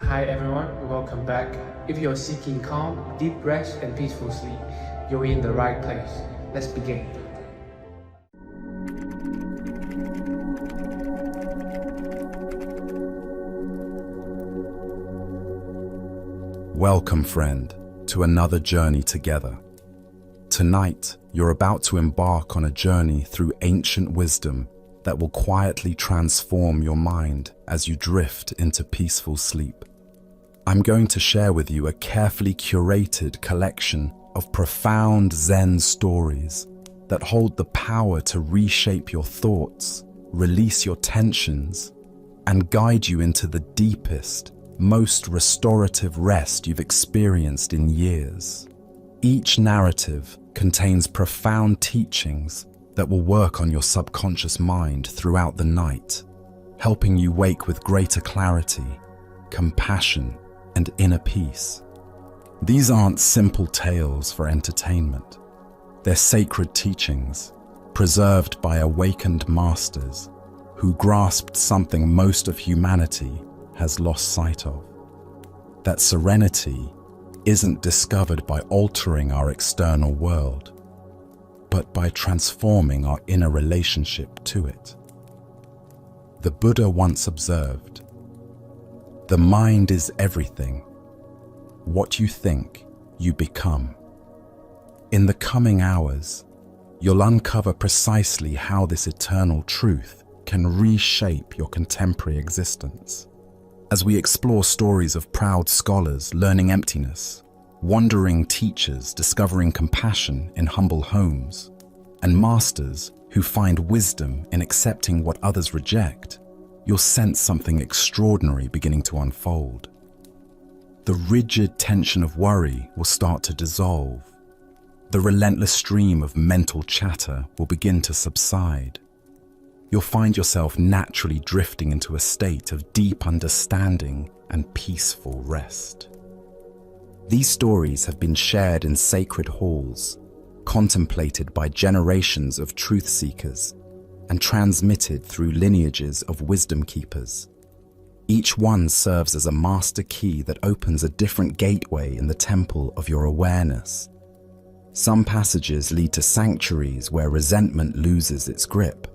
Hi everyone, welcome back. If you're seeking calm, deep rest, and peaceful sleep, you're in the right place. Let's begin. Welcome, friend, to another journey together. Tonight, you're about to embark on a journey through ancient wisdom that will quietly transform your mind as you drift into peaceful sleep. I'm going to share with you a carefully curated collection of profound Zen stories that hold the power to reshape your thoughts, release your tensions, and guide you into the deepest, most restorative rest you've experienced in years. Each narrative contains profound teachings that will work on your subconscious mind throughout the night, helping you wake with greater clarity, compassion, and inner peace. These aren't simple tales for entertainment. They're sacred teachings, preserved by awakened masters who grasped something most of humanity has lost sight of. That serenity isn't discovered by altering our external world, but by transforming our inner relationship to it. The Buddha once observed, "The mind is everything. What you think, you become." In the coming hours, you'll uncover precisely how this eternal truth can reshape your contemporary existence. As we explore stories of proud scholars learning emptiness, wandering teachers discovering compassion in humble homes, and masters who find wisdom in accepting what others reject, you'll sense something extraordinary beginning to unfold. The rigid tension of worry will start to dissolve. The relentless stream of mental chatter will begin to subside. You'll find yourself naturally drifting into a state of deep understanding and peaceful rest. These stories have been shared in sacred halls, contemplated by generations of truth seekers, and transmitted through lineages of wisdom keepers. Each one serves as a master key that opens a different gateway in the temple of your awareness. Some passages lead to sanctuaries where resentment loses its grip.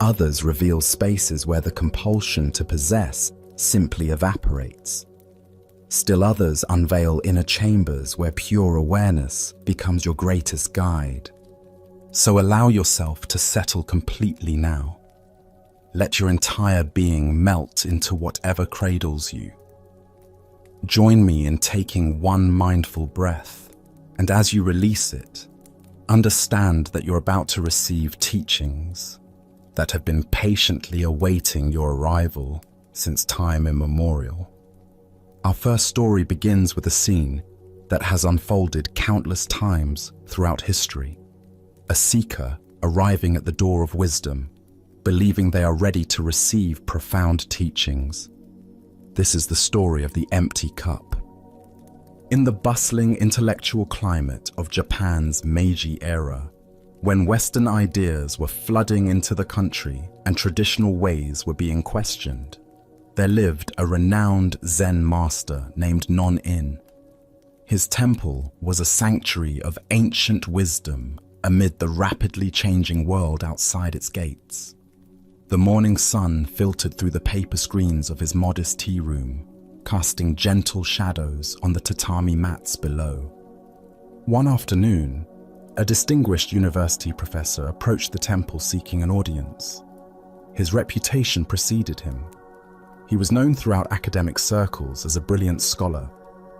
Others reveal spaces where the compulsion to possess simply evaporates. Still others unveil inner chambers where pure awareness becomes your greatest guide. So allow yourself to settle completely now. Let your entire being melt into whatever cradles you. Join me in taking one mindful breath, and as you release it, understand that you're about to receive teachings that have been patiently awaiting your arrival since time immemorial. Our first story begins with a scene that has unfolded countless times throughout history. A seeker arriving at the door of wisdom, believing they are ready to receive profound teachings. This is the story of the empty cup. In the bustling intellectual climate of Japan's Meiji era, when Western ideas were flooding into the country and traditional ways were being questioned, there lived a renowned Zen master named Non-In. His temple was a sanctuary of ancient wisdom amid the rapidly changing world outside its gates. The morning sun filtered through the paper screens of his modest tea room, casting gentle shadows on the tatami mats below. One afternoon, a distinguished university professor approached the temple seeking an audience. His reputation preceded him. He was known throughout academic circles as a brilliant scholar,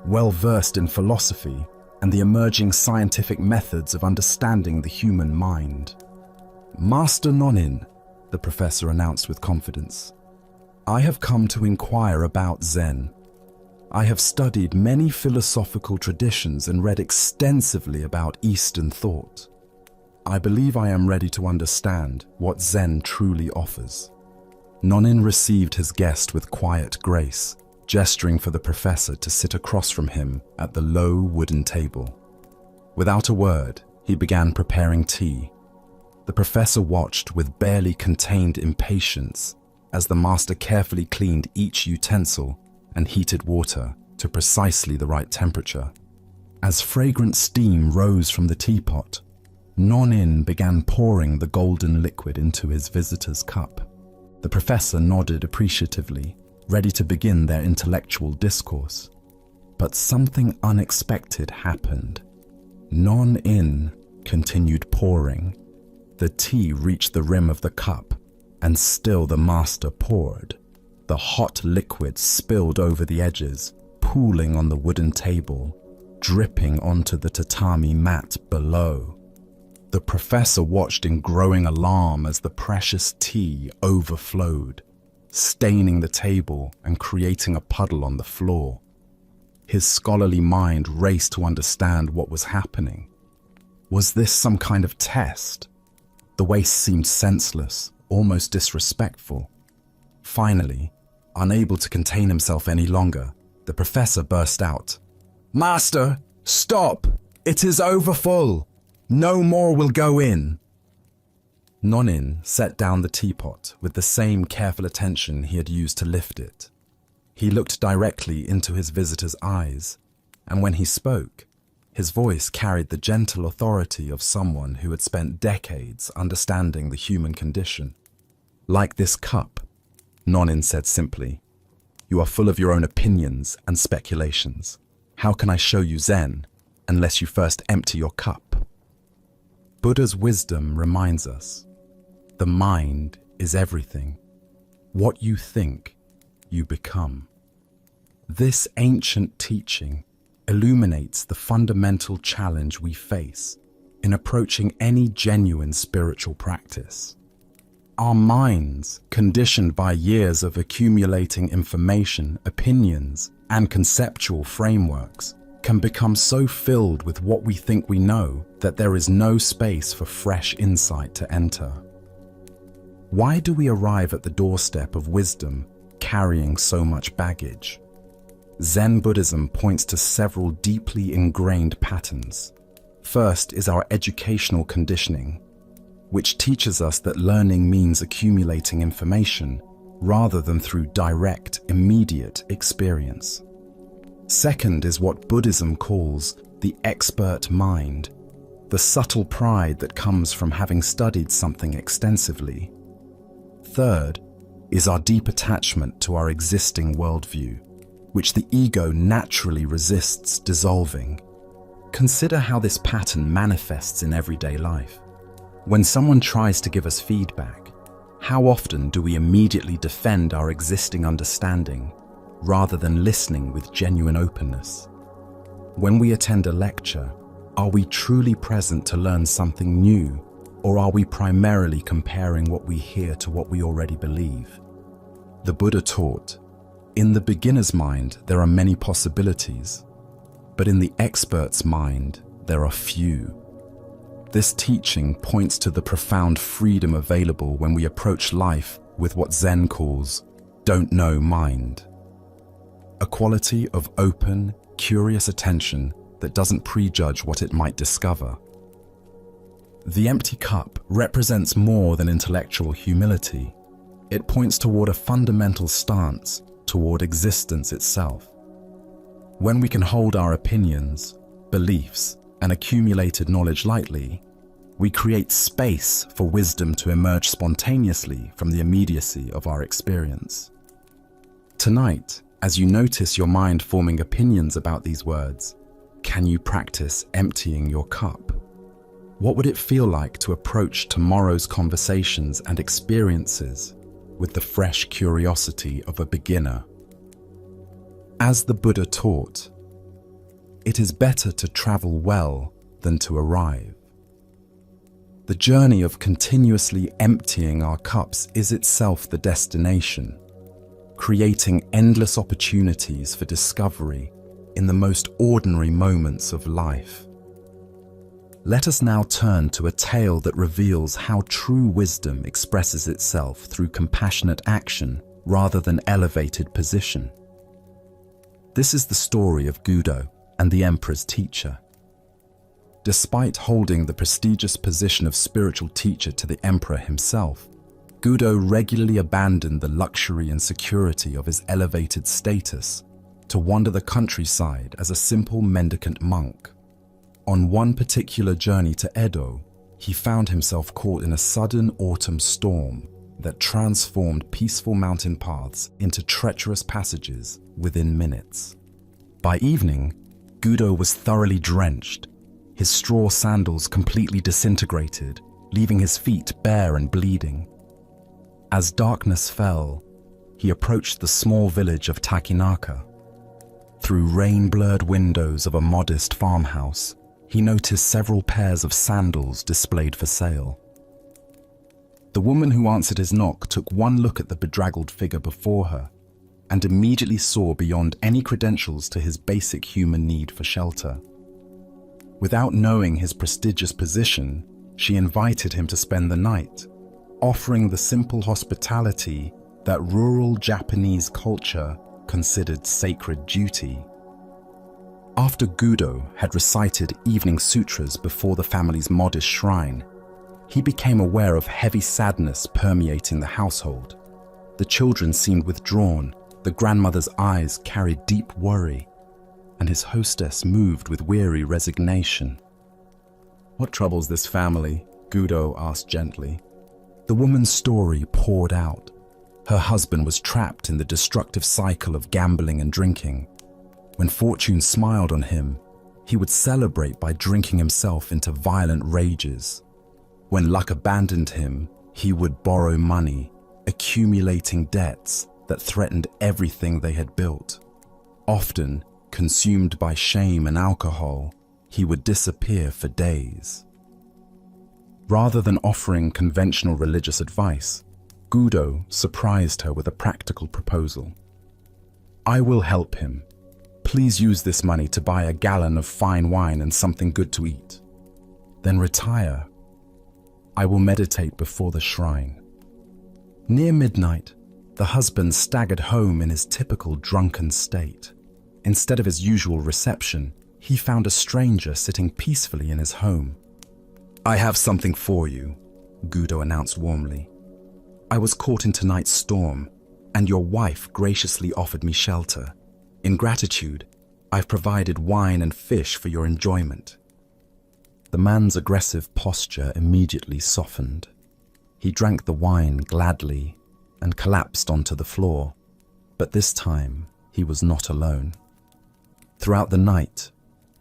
well-versed in philosophy and the emerging scientific methods of understanding the human mind. "Master Non-In," the professor announced with confidence, "I have come to inquire about Zen. I have studied many philosophical traditions and read extensively about Eastern thought. I believe I am ready to understand what Zen truly offers." Non-In received his guest with quiet grace, gesturing for the professor to sit across from him at the low wooden table. Without a word, he began preparing tea. The professor watched with barely contained impatience as the master carefully cleaned each utensil and heated water to precisely the right temperature. As fragrant steam rose from the teapot, Non-In began pouring the golden liquid into his visitor's cup. The professor nodded appreciatively, ready to begin their intellectual discourse. But something unexpected happened. Non-In continued pouring. The tea reached the rim of the cup, and still the master poured. The hot liquid spilled over the edges, pooling on the wooden table, dripping onto the tatami mat below. The professor watched in growing alarm as the precious tea overflowed, staining the table and creating a puddle on the floor. His scholarly mind raced to understand what was happening. Was this some kind of test? The waste seemed senseless, almost disrespectful. Finally, unable to contain himself any longer, the professor burst out. "Master, stop! It is overfull! No more will go in." Non-In set down the teapot with the same careful attention he had used to lift it. He looked directly into his visitor's eyes, and when he spoke, his voice carried the gentle authority of someone who had spent decades understanding the human condition. "Like this cup," Non-In said simply, "you are full of your own opinions and speculations. How can I show you Zen unless you first empty your cup?" Buddha's wisdom reminds us, the mind is everything. What you think, you become. This ancient teaching illuminates the fundamental challenge we face in approaching any genuine spiritual practice. Our minds, conditioned by years of accumulating information, opinions, and conceptual frameworks, can become so filled with what we think we know that there is no space for fresh insight to enter. Why do we arrive at the doorstep of wisdom carrying so much baggage? Zen Buddhism points to several deeply ingrained patterns. First is our educational conditioning, which teaches us that learning means accumulating information rather than through direct, immediate experience. Second is what Buddhism calls the expert mind, the subtle pride that comes from having studied something extensively. Third is our deep attachment to our existing worldview, which the ego naturally resists dissolving. Consider how this pattern manifests in everyday life. When someone tries to give us feedback, how often do we immediately defend our existing understanding rather than listening with genuine openness? When we attend a lecture, are we truly present to learn something new, or are we primarily comparing what we hear to what we already believe? The Buddha taught, in the beginner's mind there are many possibilities, but in the expert's mind there are few. This teaching points to the profound freedom available when we approach life with what Zen calls don't know mind. A quality of open, curious attention that doesn't prejudge what it might discover. The empty cup represents more than intellectual humility. It points toward a fundamental stance toward existence itself. When we can hold our opinions, beliefs, and accumulated knowledge lightly, we create space for wisdom to emerge spontaneously from the immediacy of our experience. Tonight, as you notice your mind forming opinions about these words, can you practice emptying your cup? What would it feel like to approach tomorrow's conversations and experiences with the fresh curiosity of a beginner? As the Buddha taught, it is better to travel well than to arrive. The journey of continuously emptying our cups is itself the destination, creating endless opportunities for discovery in the most ordinary moments of life. Let us now turn to a tale that reveals how true wisdom expresses itself through compassionate action rather than elevated position. This is the story of Gudo and the emperor's teacher. Despite holding the prestigious position of spiritual teacher to the emperor himself, Gudo regularly abandoned the luxury and security of his elevated status to wander the countryside as a simple mendicant monk. On one particular journey to Edo, he found himself caught in a sudden autumn storm that transformed peaceful mountain paths into treacherous passages within minutes. By evening, Gudo was thoroughly drenched, his straw sandals completely disintegrated, leaving his feet bare and bleeding. As darkness fell, he approached the small village of Takinaka. Through rain-blurred windows of a modest farmhouse, he noticed several pairs of sandals displayed for sale. The woman who answered his knock took one look at the bedraggled figure before her and immediately saw beyond any credentials to his basic human need for shelter. Without knowing his prestigious position, she invited him to spend the night, offering the simple hospitality that rural Japanese culture considered sacred duty. After Gudo had recited evening sutras before the family's modest shrine, he became aware of heavy sadness permeating the household. The children seemed withdrawn, the grandmother's eyes carried deep worry, and his hostess moved with weary resignation. "What troubles this family?" Gudo asked gently. The woman's story poured out. Her husband was trapped in the destructive cycle of gambling and drinking. When fortune smiled on him, he would celebrate by drinking himself into violent rages. When luck abandoned him, he would borrow money, accumulating debts that threatened everything they had built. Often, consumed by shame and alcohol, he would disappear for days. Rather than offering conventional religious advice, Gudo surprised her with a practical proposal. "I will help him. Please use this money to buy a gallon of fine wine and something good to eat. Then retire. I will meditate before the shrine." Near midnight, the husband staggered home in his typical drunken state. Instead of his usual reception, he found a stranger sitting peacefully in his home. "I have something for you," Gudo announced warmly. "I was caught in tonight's storm, and your wife graciously offered me shelter. In gratitude, I've provided wine and fish for your enjoyment." The man's aggressive posture immediately softened. He drank the wine gladly and collapsed onto the floor, but this time he was not alone. Throughout the night,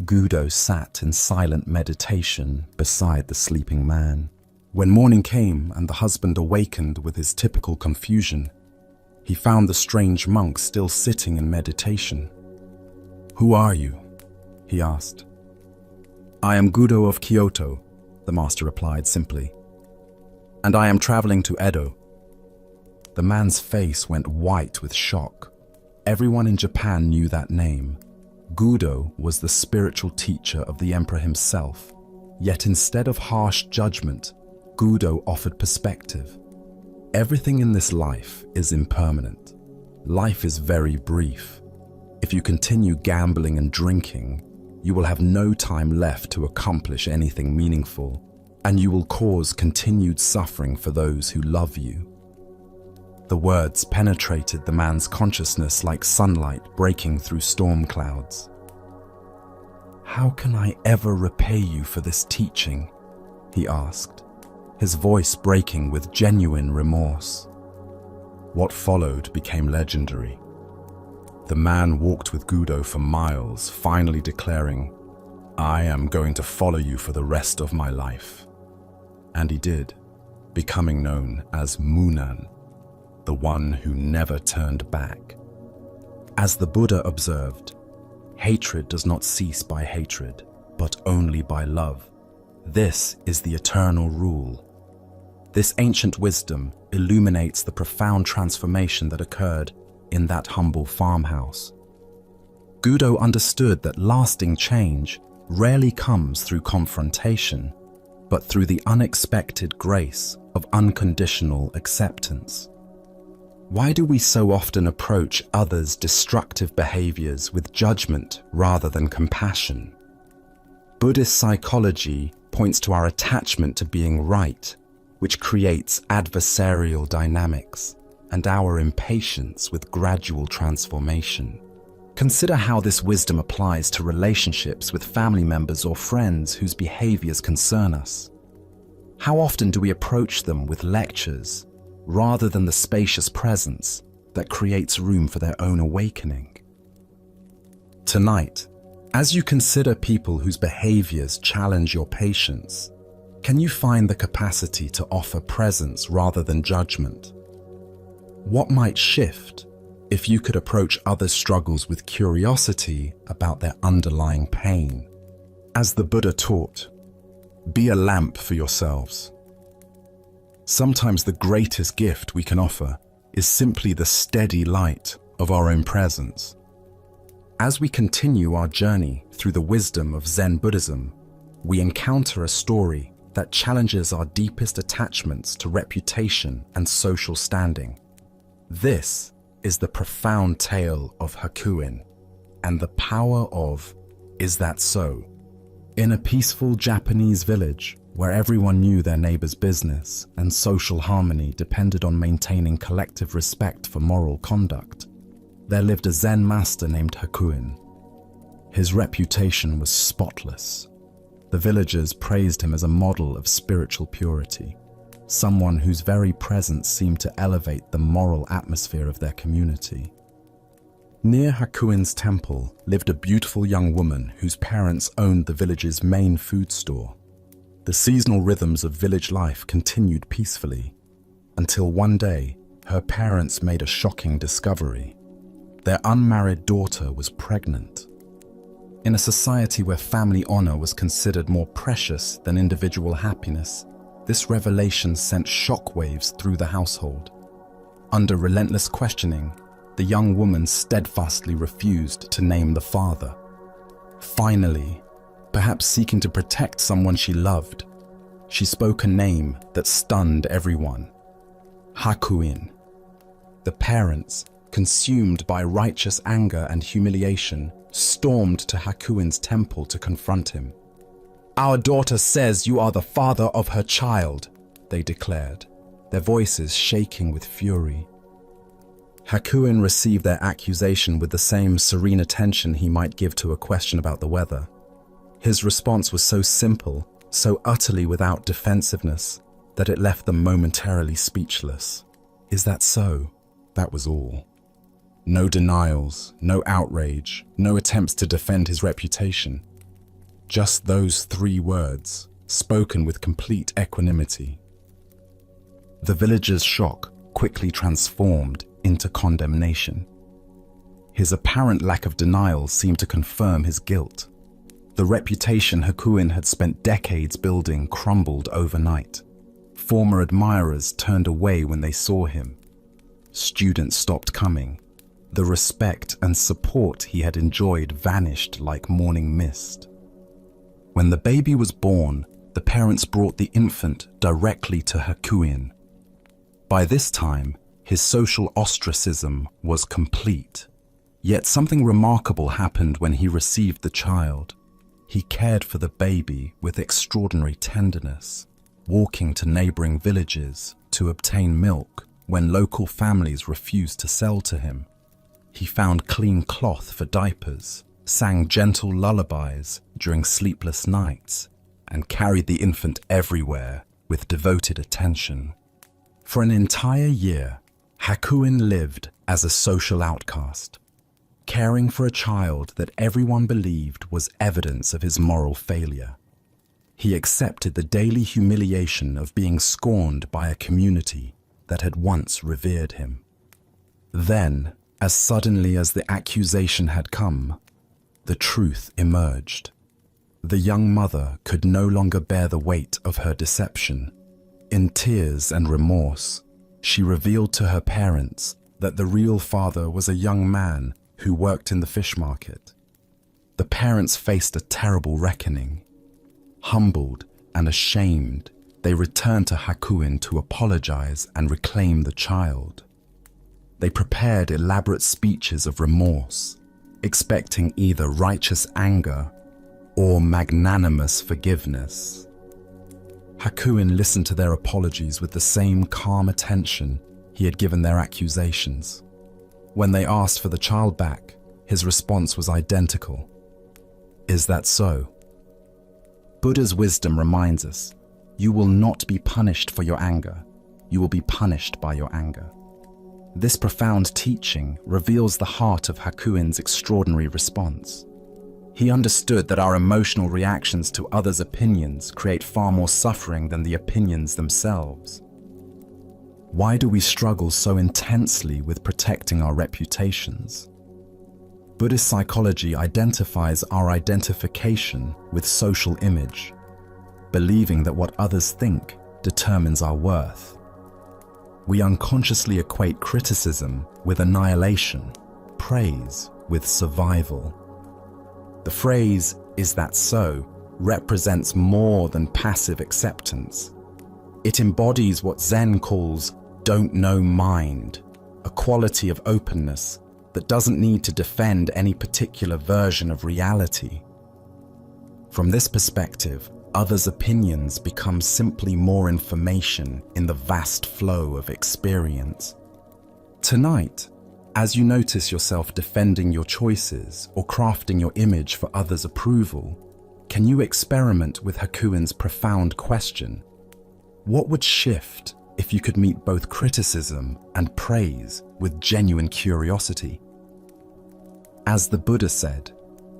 Gudo sat in silent meditation beside the sleeping man. When morning came and the husband awakened with his typical confusion, he found the strange monk still sitting in meditation. "Who are you?" he asked. "I am Gudo of Kyoto," the master replied simply. "And I am traveling to Edo." The man's face went white with shock. Everyone in Japan knew that name. Gudo was the spiritual teacher of the emperor himself, yet instead of harsh judgment, Gudo offered perspective. Everything in this life is impermanent. Life is very brief. If you continue gambling and drinking, you will have no time left to accomplish anything meaningful, and you will cause continued suffering for those who love you. The words penetrated the man's consciousness like sunlight breaking through storm clouds. "How can I ever repay you for this teaching?" he asked, his voice breaking with genuine remorse. What followed became legendary. The man walked with Gudo for miles, finally declaring, "I am going to follow you for the rest of my life." And he did, becoming known as Munan, the one who never turned back. As the Buddha observed, hatred does not cease by hatred, but only by love. This is the eternal rule. This ancient wisdom illuminates the profound transformation that occurred in that humble farmhouse. Gudo understood that lasting change rarely comes through confrontation, but through the unexpected grace of unconditional acceptance. Why do we so often approach others' destructive behaviors with judgment rather than compassion? Buddhist psychology points to our attachment to being right, which creates adversarial dynamics, and our impatience with gradual transformation. Consider how this wisdom applies to relationships with family members or friends whose behaviors concern us. How often do we approach them with lectures rather than the spacious presence that creates room for their own awakening? Tonight, as you consider people whose behaviors challenge your patience, can you find the capacity to offer presence rather than judgment? What might shift if you could approach others' struggles with curiosity about their underlying pain? As the Buddha taught, be a lamp for yourselves. Sometimes the greatest gift we can offer is simply the steady light of our own presence. As we continue our journey through the wisdom of Zen Buddhism, we encounter a story that challenges our deepest attachments to reputation and social standing. This is the profound tale of Hakuin and the power of "Is that so?" In a peaceful Japanese village where everyone knew their neighbor's business and social harmony depended on maintaining collective respect for moral conduct, there lived a Zen master named Hakuin. His reputation was spotless. The villagers praised him as a model of spiritual purity, someone whose very presence seemed to elevate the moral atmosphere of their community. Near Hakuin's temple lived a beautiful young woman whose parents owned the village's main food store. The seasonal rhythms of village life continued peacefully until one day her parents made a shocking discovery. Their unmarried daughter was pregnant. In a society where family honor was considered more precious than individual happiness, this revelation sent shockwaves through the household. Under relentless questioning, the young woman steadfastly refused to name the father. Finally, perhaps seeking to protect someone she loved, she spoke a name that stunned everyone: Hakuin. The parents, consumed by righteous anger and humiliation, stormed to Hakuin's temple to confront him. "Our daughter says you are the father of her child," they declared, their voices shaking with fury. Hakuin received their accusation with the same serene attention he might give to a question about the weather. His response was so simple, so utterly without defensiveness, that it left them momentarily speechless. "Is that so?" That was all. No denials, no outrage, no attempts to defend his reputation. Just those 3 words, spoken with complete equanimity. The villager's shock quickly transformed into condemnation. His apparent lack of denial seemed to confirm his guilt. The reputation Hakuin had spent decades building crumbled overnight. Former admirers turned away when they saw him. Students stopped coming. The respect and support he had enjoyed vanished like morning mist. When the baby was born, the parents brought the infant directly to Hakuin. By this time, his social ostracism was complete. Yet something remarkable happened when he received the child. He cared for the baby with extraordinary tenderness, walking to neighboring villages to obtain milk when local families refused to sell to him. He found clean cloth for diapers, sang gentle lullabies during sleepless nights, and carried the infant everywhere with devoted attention. For an entire year, Hakuin lived as a social outcast, caring for a child that everyone believed was evidence of his moral failure. He accepted the daily humiliation of being scorned by a community that had once revered him. Then, as suddenly as the accusation had come, the truth emerged. The young mother could no longer bear the weight of her deception. In tears and remorse, she revealed to her parents that the real father was a young man who worked in the fish market. The parents faced a terrible reckoning. Humbled and ashamed, they returned to Hakuin to apologize and reclaim the child. They prepared elaborate speeches of remorse, expecting either righteous anger or magnanimous forgiveness. Hakuin listened to their apologies with the same calm attention he had given their accusations. When they asked for the child back, his response was identical. Is that so? Buddha's wisdom reminds us, you will not be punished for your anger. You will be punished by your anger. This profound teaching reveals the heart of Hakuin's extraordinary response. He understood that our emotional reactions to others' opinions create far more suffering than the opinions themselves. Why do we struggle so intensely with protecting our reputations? Buddhist psychology identifies our identification with social image, believing that what others think determines our worth. We unconsciously equate criticism with annihilation, praise with survival. The phrase, "Is that so?" represents more than passive acceptance. It embodies what Zen calls don't know mind, a quality of openness that doesn't need to defend any particular version of reality. From this perspective, others' opinions become simply more information in the vast flow of experience. Tonight, as you notice yourself defending your choices or crafting your image for others' approval, can you experiment with Hakuin's profound question? What would shift if you could meet both criticism and praise with genuine curiosity? As the Buddha said,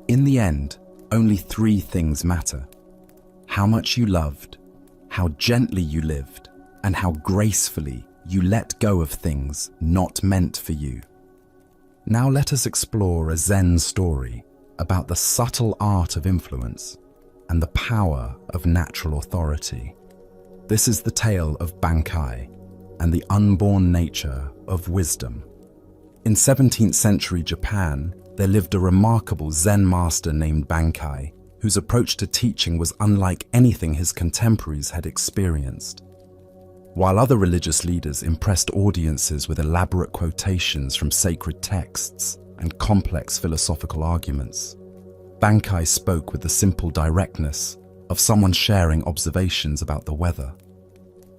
in the end, only three things matter: how much you loved, how gently you lived, and how gracefully you let go of things not meant for you. Now let us explore a Zen story about the subtle art of influence and the power of natural authority. This is the tale of Bankai and the unborn nature of wisdom. In 17th century Japan, there lived a remarkable Zen master named Bankai, whose approach to teaching was unlike anything his contemporaries had experienced. While other religious leaders impressed audiences with elaborate quotations from sacred texts and complex philosophical arguments, Bankai spoke with the simple directness of someone sharing observations about the weather.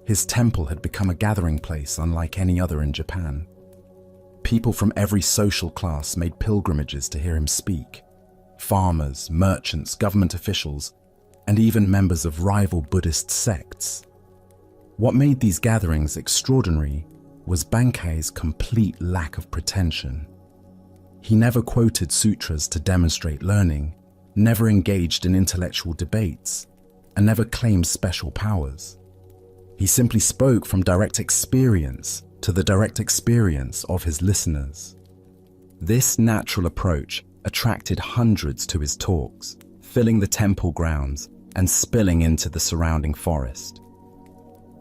His temple had become a gathering place unlike any other in Japan. People from every social class made pilgrimages to hear him speak. Farmers, merchants, government officials, and even members of rival Buddhist sects. What made these gatherings extraordinary was Bankai's complete lack of pretension. He never quoted sutras to demonstrate learning, never engaged in intellectual debates, and never claimed special powers. He simply spoke from direct experience to the direct experience of his listeners. This natural approach attracted hundreds to his talks, filling the temple grounds and spilling into the surrounding forest.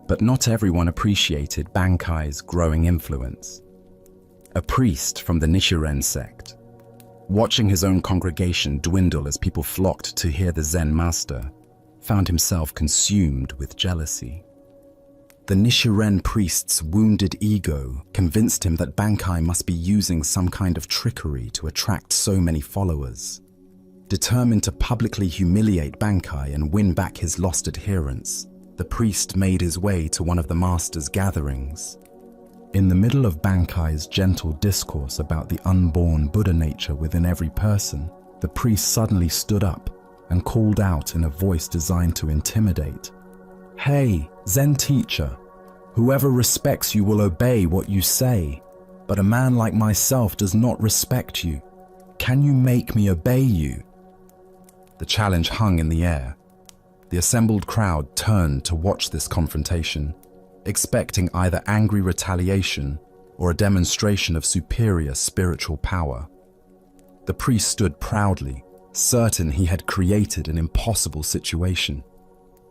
But not everyone appreciated Bankai's growing influence. A priest from the Nichiren sect, watching his own congregation dwindle as people flocked to hear the Zen master, found himself consumed with jealousy. The Nichiren priest's wounded ego convinced him that Bankai must be using some kind of trickery to attract so many followers. Determined to publicly humiliate Bankai and win back his lost adherents, the priest made his way to one of the master's gatherings. In the middle of Bankai's gentle discourse about the unborn Buddha nature within every person, the priest suddenly stood up and called out in a voice designed to intimidate. "Hey, Zen teacher, whoever respects you will obey what you say, but a man like myself does not respect you. Can you make me obey you?" The challenge hung in the air. The assembled crowd turned to watch this confrontation, expecting either angry retaliation or a demonstration of superior spiritual power. The priest stood proudly, certain he had created an impossible situation.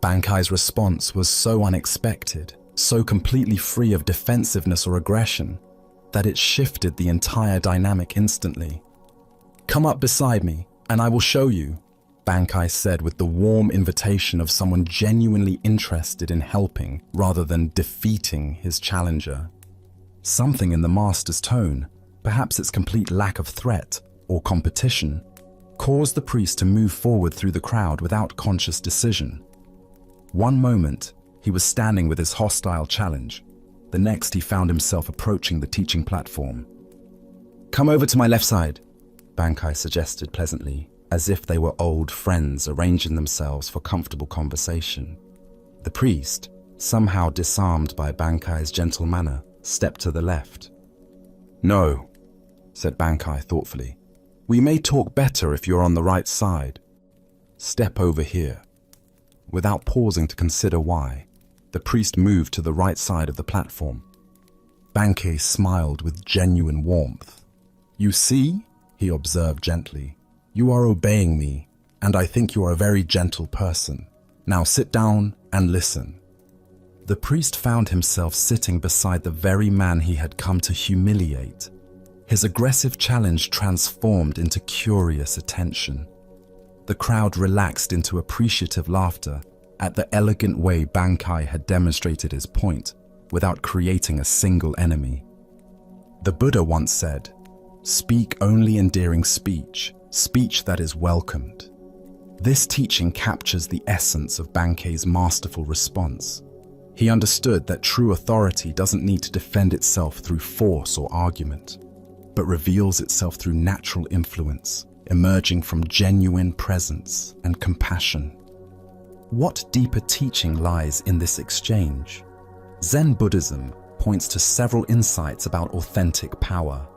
Bankai's response was so unexpected, so completely free of defensiveness or aggression, that it shifted the entire dynamic instantly. "Come up beside me, and I will show you," Bankai said with the warm invitation of someone genuinely interested in helping rather than defeating his challenger. Something in the master's tone, perhaps its complete lack of threat or competition, caused the priest to move forward through the crowd without conscious decision. One moment, he was standing with his hostile challenge. The next, he found himself approaching the teaching platform. "Come over to my left side," Bankai suggested pleasantly, as if they were old friends arranging themselves for comfortable conversation. The priest, somehow disarmed by Bankai's gentle manner, stepped to the left. "No," said Bankai thoughtfully. "We may talk better if you're on the right side. Step over here." Without pausing to consider why, the priest moved to the right side of the platform. Bankai smiled with genuine warmth. "You see," he observed gently, "you are obeying me, and I think you are a very gentle person. Now sit down and listen." The priest found himself sitting beside the very man he had come to humiliate. His aggressive challenge transformed into curious attention. The crowd relaxed into appreciative laughter at the elegant way Bankai had demonstrated his point without creating a single enemy. The Buddha once said, "Speak only endearing speech, speech that is welcomed." This teaching captures the essence of Bankai's masterful response. He understood that true authority doesn't need to defend itself through force or argument, but reveals itself through natural influence, emerging from genuine presence and compassion. What deeper teaching lies in this exchange? Zen Buddhism points to several insights about authentic power.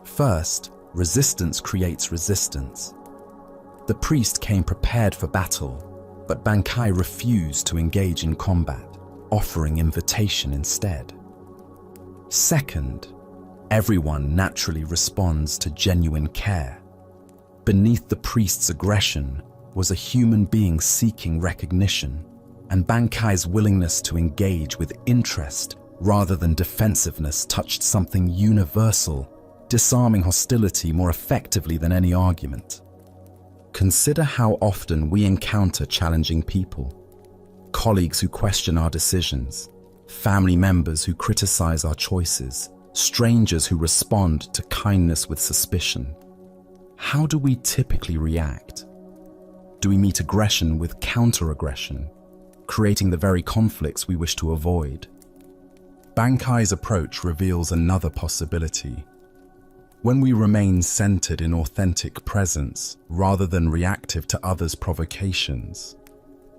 First, resistance creates resistance. The priest came prepared for battle, but Bankai refused to engage in combat, offering invitation instead. Second, everyone naturally responds to genuine care. Beneath the priest's aggression was a human being seeking recognition, and Bankai's willingness to engage with interest rather than defensiveness touched something universal, disarming hostility more effectively than any argument. Consider how often we encounter challenging people. Colleagues who question our decisions, family members who criticize our choices, strangers who respond to kindness with suspicion. How do we typically react? Do we meet aggression with counter-aggression, creating the very conflicts we wish to avoid? Bankai's approach reveals another possibility. When we remain centered in authentic presence rather than reactive to others' provocations,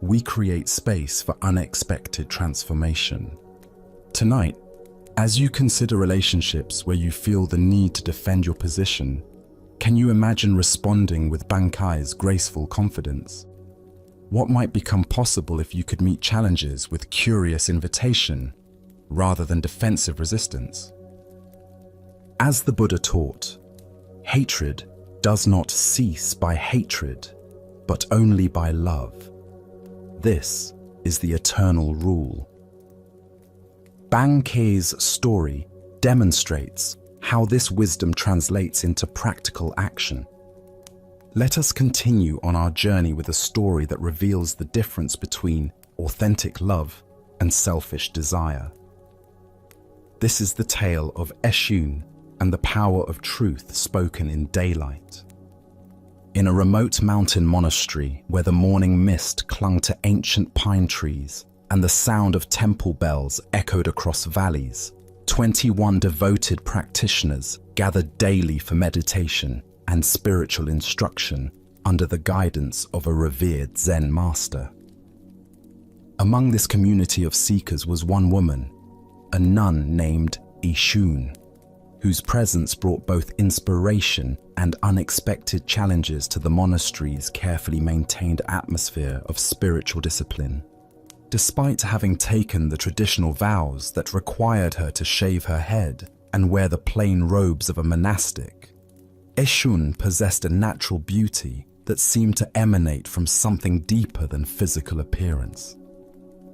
we create space for unexpected transformation. Tonight, as you consider relationships where you feel the need to defend your position, can you imagine responding with Bankai's graceful confidence? What might become possible if you could meet challenges with curious invitation rather than defensive resistance? As the Buddha taught, hatred does not cease by hatred, but only by love. This is the eternal rule. Bankai's story demonstrates how this wisdom translates into practical action. Let us continue on our journey with a story that reveals the difference between authentic love and selfish desire. This is the tale of Eshun and the power of truth spoken in daylight. In a remote mountain monastery where the morning mist clung to ancient pine trees and the sound of temple bells echoed across valleys, 21 devoted practitioners gathered daily for meditation and spiritual instruction under the guidance of a revered Zen master. Among this community of seekers was one woman, a nun named Eshun, whose presence brought both inspiration and unexpected challenges to the monastery's carefully maintained atmosphere of spiritual discipline. Despite having taken the traditional vows that required her to shave her head and wear the plain robes of a monastic, Eshun possessed a natural beauty that seemed to emanate from something deeper than physical appearance.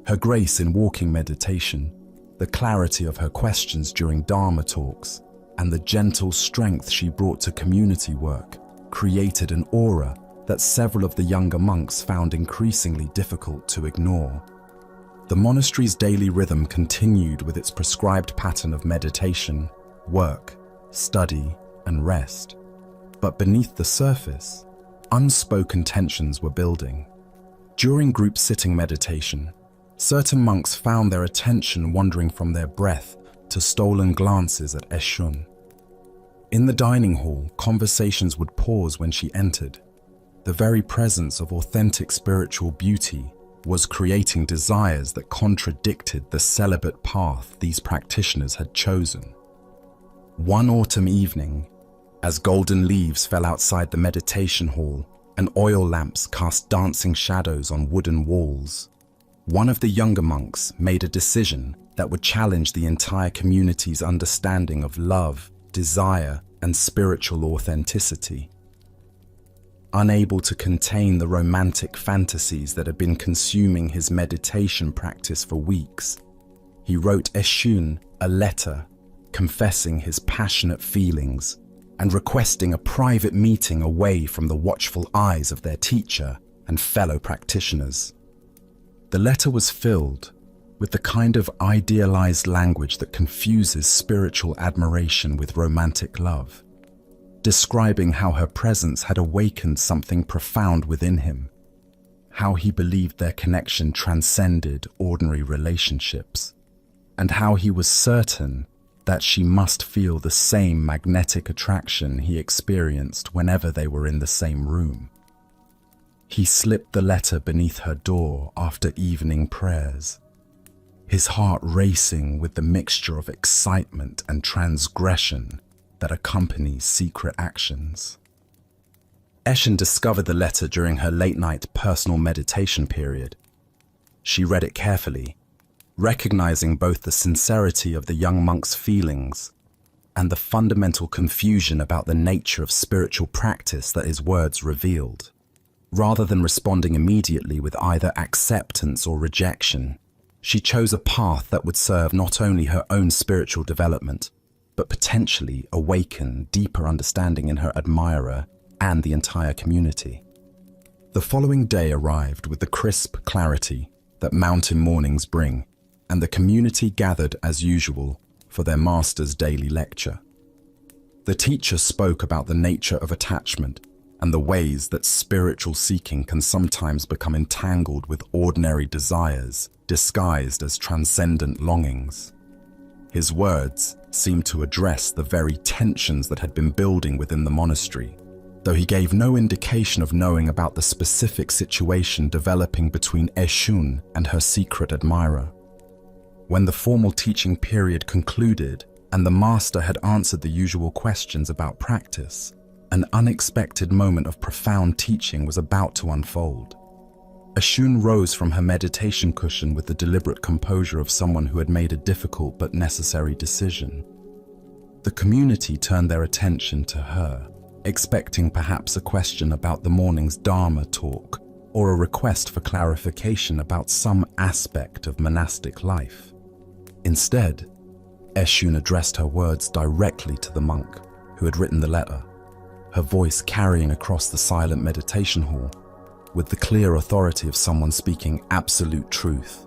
Her grace in walking meditation, the clarity of her questions during Dharma talks, and the gentle strength she brought to community work created an aura that several of the younger monks found increasingly difficult to ignore. The monastery's daily rhythm continued with its prescribed pattern of meditation, work, study, and rest. But beneath the surface, unspoken tensions were building. During group sitting meditation, certain monks found their attention wandering from their breath to stolen glances at Eshun. In the dining hall, conversations would pause when she entered. The very presence of authentic spiritual beauty was creating desires that contradicted the celibate path these practitioners had chosen. One autumn evening, as golden leaves fell outside the meditation hall and oil lamps cast dancing shadows on wooden walls, one of the younger monks made a decision that would challenge the entire community's understanding of love, desire, and spiritual authenticity. Unable to contain the romantic fantasies that had been consuming his meditation practice for weeks, he wrote Eshun a letter confessing his passionate feelings and requesting a private meeting away from the watchful eyes of their teacher and fellow practitioners. The letter was filled with the kind of idealized language that confuses spiritual admiration with romantic love, describing how her presence had awakened something profound within him, how he believed their connection transcended ordinary relationships, and how he was certain that she must feel the same magnetic attraction he experienced whenever they were in the same room. He slipped the letter beneath her door after evening prayers, his heart racing with the mixture of excitement and transgression that accompanies secret actions. Eshun discovered the letter during her late-night personal meditation period. She read it carefully, recognizing both the sincerity of the young monk's feelings and the fundamental confusion about the nature of spiritual practice that his words revealed. Rather than responding immediately with either acceptance or rejection, she chose a path that would serve not only her own spiritual development, but potentially awaken deeper understanding in her admirer and the entire community. The following day arrived with the crisp clarity that mountain mornings bring, and the community gathered as usual for their master's daily lecture. The teacher spoke about the nature of attachment and the ways that spiritual seeking can sometimes become entangled with ordinary desires disguised as transcendent longings. His words seemed to address the very tensions that had been building within the monastery, though he gave no indication of knowing about the specific situation developing between Eshun and her secret admirer. When the formal teaching period concluded and the master had answered the usual questions about practice, an unexpected moment of profound teaching was about to unfold. Eshun rose from her meditation cushion with the deliberate composure of someone who had made a difficult but necessary decision. The community turned their attention to her, expecting perhaps a question about the morning's Dharma talk or a request for clarification about some aspect of monastic life. Instead, Eshun addressed her words directly to the monk who had written the letter, her voice carrying across the silent meditation hall with the clear authority of someone speaking absolute truth.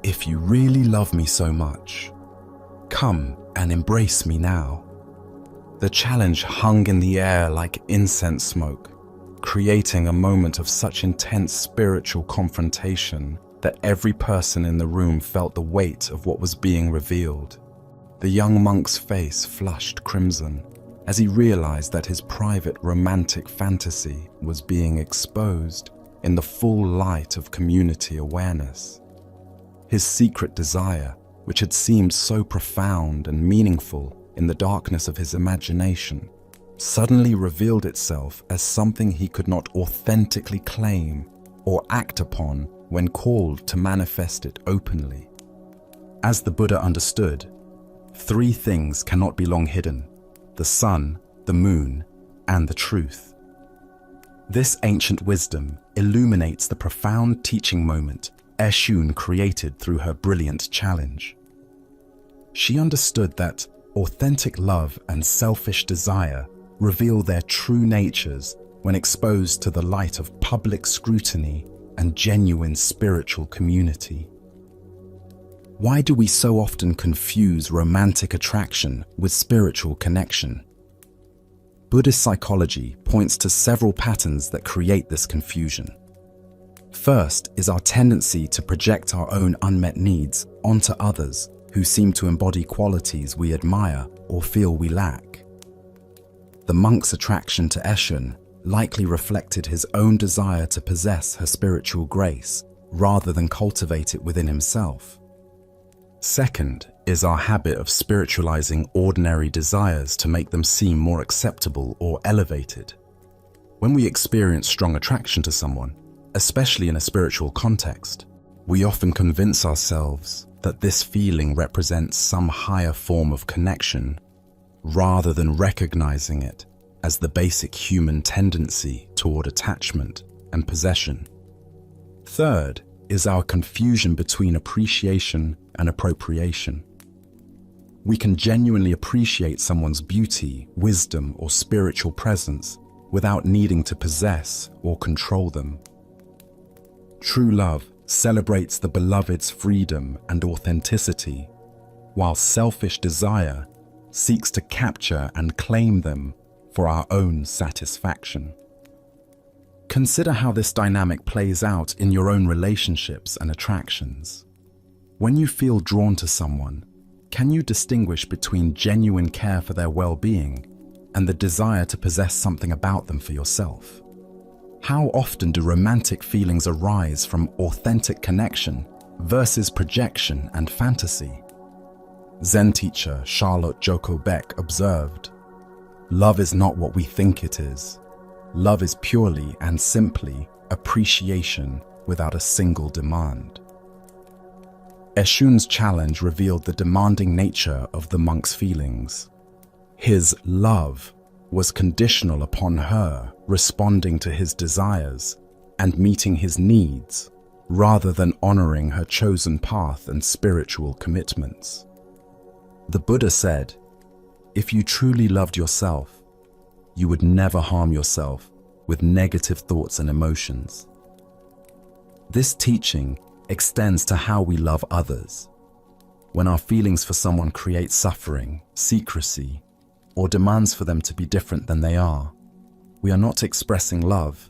If you really love me so much, come and embrace me now. The challenge hung in the air like incense smoke, creating a moment of such intense spiritual confrontation that every person in the room felt the weight of what was being revealed. The young monk's face flushed crimson as he realized that his private romantic fantasy was being exposed in the full light of community awareness. His secret desire, which had seemed so profound and meaningful in the darkness of his imagination, suddenly revealed itself as something he could not authentically claim or act upon when called to manifest it openly. As the Buddha understood, three things cannot be long hidden: the sun, the moon, and the truth. This ancient wisdom illuminates the profound teaching moment Eshun created through her brilliant challenge. She understood that authentic love and selfish desire reveal their true natures when exposed to the light of public scrutiny and genuine spiritual community. Why do we so often confuse romantic attraction with spiritual connection? Buddhist psychology points to several patterns that create this confusion. First is our tendency to project our own unmet needs onto others who seem to embody qualities we admire or feel we lack. The monk's attraction to Eshan likely reflected his own desire to possess her spiritual grace rather than cultivate it within himself. Second is our habit of spiritualizing ordinary desires to make them seem more acceptable or elevated. When we experience strong attraction to someone, especially in a spiritual context, we often convince ourselves that this feeling represents some higher form of connection rather than recognizing it as the basic human tendency toward attachment and possession. Third is our confusion between appreciation and appropriation. We can genuinely appreciate someone's beauty, wisdom, or spiritual presence without needing to possess or control them. True love celebrates the beloved's freedom and authenticity, while selfish desire seeks to capture and claim them for our own satisfaction. Consider how this dynamic plays out in your own relationships and attractions. When you feel drawn to someone, can you distinguish between genuine care for their well-being and the desire to possess something about them for yourself? How often do romantic feelings arise from authentic connection versus projection and fantasy? Zen teacher Charlotte Joko Beck observed, "Love is not what we think it is. Love is purely and simply appreciation without a single demand." Eshun's challenge revealed the demanding nature of the monk's feelings. His love was conditional upon her responding to his desires and meeting his needs, rather than honoring her chosen path and spiritual commitments. The Buddha said, "If you truly loved yourself, you would never harm yourself with negative thoughts and emotions." This teaching extends to how we love others. When our feelings for someone create suffering, secrecy, or demands for them to be different than they are, we are not expressing love,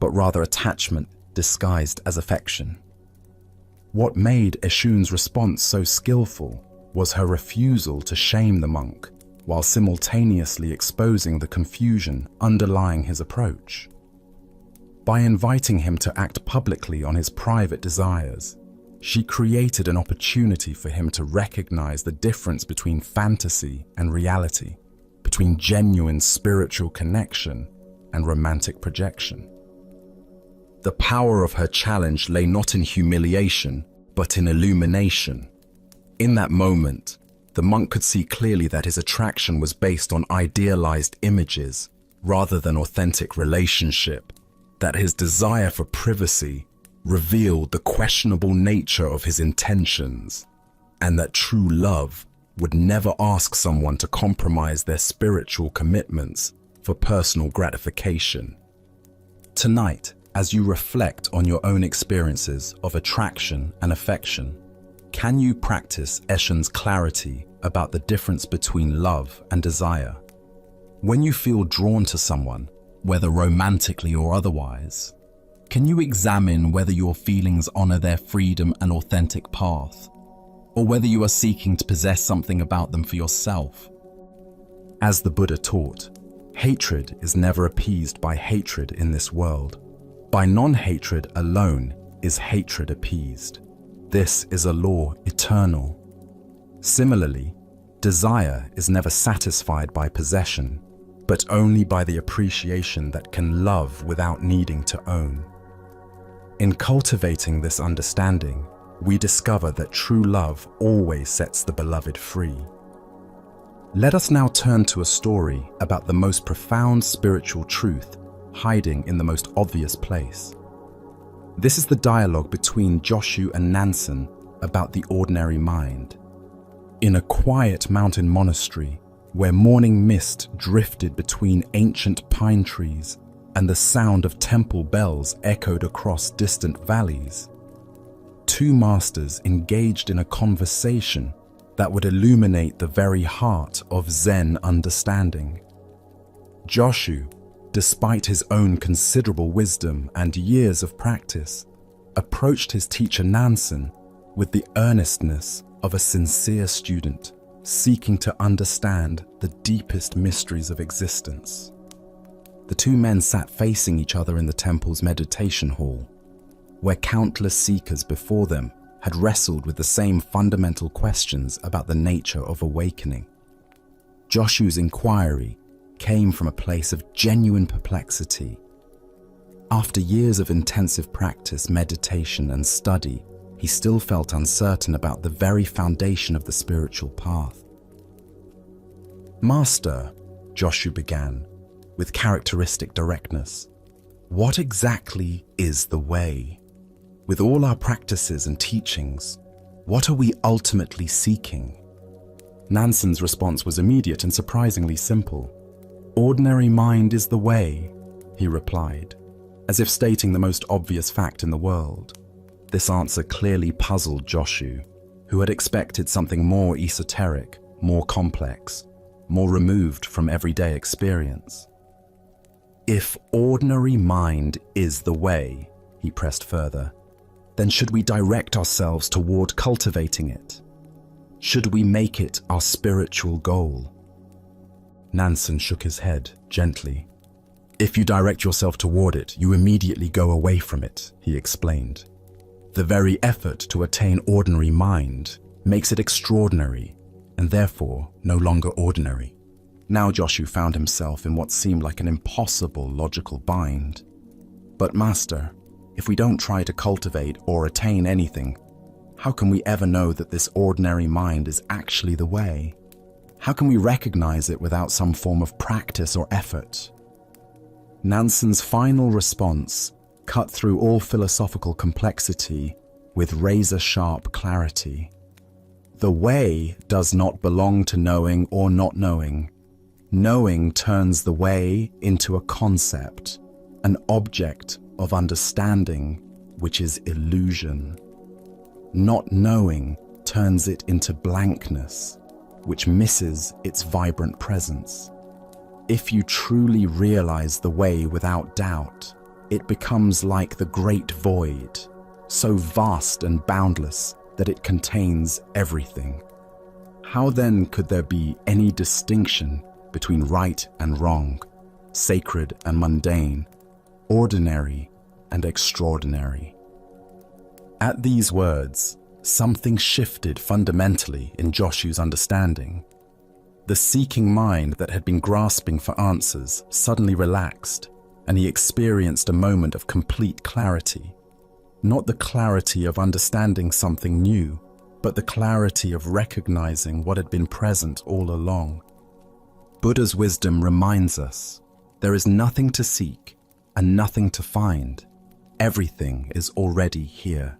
but rather attachment disguised as affection. What made Eshun's response so skillful was her refusal to shame the monk, while simultaneously exposing the confusion underlying his approach. By inviting him to act publicly on his private desires, she created an opportunity for him to recognize the difference between fantasy and reality, between genuine spiritual connection and romantic projection. The power of her challenge lay not in humiliation, but in illumination. In that moment, the monk could see clearly that his attraction was based on idealized images rather than authentic relationship, that his desire for privacy revealed the questionable nature of his intentions, and that true love would never ask someone to compromise their spiritual commitments for personal gratification. Tonight, as you reflect on your own experiences of attraction and affection, can you practice Eshan's clarity about the difference between love and desire? When you feel drawn to someone, whether romantically or otherwise, can you examine whether your feelings honor their freedom and authentic path, or whether you are seeking to possess something about them for yourself? As the Buddha taught, hatred is never appeased by hatred in this world. By non-hatred alone is hatred appeased. This is a law eternal. Similarly, desire is never satisfied by possession, but only by the appreciation that can love without needing to own. In cultivating this understanding, we discover that true love always sets the beloved free. Let us now turn to a story about the most profound spiritual truth hiding in the most obvious place. This is the dialogue between Joshu and Nansen about the ordinary mind. In a quiet mountain monastery, where morning mist drifted between ancient pine trees and the sound of temple bells echoed across distant valleys, two masters engaged in a conversation that would illuminate the very heart of Zen understanding. Joshu, despite his own considerable wisdom and years of practice, approached his teacher Nansen with the earnestness of a sincere student. seeking to understand the deepest mysteries of existence. The two men sat facing each other in the temple's meditation hall, where countless seekers before them had wrestled with the same fundamental questions about the nature of awakening. Joshu's inquiry came from a place of genuine perplexity. After years of intensive practice, meditation, and study, he still felt uncertain about the very foundation of the spiritual path. "Master," Joshu began, with characteristic directness, "what exactly is the way? With all our practices and teachings, what are we ultimately seeking?" Nansen's response was immediate and surprisingly simple. "Ordinary mind is the way," he replied, as if stating the most obvious fact in the world. This answer clearly puzzled Joshu, who had expected something more esoteric, more complex, more removed from everyday experience. "If ordinary mind is the way," he pressed further, "then should we direct ourselves toward cultivating it? Should we make it our spiritual goal?" Nansen shook his head gently. "If you direct yourself toward it, you immediately go away from it," he explained. "The very effort to attain ordinary mind makes it extraordinary, and therefore no longer ordinary." Now Joshu found himself in what seemed like an impossible logical bind. "But Master, if we don't try to cultivate or attain anything, how can we ever know that this ordinary mind is actually the way? How can we recognize it without some form of practice or effort?" Nansen's final response cut through all philosophical complexity with razor-sharp clarity. "The way does not belong to knowing or not knowing. Knowing turns the way into a concept, an object of understanding, which is illusion. Not knowing turns it into blankness, which misses its vibrant presence. If you truly realize the way without doubt, it becomes like the great void, so vast and boundless that it contains everything. How then could there be any distinction between right and wrong, sacred and mundane, ordinary and extraordinary?" At these words, something shifted fundamentally in Joshu's understanding. The seeking mind that had been grasping for answers suddenly relaxed, and he experienced a moment of complete clarity. Not the clarity of understanding something new, but the clarity of recognizing what had been present all along. Buddha's wisdom reminds us, there is nothing to seek and nothing to find. Everything is already here.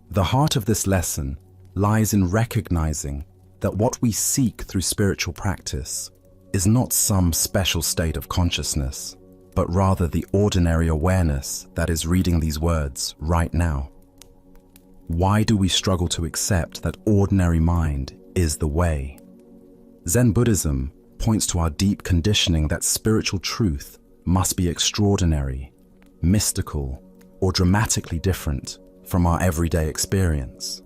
The heart of this lesson lies in recognizing that what we seek through spiritual practice is not some special state of consciousness, but rather the ordinary awareness that is reading these words right now. Why do we struggle to accept that ordinary mind is the way? Zen Buddhism points to our deep conditioning that spiritual truth must be extraordinary, mystical, or dramatically different from our everyday experience.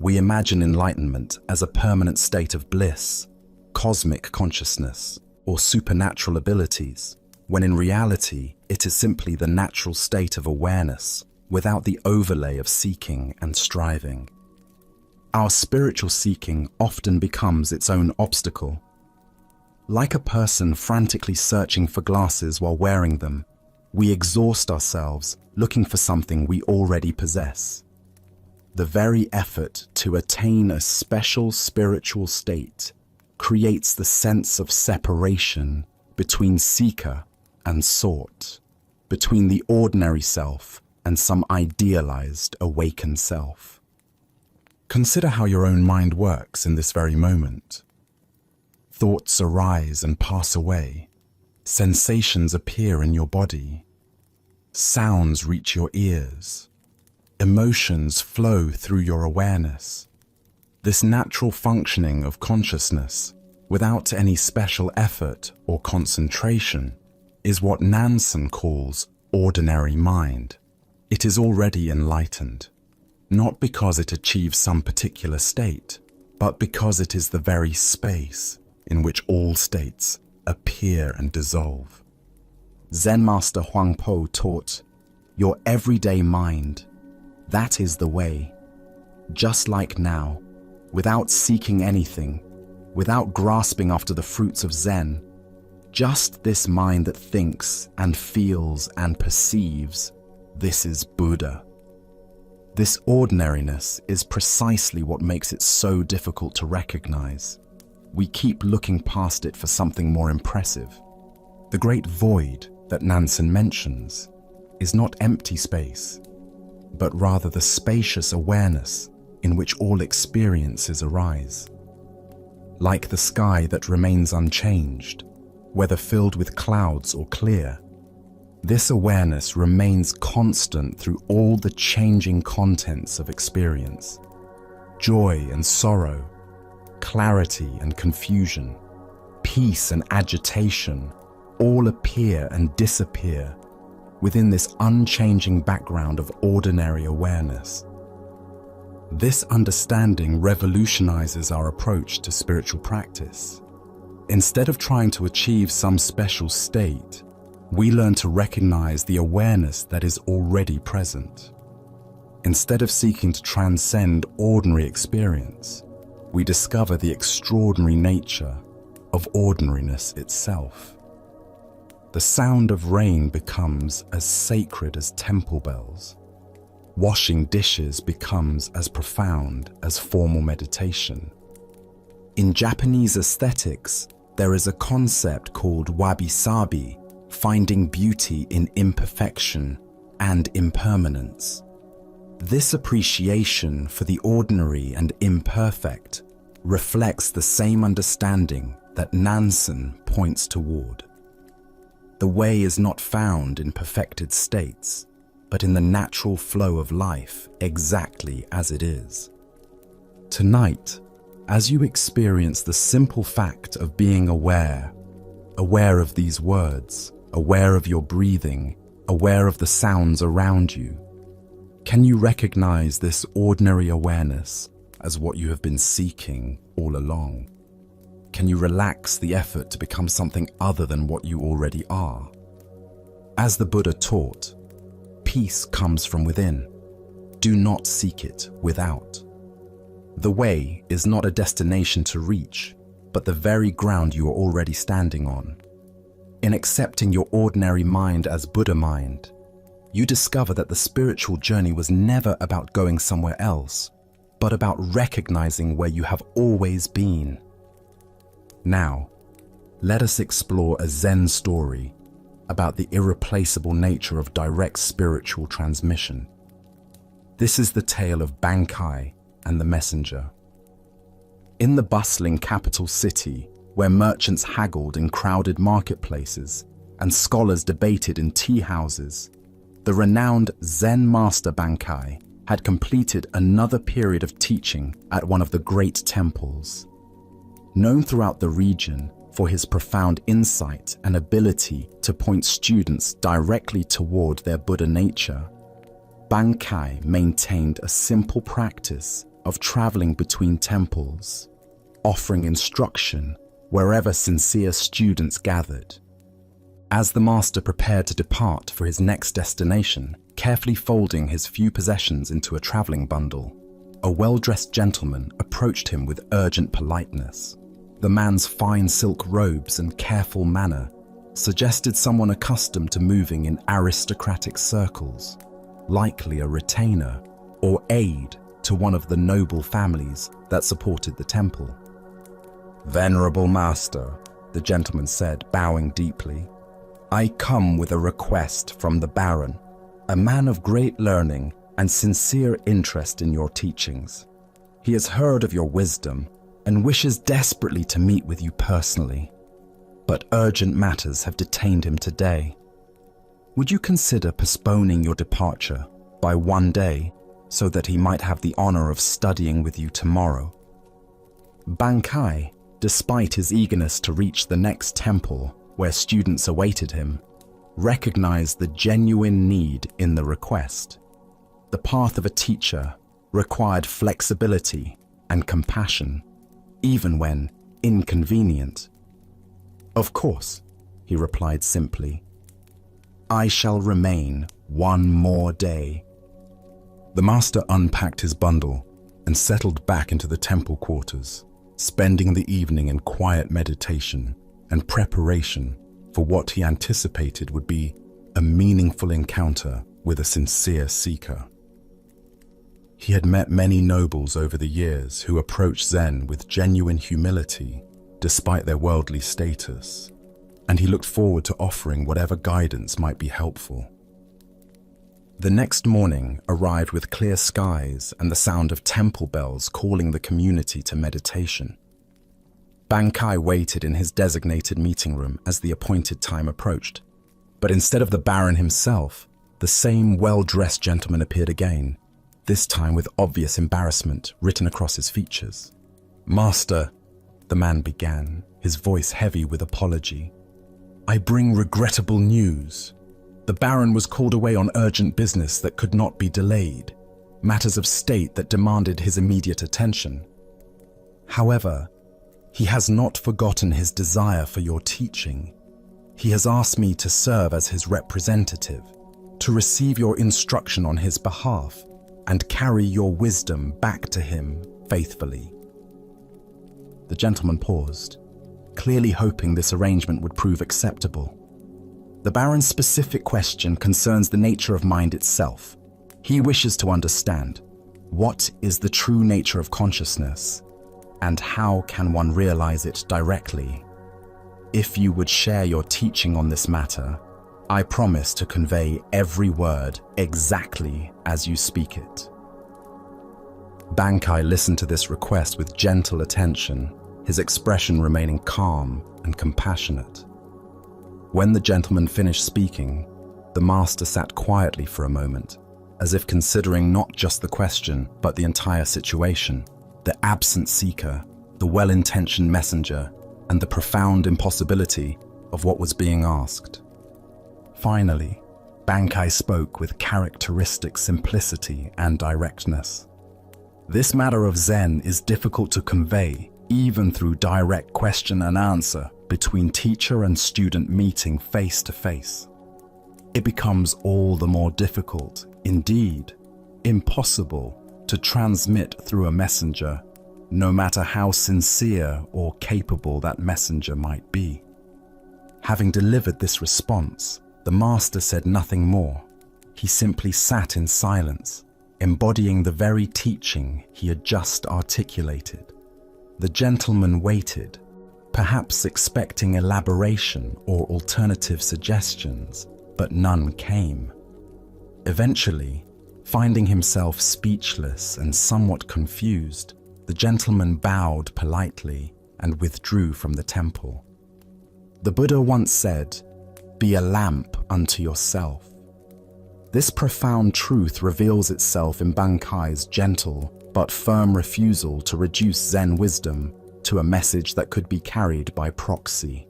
We imagine enlightenment as a permanent state of bliss, cosmic consciousness, or supernatural abilities, when in reality it is simply the natural state of awareness without the overlay of seeking and striving. Our spiritual seeking often becomes its own obstacle. Like a person frantically searching for glasses while wearing them, we exhaust ourselves looking for something we already possess. The very effort to attain a special spiritual state creates the sense of separation between seeker and sought, between the ordinary self and some idealized awakened self. Consider how your own mind works in this very moment. Thoughts arise and pass away. Sensations appear in your body. Sounds reach your ears. Emotions flow through your awareness. This natural functioning of consciousness, without any special effort or concentration, is what Nansen calls ordinary mind. It is already enlightened, not because it achieves some particular state, but because it is the very space in which all states appear and dissolve. Zen master Huangpo taught, "Your everyday mind, that is the way. Just like now, without seeking anything, without grasping after the fruits of Zen, just this mind that thinks and feels and perceives, this is Buddha." This ordinariness is precisely what makes it so difficult to recognize. We keep looking past it for something more impressive. The great void that Nansen mentions is not empty space, but rather the spacious awareness in which all experiences arise. Like the sky that remains unchanged, whether filled with clouds or clear, this awareness remains constant through all the changing contents of experience. Joy and sorrow, clarity and confusion, peace and agitation, all appear and disappear within this unchanging background of ordinary awareness. This understanding revolutionizes our approach to spiritual practice. Instead of trying to achieve some special state, we learn to recognize the awareness that is already present. Instead of seeking to transcend ordinary experience, we discover the extraordinary nature of ordinariness itself. The sound of rain becomes as sacred as temple bells. Washing dishes becomes as profound as formal meditation. In Japanese aesthetics, there is a concept called wabi-sabi, finding beauty in imperfection and impermanence. This appreciation for the ordinary and imperfect reflects the same understanding that Nansen points toward. The way is not found in perfected states, but in the natural flow of life exactly as it is. Tonight, as you experience the simple fact of being aware of these words, aware of your breathing, aware of the sounds around you, can you recognize this ordinary awareness as what you have been seeking all along? Can you relax the effort to become something other than what you already are? As the Buddha taught, peace comes from within. Do not seek it without. The way is not a destination to reach, but the very ground you are already standing on. In accepting your ordinary mind as Buddha mind, you discover that the spiritual journey was never about going somewhere else, but about recognizing where you have always been. Now, let us explore a Zen story about the irreplaceable nature of direct spiritual transmission. This is the tale of Bankai and the messenger. In the bustling capital city, where merchants haggled in crowded marketplaces and scholars debated in tea houses, the renowned Zen master Bankai had completed another period of teaching at one of the great temples. Known throughout the region for his profound insight and ability to point students directly toward their Buddha nature, Bankai maintained a simple practice of traveling between temples, offering instruction wherever sincere students gathered. As the master prepared to depart for his next destination, carefully folding his few possessions into a traveling bundle, a well-dressed gentleman approached him with urgent politeness. The man's fine silk robes and careful manner suggested someone accustomed to moving in aristocratic circles, likely a retainer or aide to one of the noble families that supported the temple. "Venerable master," the gentleman said, bowing deeply, "I come with a request from the Baron, a man of great learning and sincere interest in your teachings. He has heard of your wisdom and wishes desperately to meet with you personally, but urgent matters have detained him today. Would you consider postponing your departure by one day so that he might have the honor of studying with you tomorrow?" Bankai, despite his eagerness to reach the next temple where students awaited him, recognized the genuine need in the request. The path of a teacher required flexibility and compassion. even when inconvenient. "Of course," he replied simply. "I shall remain one more day." The master unpacked his bundle and settled back into the temple quarters, spending the evening in quiet meditation and preparation for what he anticipated would be a meaningful encounter with a sincere seeker. He had met many nobles over the years who approached Zen with genuine humility despite their worldly status, and he looked forward to offering whatever guidance might be helpful. The next morning arrived with clear skies and the sound of temple bells calling the community to meditation. Bankai waited in his designated meeting room as the appointed time approached, but instead of the Baron himself, the same well-dressed gentleman appeared again, this time with obvious embarrassment written across his features. "Master," the man began, his voice heavy with apology, "I bring regrettable news. The Baron was called away on urgent business that could not be delayed, matters of state that demanded his immediate attention. However, he has not forgotten his desire for your teaching. He has asked me to serve as his representative, to receive your instruction on his behalf, and carry your wisdom back to him faithfully." The gentleman paused, clearly hoping this arrangement would prove acceptable. The Baron's specific question concerns the nature of mind itself. He wishes to understand what is the true nature of consciousness and how can one realize it directly. If you would share your teaching on this matter, I promise to convey every word exactly as you speak it. Bankai listened to this request with gentle attention, his expression remaining calm and compassionate. When the gentleman finished speaking, the master sat quietly for a moment, as if considering not just the question, but the entire situation, the absent seeker, the well-intentioned messenger, and the profound impossibility of what was being asked. Finally, Bankai spoke with characteristic simplicity and directness. "This matter of Zen is difficult to convey, even through direct question and answer between teacher and student meeting face to face. It becomes all the more difficult, indeed, impossible, to transmit through a messenger, no matter how sincere or capable that messenger might be." Having delivered this response, the master said nothing more. He simply sat in silence, embodying the very teaching he had just articulated. The gentleman waited, perhaps expecting elaboration or alternative suggestions, but none came. Eventually, finding himself speechless and somewhat confused, the gentleman bowed politely and withdrew from the temple. The Buddha once said, "Be a lamp unto yourself." This profound truth reveals itself in Bankai's gentle but firm refusal to reduce Zen wisdom to a message that could be carried by proxy.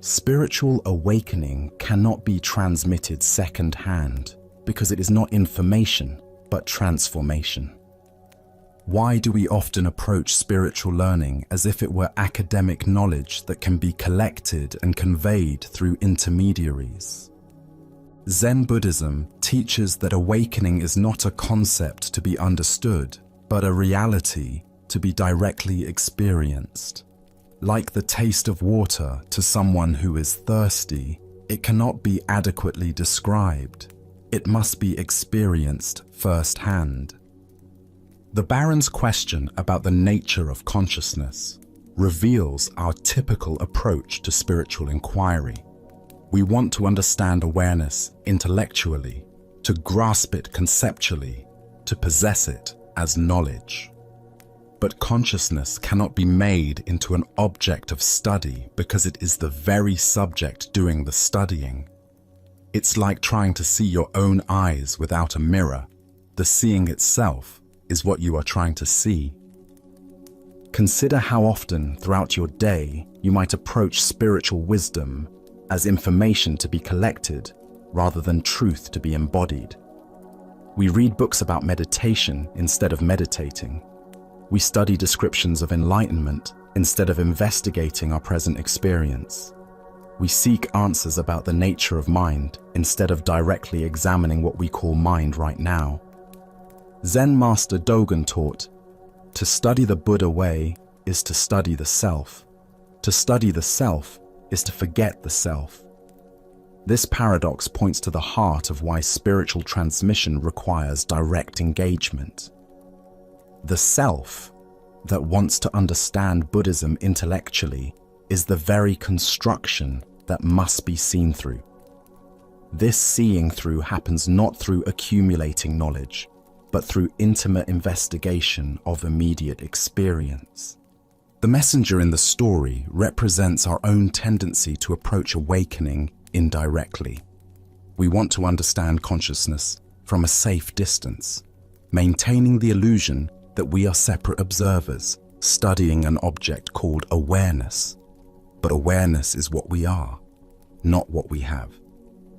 Spiritual awakening cannot be transmitted second-hand because it is not information but transformation. Why do we often approach spiritual learning as if it were academic knowledge that can be collected and conveyed through intermediaries? Zen Buddhism teaches that awakening is not a concept to be understood, but a reality to be directly experienced. Like the taste of water to someone who is thirsty, it cannot be adequately described. It must be experienced firsthand. The Baron's question about the nature of consciousness reveals our typical approach to spiritual inquiry. We want to understand awareness intellectually, to grasp it conceptually, to possess it as knowledge. But consciousness cannot be made into an object of study because it is the very subject doing the studying. It's like trying to see your own eyes without a mirror. The seeing itself is what you are trying to see. Consider how often throughout your day you might approach spiritual wisdom as information to be collected rather than truth to be embodied. We read books about meditation instead of meditating. We study descriptions of enlightenment instead of investigating our present experience. We seek answers about the nature of mind instead of directly examining what we call mind right now. Zen master Dogen taught, to study the Buddha way is to study the self. To study the self is to forget the self. This paradox points to the heart of why spiritual transmission requires direct engagement. The self that wants to understand Buddhism intellectually is the very construction that must be seen through. This seeing through happens not through accumulating knowledge, but through intimate investigation of immediate experience. The messenger in the story represents our own tendency to approach awakening indirectly. We want to understand consciousness from a safe distance, maintaining the illusion that we are separate observers studying an object called awareness. But awareness is what we are, not what we have.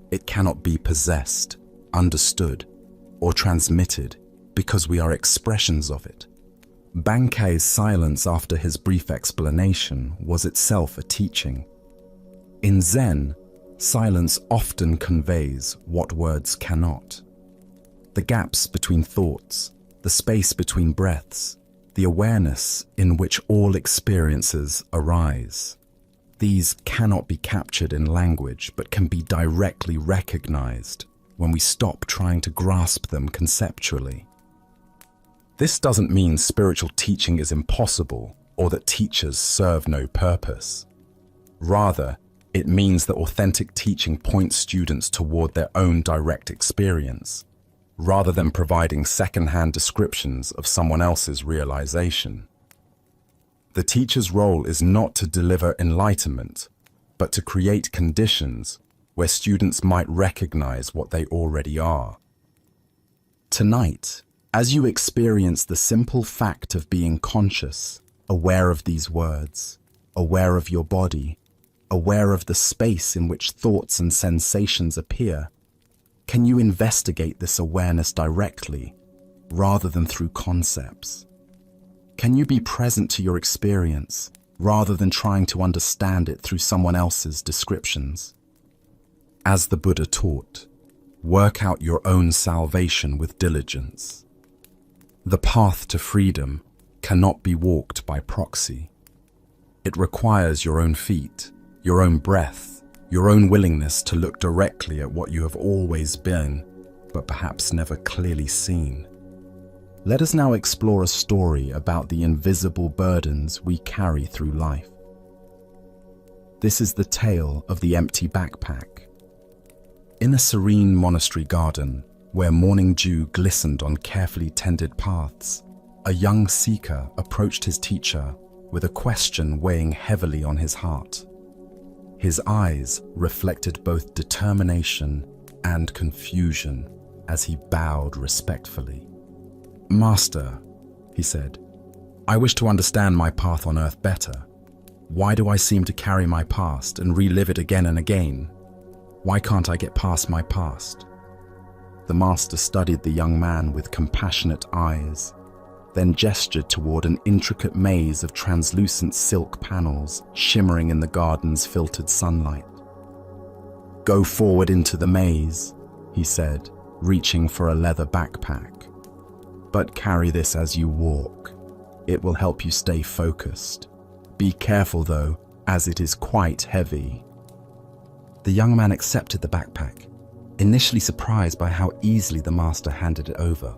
It cannot be possessed, understood, or transmitted because we are expressions of it. Bankei's silence after his brief explanation was itself a teaching. In Zen, silence often conveys what words cannot. The gaps between thoughts, the space between breaths, the awareness in which all experiences arise. These cannot be captured in language, but can be directly recognized when we stop trying to grasp them conceptually. This doesn't mean spiritual teaching is impossible or that teachers serve no purpose. Rather, it means that authentic teaching points students toward their own direct experience, rather than providing second-hand descriptions of someone else's realization. The teacher's role is not to deliver enlightenment, but to create conditions where students might recognize what they already are. Tonight, as you experience the simple fact of being conscious, aware of these words, aware of your body, aware of the space in which thoughts and sensations appear, can you investigate this awareness directly, rather than through concepts? Can you be present to your experience, rather than trying to understand it through someone else's descriptions? As the Buddha taught, work out your own salvation with diligence. The path to freedom cannot be walked by proxy. It requires your own feet, your own breath, your own willingness to look directly at what you have always been, but perhaps never clearly seen. Let us now explore a story about the invisible burdens we carry through life. This is the tale of the empty backpack. In a serene monastery garden, where morning dew glistened on carefully tended paths, a young seeker approached his teacher with a question weighing heavily on his heart. His eyes reflected both determination and confusion as he bowed respectfully. "Master," he said, "I wish to understand my path on earth better. Why do I seem to carry my past and relive it again and again? Why can't I get past my past?" The master studied the young man with compassionate eyes, then gestured toward an intricate maze of translucent silk panels shimmering in the garden's filtered sunlight. "Go forward into the maze," he said, reaching for a leather backpack. "But carry this as you walk. It will help you stay focused. Be careful though, as it is quite heavy." The young man accepted the backpack, initially surprised by how easily the master handed it over.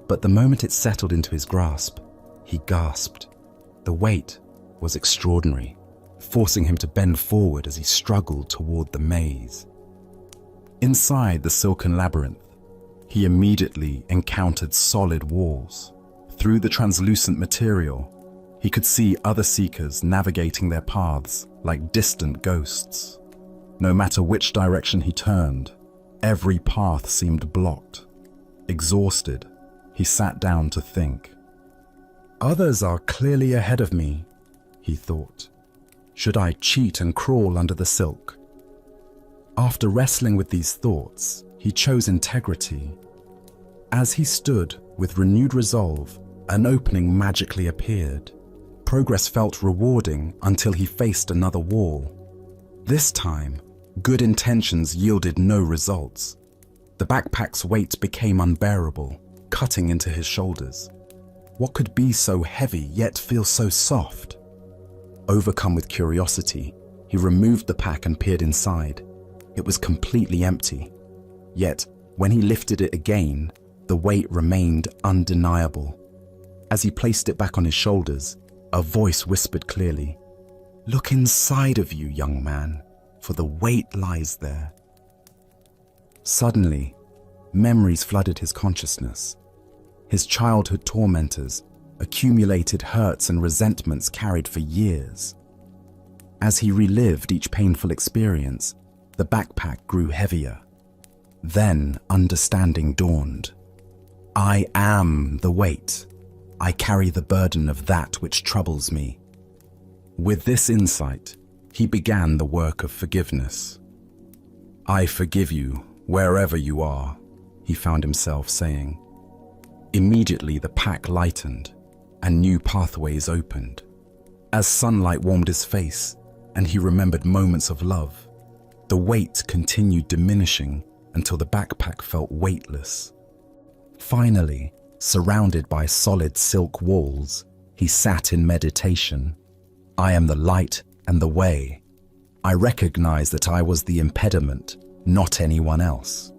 But the moment it settled into his grasp, he gasped. The weight was extraordinary, forcing him to bend forward as he struggled toward the maze. Inside the silken labyrinth, he immediately encountered solid walls. Through the translucent material, he could see other seekers navigating their paths like distant ghosts. No matter which direction he turned, every path seemed blocked. Exhausted, he sat down to think. "Others are clearly ahead of me," he thought. "Should I cheat and crawl under the silk?" After wrestling with these thoughts, he chose integrity. As he stood with renewed resolve, an opening magically appeared. Progress felt rewarding until he faced another wall. This time, good intentions yielded no results. The backpack's weight became unbearable, cutting into his shoulders. What could be so heavy yet feel so soft? Overcome with curiosity, he removed the pack and peered inside. It was completely empty. Yet, when he lifted it again, the weight remained undeniable. As he placed it back on his shoulders, a voice whispered clearly, "Look inside of you, young man, for the weight lies there." Suddenly, memories flooded his consciousness. His childhood tormentors, accumulated hurts and resentments carried for years. As he relived each painful experience, the backpack grew heavier. Then understanding dawned. I am the weight. I carry the burden of that which troubles me. With this insight, he began the work of forgiveness. I forgive you wherever you are, he found himself saying. Immediately the pack lightened and new pathways opened. As sunlight warmed his face and he remembered moments of love, the weight continued diminishing until the backpack felt weightless. Finally, surrounded by solid silk walls, he sat in meditation. I am the light and the way. I recognize that I was the impediment, not anyone else.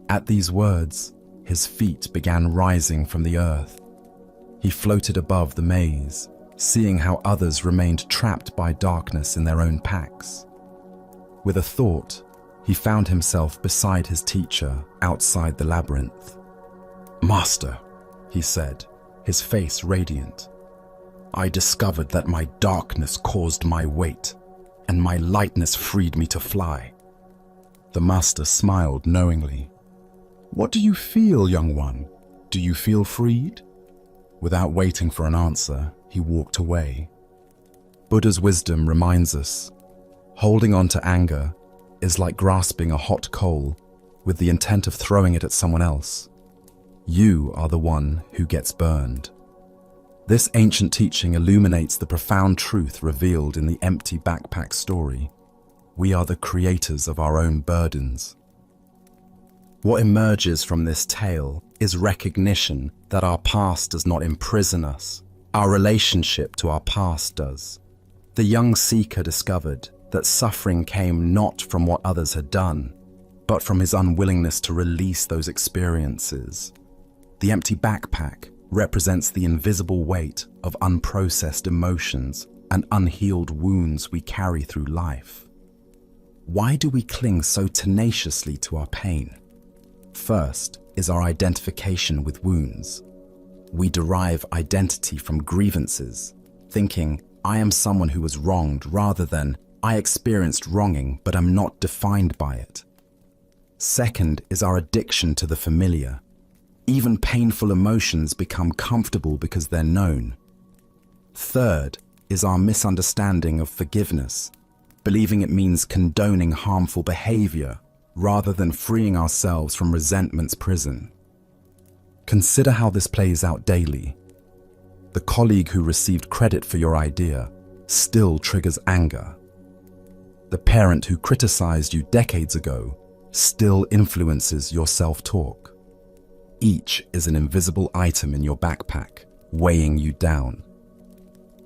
At these words, his feet began rising from the earth. He floated above the maze, seeing how others remained trapped by darkness in their own packs. With a thought, he found himself beside his teacher outside the labyrinth. Master, he said, his face radiant. I discovered that my darkness caused my weight, and my lightness freed me to fly. The master smiled knowingly. What do you feel, young one? Do you feel freed? Without waiting for an answer, he walked away. Buddha's wisdom reminds us, holding on to anger is like grasping a hot coal with the intent of throwing it at someone else. You are the one who gets burned. This ancient teaching illuminates the profound truth revealed in the empty backpack story. We are the creators of our own burdens. What emerges from this tale is recognition that our past does not imprison us. Our relationship to our past does. The young seeker discovered that suffering came not from what others had done, but from his unwillingness to release those experiences. The empty backpack represents the invisible weight of unprocessed emotions and unhealed wounds we carry through life. Why do we cling so tenaciously to our pain? First is our identification with wounds. We derive identity from grievances, thinking, I am someone who was wronged, rather than, I experienced wronging but am not defined by it. Second is our addiction to the familiar. Even painful emotions become comfortable because they're known. Third is our misunderstanding of forgiveness, believing it means condoning harmful behavior rather than freeing ourselves from resentment's prison. Consider how this plays out daily. The colleague who received credit for your idea still triggers anger. The parent who criticized you decades ago still influences your self-talk. Each is an invisible item in your backpack, weighing you down.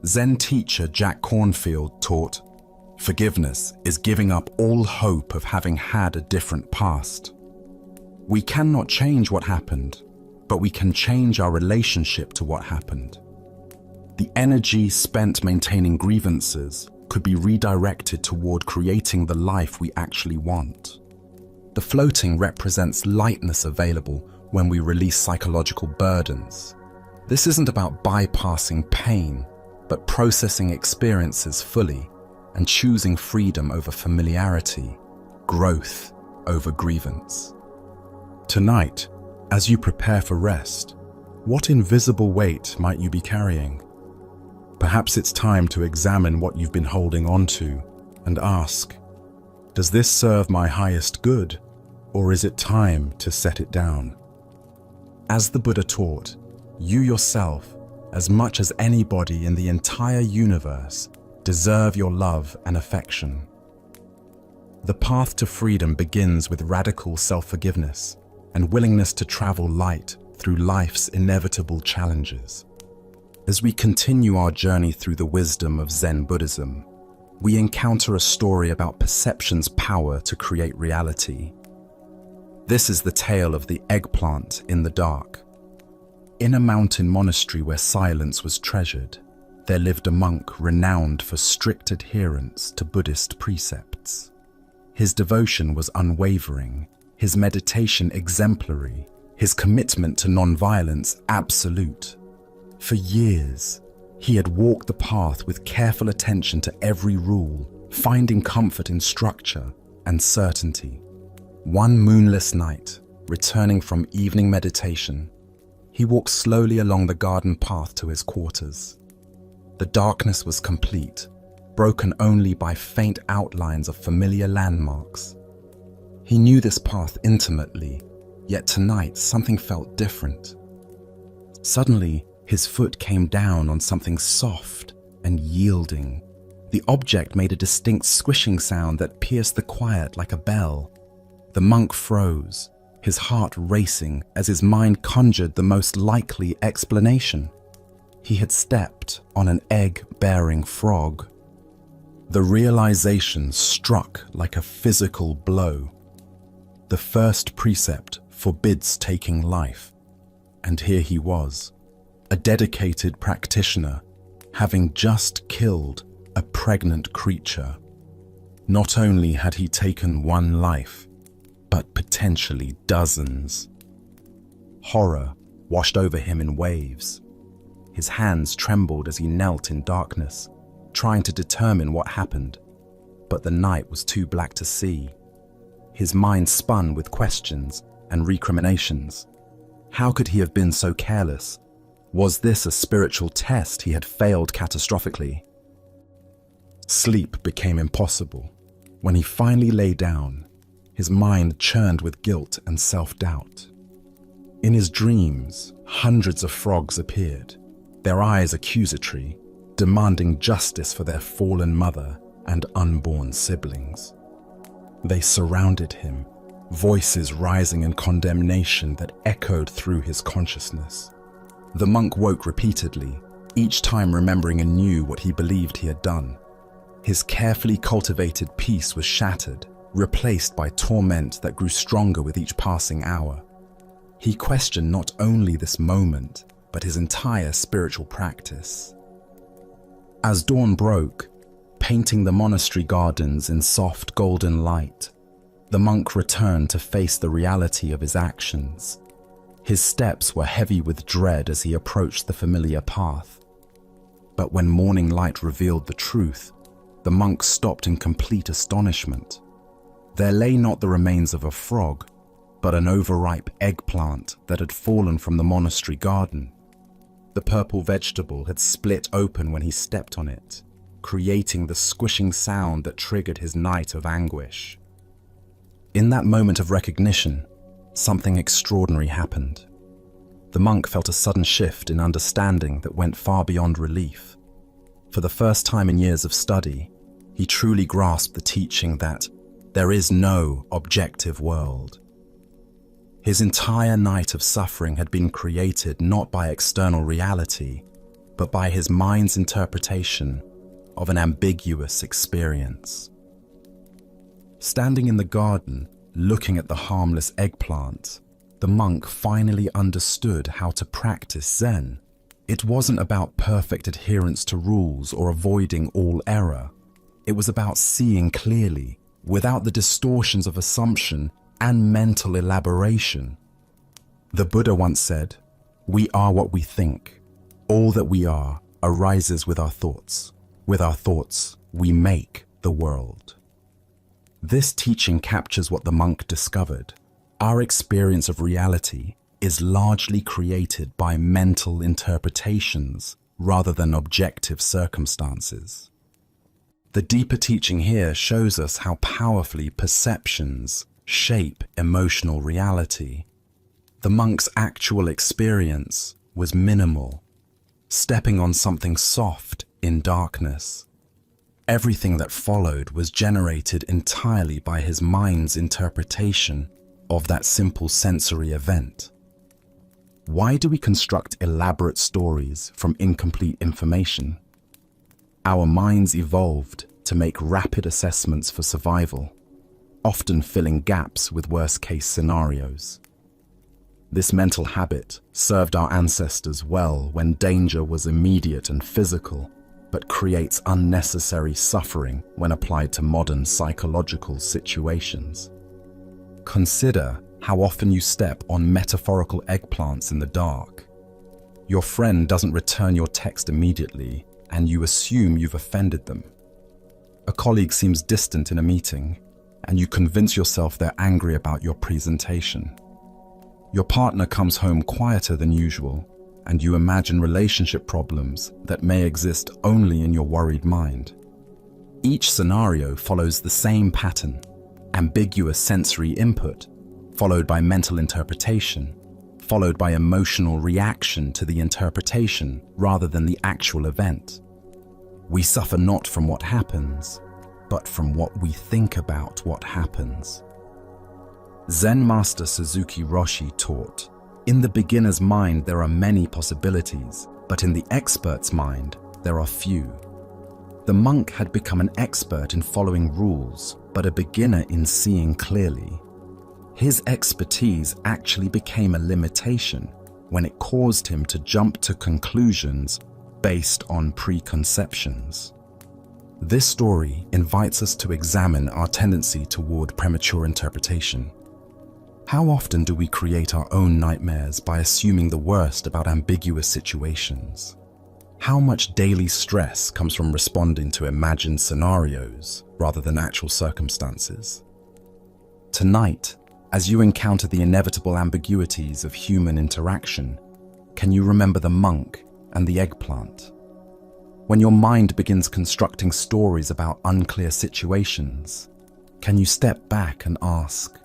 Zen teacher Jack Cornfield taught, forgiveness is giving up all hope of having had a different past. We cannot change what happened, but we can change our relationship to what happened. The energy spent maintaining grievances could be redirected toward creating the life we actually want. The floating represents lightness available when we release psychological burdens. This isn't about bypassing pain, but processing experiences fully and choosing freedom over familiarity, growth over grievance. Tonight, as you prepare for rest, what invisible weight might you be carrying? Perhaps it's time to examine what you've been holding on to and ask, does this serve my highest good, or is it time to set it down? As the Buddha taught, you yourself as much as anybody in the entire universe, deserve your love and affection. The path to freedom begins with radical self-forgiveness and willingness to travel light through life's inevitable challenges. As we continue our journey through the wisdom of Zen Buddhism, we encounter a story about perception's power to create reality. This is the tale of the eggplant in the dark. In a mountain monastery where silence was treasured, there lived a monk renowned for strict adherence to Buddhist precepts. His devotion was unwavering, his meditation exemplary, his commitment to non-violence absolute. For years, he had walked the path with careful attention to every rule, finding comfort in structure and certainty. One moonless night, returning from evening meditation, he walked slowly along the garden path to his quarters. The darkness was complete, broken only by faint outlines of familiar landmarks. He knew this path intimately, yet tonight something felt different. Suddenly, his foot came down on something soft and yielding. The object made a distinct squishing sound that pierced the quiet like a bell. The monk froze, his heart racing as his mind conjured the most likely explanation. He had stepped on an egg-bearing frog. The realization struck like a physical blow. The first precept forbids taking life, and here he was, a dedicated practitioner, having just killed a pregnant creature. Not only had he taken one life, but potentially dozens. Horror washed over him in waves. His hands trembled as he knelt in darkness, trying to determine what happened, but the night was too black to see. His mind spun with questions and recriminations. How could he have been so careless? Was this a spiritual test he had failed catastrophically? Sleep became impossible. When he finally lay down, his mind churned with guilt and self-doubt. In his dreams, hundreds of frogs appeared, their eyes accusatory, demanding justice for their fallen mother and unborn siblings. They surrounded him, voices rising in condemnation that echoed through his consciousness. The monk woke repeatedly, each time remembering anew what he believed he had done. His carefully cultivated peace was shattered, replaced by torment that grew stronger with each passing hour. He questioned not only this moment, but his entire spiritual practice. As dawn broke, painting the monastery gardens in soft golden light, the monk returned to face the reality of his actions. His steps were heavy with dread as he approached the familiar path. But when morning light revealed the truth, the monk stopped in complete astonishment. There lay not the remains of a frog, but an overripe eggplant that had fallen from the monastery garden. The purple vegetable had split open when he stepped on it, creating the squishing sound that triggered his night of anguish. In that moment of recognition, something extraordinary happened. The monk felt a sudden shift in understanding that went far beyond relief. For the first time in years of study, he truly grasped the teaching that there is no objective world. His entire night of suffering had been created not by external reality, but by his mind's interpretation of an ambiguous experience. Standing in the garden, looking at the harmless eggplant, the monk finally understood how to practice Zen. It wasn't about perfect adherence to rules or avoiding all error. It was about seeing clearly, without the distortions of assumption and mental elaboration. The Buddha once said, "We are what we think. All that we are arises with our thoughts. With our thoughts, we make the world." This teaching captures what the monk discovered. Our experience of reality is largely created by mental interpretations rather than objective circumstances. The deeper teaching here shows us how powerfully perceptions shape emotional reality. The monk's actual experience was minimal. stepping on something soft in darkness. Everything that followed was generated entirely by his mind's interpretation of that simple sensory event. Why do we construct elaborate stories from incomplete information? Our minds evolved to make rapid assessments for survival, often filling gaps with worst-case scenarios. This mental habit served our ancestors well when danger was immediate and physical, but creates unnecessary suffering when applied to modern psychological situations. Consider how often you step on metaphorical eggplants in the dark. Your friend doesn't return your text immediately, and you assume you've offended them. A colleague seems distant in a meeting, and you convince yourself they're angry about your presentation. Your partner comes home quieter than usual, and you imagine relationship problems that may exist only in your worried mind. Each scenario follows the same pattern: ambiguous sensory input, followed by mental interpretation, followed by emotional reaction to the interpretation rather than the actual event. We suffer not from what happens, but from what we think about what happens. Zen master Suzuki Roshi taught, "In the beginner's mind there are many possibilities, but in the expert's mind there are few." The monk had become an expert in following rules, but a beginner in seeing clearly. His expertise actually became a limitation when it caused him to jump to conclusions based on preconceptions. This story invites us to examine our tendency toward premature interpretation. How often do we create our own nightmares by assuming the worst about ambiguous situations? How much daily stress comes from responding to imagined scenarios rather than actual circumstances? Tonight, as you encounter the inevitable ambiguities of human interaction, can you remember the monk and the eggplant? When your mind begins constructing stories about unclear situations, can you step back and ask,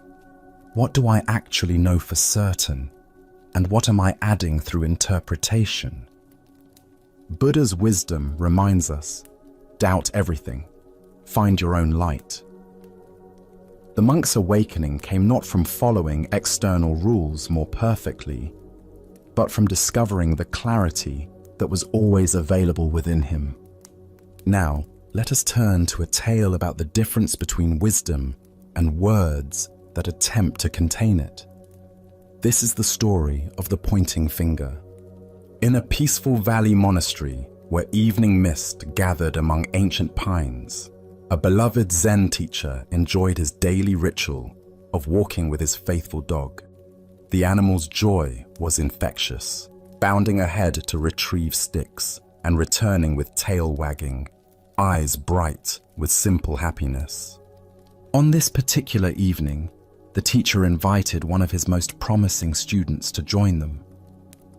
what do I actually know for certain, and what am I adding through interpretation? Buddha's wisdom reminds us, doubt everything, find your own light. The monk's awakening came not from following external rules more perfectly, but from discovering the clarity that was always available within him. Now, let us turn to a tale about the difference between wisdom and words that attempt to contain it. This is the story of the pointing finger. In a peaceful valley monastery where evening mist gathered among ancient pines, a beloved Zen teacher enjoyed his daily ritual of walking with his faithful dog. The animal's joy was infectious, bounding ahead to retrieve sticks and returning with tail wagging, eyes bright with simple happiness. On this particular evening, the teacher invited one of his most promising students to join them.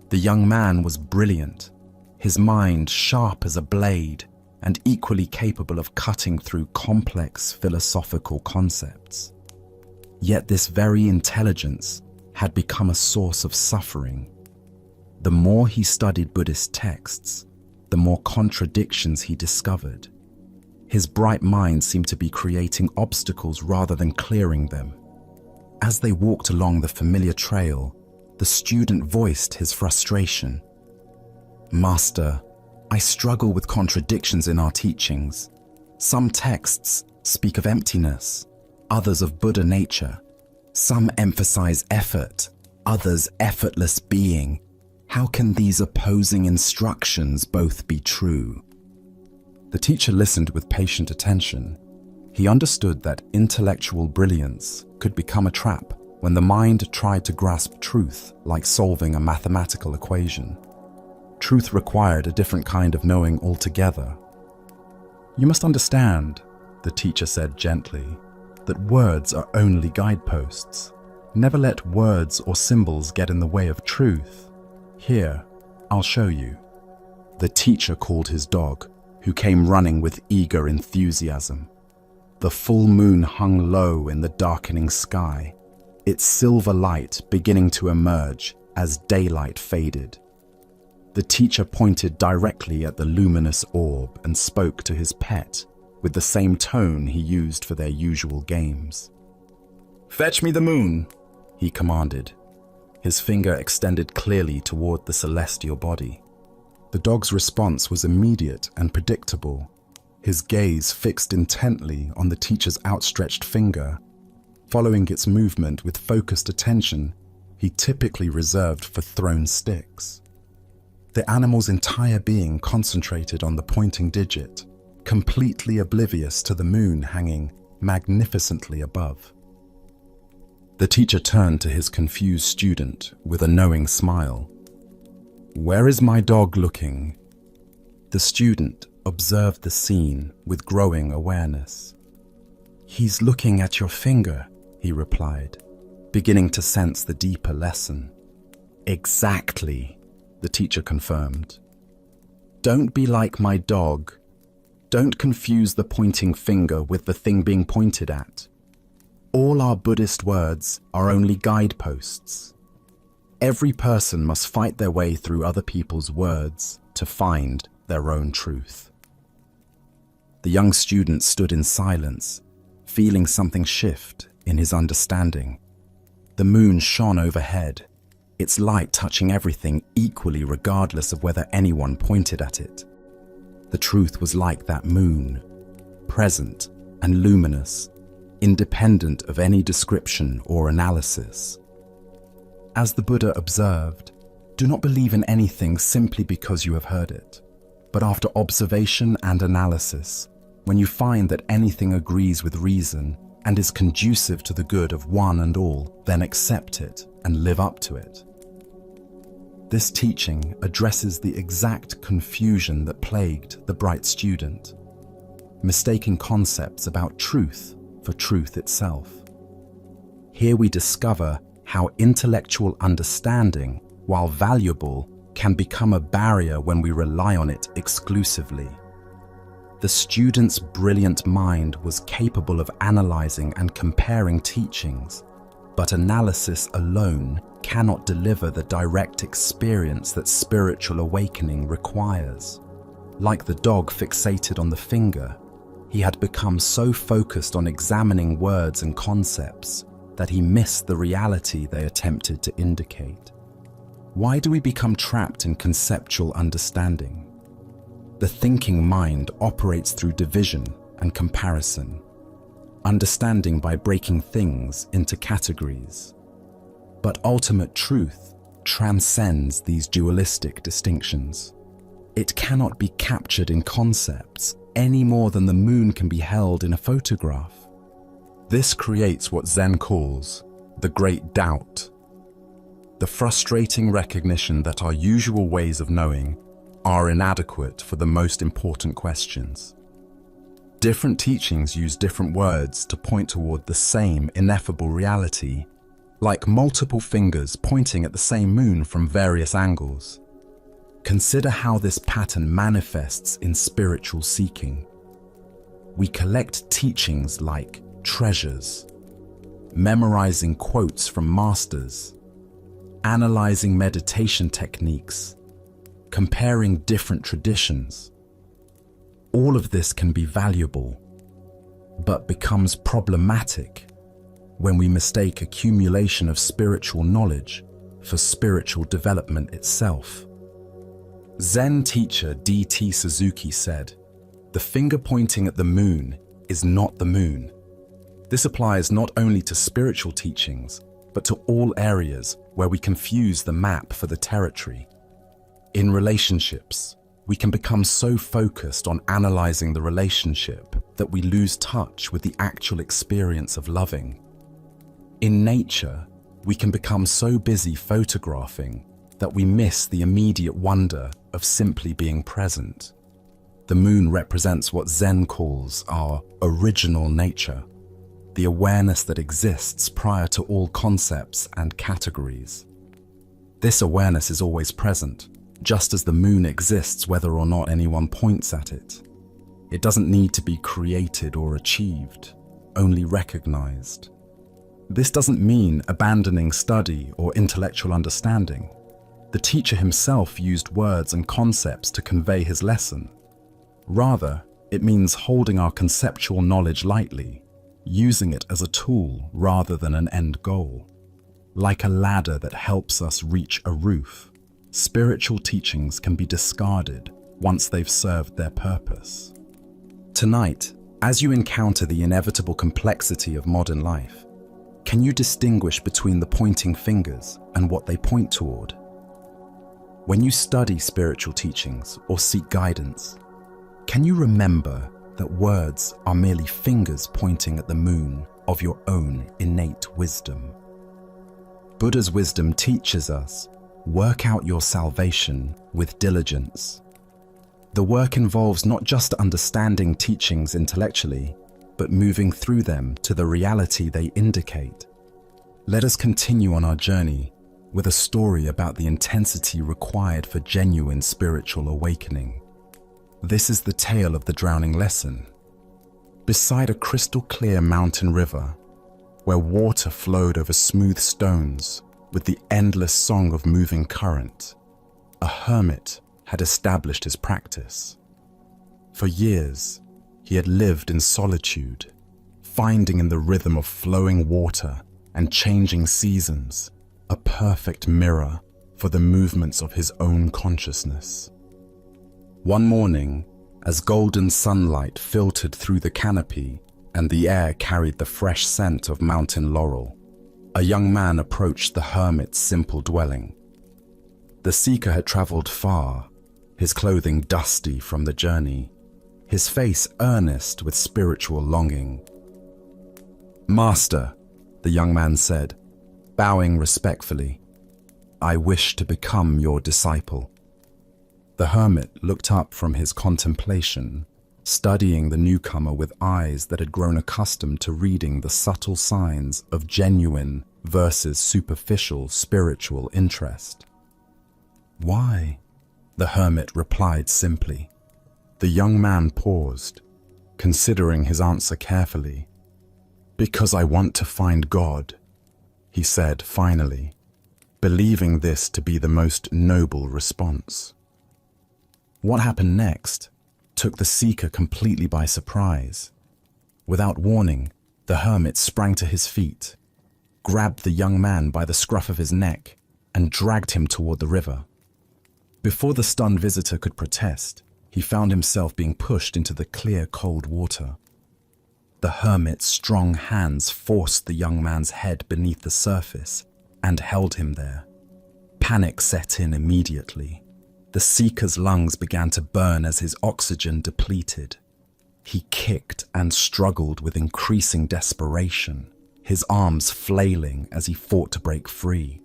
The young man was brilliant, his mind sharp as a blade and equally capable of cutting through complex philosophical concepts. Yet this very intelligence had become a source of suffering. The more he studied Buddhist texts, the more contradictions he discovered. His bright mind seemed to be creating obstacles rather than clearing them. As they walked along the familiar trail, the student voiced his frustration. "Master, I struggle with contradictions in our teachings. Some texts speak of emptiness, others of Buddha nature. Some emphasize effort, others effortless being. How can these opposing instructions both be true?" The teacher listened with patient attention. He understood that intellectual brilliance could become a trap when the mind tried to grasp truth like solving a mathematical equation. Truth required a different kind of knowing altogether. "You must understand," the teacher said gently, "that words are only guideposts. Never let words or symbols get in the way of truth. Here, I'll show you." The teacher called his dog, who came running with eager enthusiasm. The full moon hung low in the darkening sky, its silver light beginning to emerge as daylight faded. The teacher pointed directly at the luminous orb and spoke to his pet with the same tone he used for their usual games. "Fetch me the moon," he commanded, his finger extended clearly toward the celestial body. The dog's response was immediate and predictable, his gaze fixed intently on the teacher's outstretched finger, following its movement with focused attention he typically reserved for thrown sticks. The animal's entire being concentrated on the pointing digit, completely oblivious to the moon hanging magnificently above. The teacher turned to his confused student with a knowing smile. "Where is my dog looking?" The student observed the scene with growing awareness. "He's looking at your finger," he replied, beginning to sense the deeper lesson. "Exactly," the teacher confirmed. "Don't be like my dog. Don't confuse the pointing finger with the thing being pointed at. All our Buddhist words are only guideposts. Every person must fight their way through other people's words to find their own truth." The young student stood in silence, feeling something shift in his understanding. The moon shone overhead, its light touching everything equally regardless of whether anyone pointed at it. The truth was like that moon, present and luminous, independent of any description or analysis. As the Buddha observed, do not believe in anything simply because you have heard it, but after observation and analysis, when you find that anything agrees with reason and is conducive to the good of one and all, then accept it and live up to it. This teaching addresses the exact confusion that plagued the bright student, mistaking concepts about truth for truth itself. Here we discover how intellectual understanding, while valuable, can become a barrier when we rely on it exclusively. The student's brilliant mind was capable of analyzing and comparing teachings, but analysis alone cannot deliver the direct experience that spiritual awakening requires. Like the dog fixated on the finger, he had become so focused on examining words and concepts that he missed the reality they attempted to indicate. Why do we become trapped in conceptual understanding? The thinking mind operates through division and comparison, understanding by breaking things into categories. But ultimate truth transcends these dualistic distinctions. It cannot be captured in concepts any more than the moon can be held in a photograph. This creates what Zen calls the great doubt, the frustrating recognition that our usual ways of knowing are inadequate for the most important questions. Different teachings use different words to point toward the same ineffable reality, like multiple fingers pointing at the same moon from various angles. Consider how this pattern manifests in spiritual seeking. We collect teachings like treasures, memorizing quotes from masters, analyzing meditation techniques, comparing different traditions. All of this can be valuable, but becomes problematic when we mistake accumulation of spiritual knowledge for spiritual development itself. Zen teacher D.T. Suzuki said, "The finger pointing at the moon is not the moon." This applies not only to spiritual teachings, but to all areas where we confuse the map for the territory. In relationships, we can become so focused on analyzing the relationship that we lose touch with the actual experience of loving. In nature, we can become so busy photographing that we miss the immediate wonder of simply being present. The moon represents what Zen calls our original nature, the awareness that exists prior to all concepts and categories. This awareness is always present, just as the moon exists whether or not anyone points at it. It doesn't need to be created or achieved, only recognized. This doesn't mean abandoning study or intellectual understanding. The teacher himself used words and concepts to convey his lesson. Rather, it means holding our conceptual knowledge lightly, using it as a tool rather than an end goal. Like a ladder that helps us reach a roof, spiritual teachings can be discarded once they've served their purpose. Tonight, as you encounter the inevitable complexity of modern life, can you distinguish between the pointing fingers and what they point toward? When you study spiritual teachings or seek guidance, can you remember that words are merely fingers pointing at the moon of your own innate wisdom? Buddha's wisdom teaches us, work out your salvation with diligence. The work involves not just understanding teachings intellectually, but moving through them to the reality they indicate. Let us continue on our journey with a story about the intensity required for genuine spiritual awakening. This is the tale of the drowning lesson. Beside a crystal-clear mountain river, where water flowed over smooth stones with the endless song of moving current, a hermit had established his practice. For years, he had lived in solitude, finding in the rhythm of flowing water and changing seasons a perfect mirror for the movements of his own consciousness. One morning, as golden sunlight filtered through the canopy and the air carried the fresh scent of mountain laurel, a young man approached the hermit's simple dwelling. The seeker had traveled far, his clothing dusty from the journey, his face earnest with spiritual longing. "Master," the young man said, bowing respectfully, "I wish to become your disciple." The hermit looked up from his contemplation, studying the newcomer with eyes that had grown accustomed to reading the subtle signs of genuine versus superficial spiritual interest. "Why?" the hermit replied simply. The young man paused, considering his answer carefully. "Because I want to find God," he said finally, believing this to be the most noble response. What happened next took the seeker completely by surprise. Without warning, the hermit sprang to his feet, grabbed the young man by the scruff of his neck, and dragged him toward the river. Before the stunned visitor could protest, he found himself being pushed into the clear, cold water. The hermit's strong hands forced the young man's head beneath the surface and held him there. Panic set in immediately. The seeker's lungs began to burn as his oxygen depleted. He kicked and struggled with increasing desperation, his arms flailing as he fought to break free.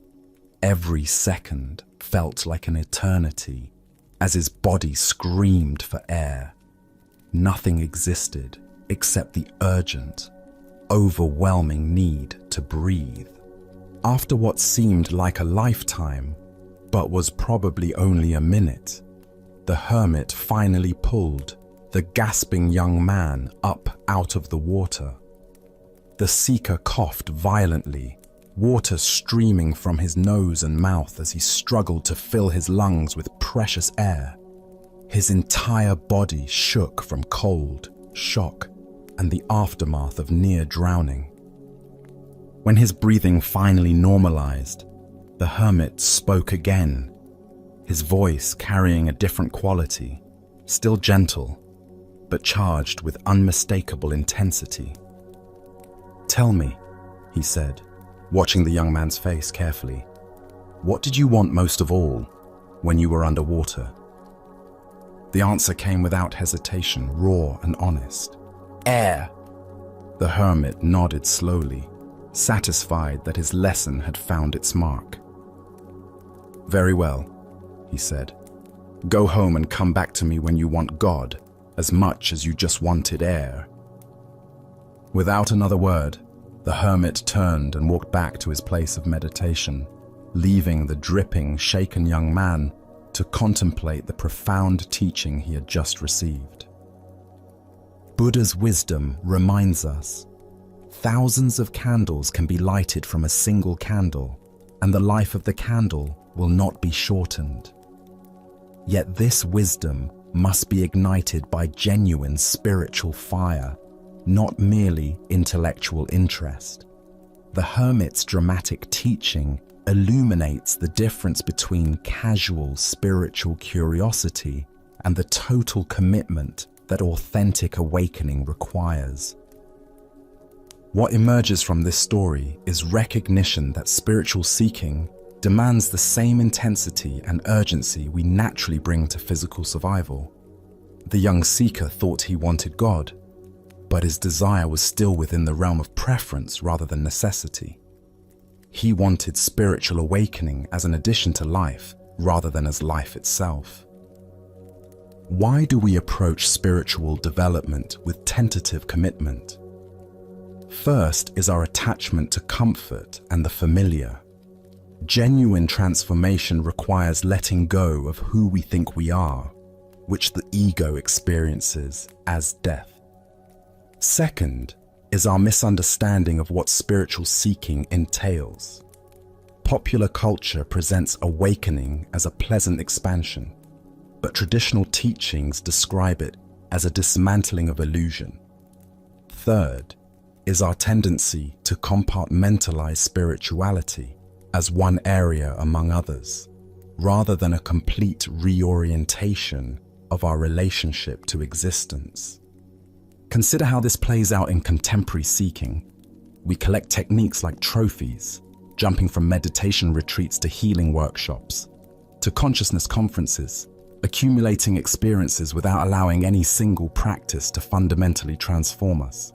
Every second felt like an eternity as his body screamed for air. Nothing existed except the urgent, overwhelming need to breathe. After what seemed like a lifetime, but was probably only a minute, the hermit finally pulled the gasping young man up out of the water. The seeker coughed violently, water streaming from his nose and mouth as he struggled to fill his lungs with precious air. His entire body shook from cold, shock, and the aftermath of near drowning. When his breathing finally normalized, the hermit spoke again, his voice carrying a different quality, still gentle, but charged with unmistakable intensity. "Tell me," he said, watching the young man's face carefully, "what did you want most of all when you were underwater?" The answer came without hesitation, raw and honest. "Air!" The hermit nodded slowly, satisfied that his lesson had found its mark. "Very well," he said. "Go home and come back to me when you want God as much as you just wanted air." Without another word, the hermit turned and walked back to his place of meditation, leaving the dripping, shaken young man to contemplate the profound teaching he had just received. Buddha's wisdom reminds us, thousands of candles can be lighted from a single candle, and the life of the candle will not be shortened. Yet this wisdom must be ignited by genuine spiritual fire, not merely intellectual interest. The hermit's dramatic teaching illuminates the difference between casual spiritual curiosity and the total commitment that authentic awakening requires. What emerges from this story is recognition that spiritual seeking demands the same intensity and urgency we naturally bring to physical survival. The young seeker thought he wanted God, but his desire was still within the realm of preference rather than necessity. He wanted spiritual awakening as an addition to life rather than as life itself. Why do we approach spiritual development with tentative commitment? First is our attachment to comfort and the familiar. Genuine transformation requires letting go of who we think we are, which the ego experiences as death. Second is our misunderstanding of what spiritual seeking entails. Popular culture presents awakening as a pleasant expansion, but traditional teachings describe it as a dismantling of illusion. Third is our tendency to compartmentalize spirituality as one area among others, rather than a complete reorientation of our relationship to existence. Consider how this plays out in contemporary seeking. We collect techniques like trophies, jumping from meditation retreats to healing workshops, to consciousness conferences, accumulating experiences without allowing any single practice to fundamentally transform us.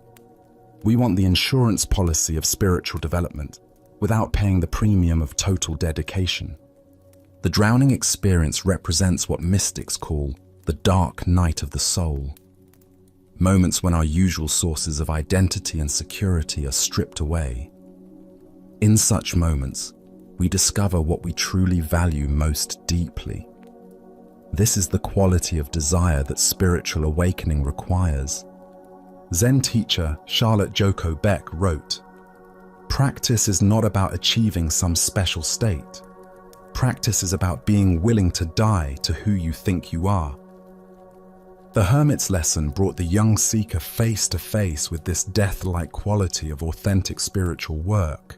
We want the insurance policy of spiritual development without paying the premium of total dedication. The drowning experience represents what mystics call the dark night of the soul. Moments when our usual sources of identity and security are stripped away. In such moments, we discover what we truly value most deeply. This is the quality of desire that spiritual awakening requires. Zen teacher Charlotte Joko Beck wrote, "Practice is not about achieving some special state. Practice is about being willing to die to who you think you are." The hermit's lesson brought the young seeker face to face with this death-like quality of authentic spiritual work.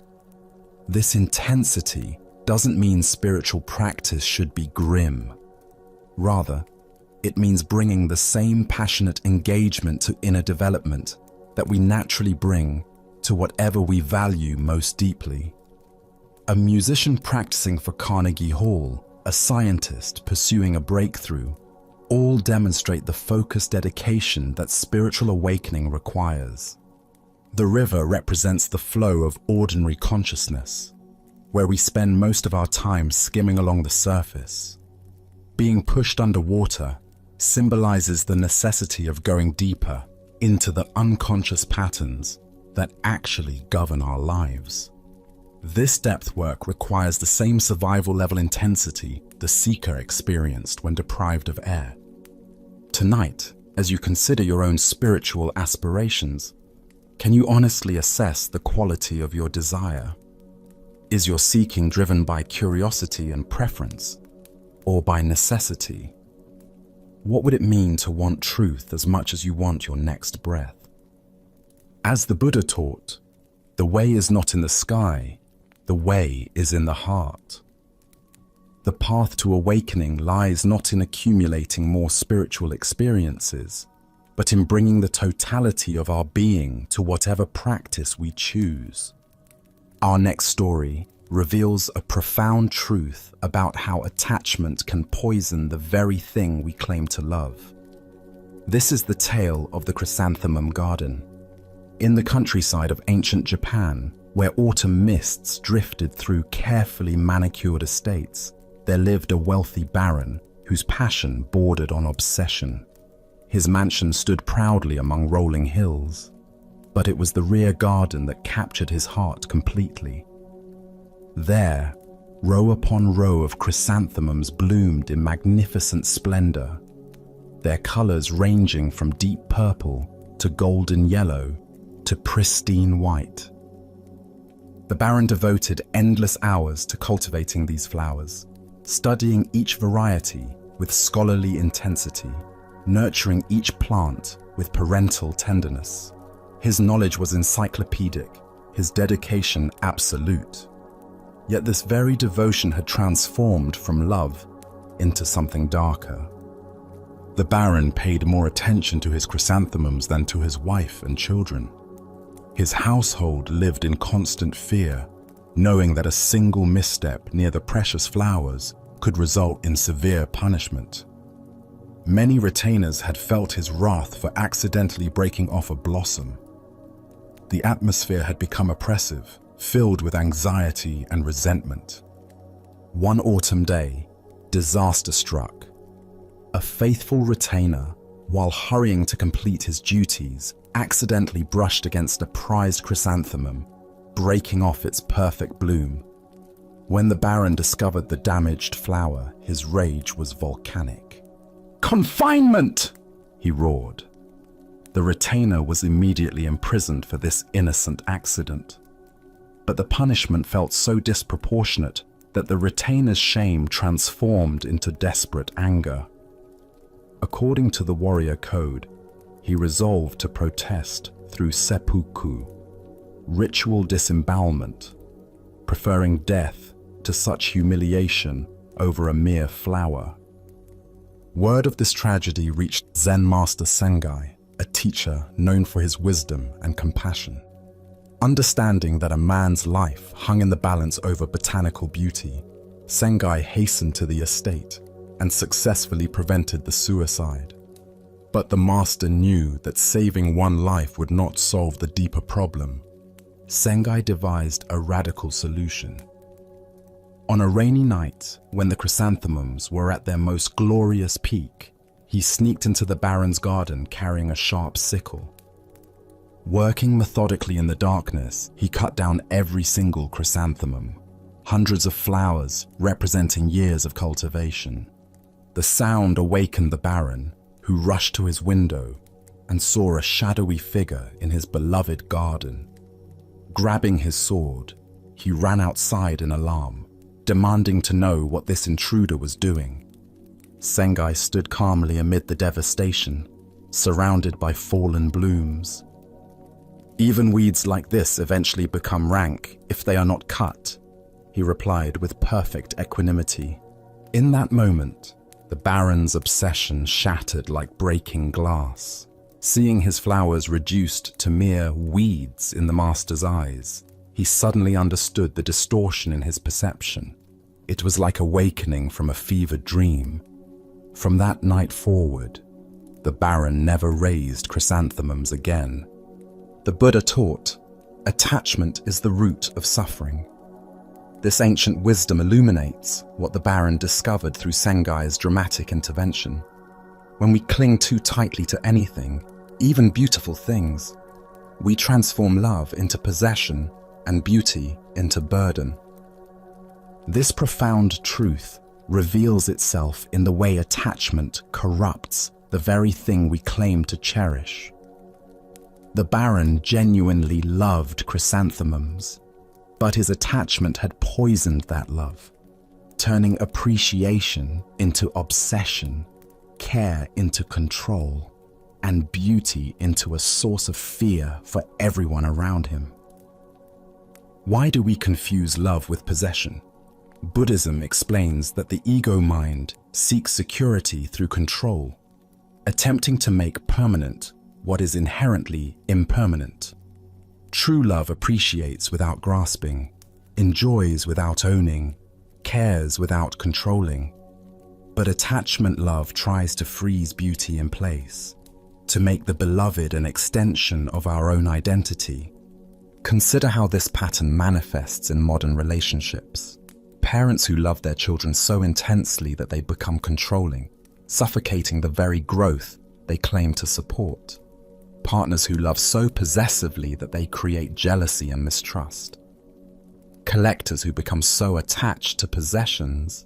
This intensity doesn't mean spiritual practice should be grim. Rather, it means bringing the same passionate engagement to inner development that we naturally bring to whatever we value most deeply. A musician practicing for Carnegie Hall, a scientist pursuing a breakthrough, all demonstrate the focused dedication that spiritual awakening requires. The river represents the flow of ordinary consciousness, where we spend most of our time skimming along the surface. Being pushed underwater symbolizes the necessity of going deeper into the unconscious patterns that actually govern our lives. This depth work requires the same survival level intensity the seeker experienced when deprived of air. Tonight, as you consider your own spiritual aspirations, can you honestly assess the quality of your desire? Is your seeking driven by curiosity and preference, or by necessity? What would it mean to want truth as much as you want your next breath? As the Buddha taught, the way is not in the sky, the way is in the heart. The path to awakening lies not in accumulating more spiritual experiences, but in bringing the totality of our being to whatever practice we choose. Our next story reveals a profound truth about how attachment can poison the very thing we claim to love. This is the tale of the chrysanthemum garden. In the countryside of ancient Japan, where autumn mists drifted through carefully manicured estates, there lived a wealthy baron whose passion bordered on obsession. His mansion stood proudly among rolling hills, but it was the rear garden that captured his heart completely. There, row upon row of chrysanthemums bloomed in magnificent splendor, their colors ranging from deep purple to golden yellow to pristine white. The baron devoted endless hours to cultivating these flowers, studying each variety with scholarly intensity, nurturing each plant with parental tenderness. His knowledge was encyclopedic, his dedication absolute. Yet this very devotion had transformed from love into something darker. The Baron paid more attention to his chrysanthemums than to his wife and children. His household lived in constant fear, knowing that a single misstep near the precious flowers could result in severe punishment. Many retainers had felt his wrath for accidentally breaking off a blossom. The atmosphere had become oppressive, filled with anxiety and resentment. One autumn day, disaster struck. A faithful retainer, while hurrying to complete his duties, accidentally brushed against a prized chrysanthemum, breaking off its perfect bloom. When the Baron discovered the damaged flower, his rage was volcanic. "Confinement!" he roared. The retainer was immediately imprisoned for this innocent accident. But the punishment felt so disproportionate that the retainer's shame transformed into desperate anger. According to the warrior code, he resolved to protest through seppuku, ritual disembowelment, preferring death to such humiliation over a mere flower. Word of this tragedy reached Zen master Sengai, a teacher known for his wisdom and compassion. Understanding that a man's life hung in the balance over botanical beauty, Sengai hastened to the estate and successfully prevented the suicide. But the master knew that saving one life would not solve the deeper problem. Sengai devised a radical solution. On a rainy night, when the chrysanthemums were at their most glorious peak, he sneaked into the Baron's garden carrying a sharp sickle. Working methodically in the darkness, he cut down every single chrysanthemum, hundreds of flowers representing years of cultivation. The sound awakened the Baron, who rushed to his window and saw a shadowy figure in his beloved garden. Grabbing his sword, he ran outside in alarm, demanding to know what this intruder was doing. Sengai stood calmly amid the devastation, surrounded by fallen blooms. "Even weeds like this eventually become rank if they are not cut," he replied with perfect equanimity. In that moment, the Baron's obsession shattered like breaking glass. Seeing his flowers reduced to mere weeds in the master's eyes, he suddenly understood the distortion in his perception. It was like awakening from a fevered dream. From that night forward, the Baron never raised chrysanthemums again. The Buddha taught, attachment is the root of suffering. This ancient wisdom illuminates what the Baron discovered through Sengai's dramatic intervention. When we cling too tightly to anything, even beautiful things, we transform love into possession and beauty into burden. This profound truth reveals itself in the way attachment corrupts the very thing we claim to cherish. The Baron genuinely loved chrysanthemums, but his attachment had poisoned that love, turning appreciation into obsession, care into control, and beauty into a source of fear for everyone around him. Why do we confuse love with possession? Buddhism explains that the ego mind seeks security through control, attempting to make permanent what is inherently impermanent. True love appreciates without grasping, enjoys without owning, cares without controlling. But attachment love tries to freeze beauty in place, to make the beloved an extension of our own identity. Consider how this pattern manifests in modern relationships. Parents who love their children so intensely that they become controlling, suffocating the very growth they claim to support. Partners who love so possessively that they create jealousy and mistrust. Collectors who become so attached to possessions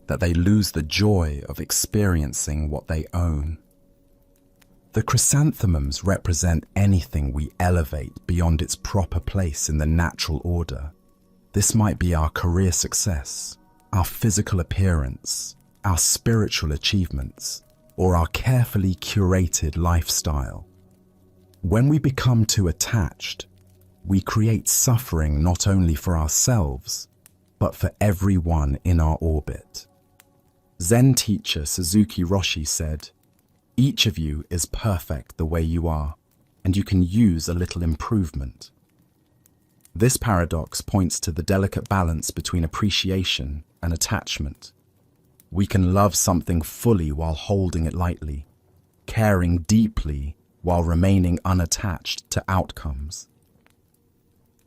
that they lose the joy of experiencing what they own. The chrysanthemums represent anything we elevate beyond its proper place in the natural order. This might be our career success, our physical appearance, our spiritual achievements, or our carefully curated lifestyle. When we become too attached, we create suffering not only for ourselves, but for everyone in our orbit. Zen teacher Suzuki Roshi said, "Each of you is perfect the way you are, and you can use a little improvement." This paradox points to the delicate balance between appreciation and attachment. We can love something fully while holding it lightly, caring deeply while remaining unattached to outcomes.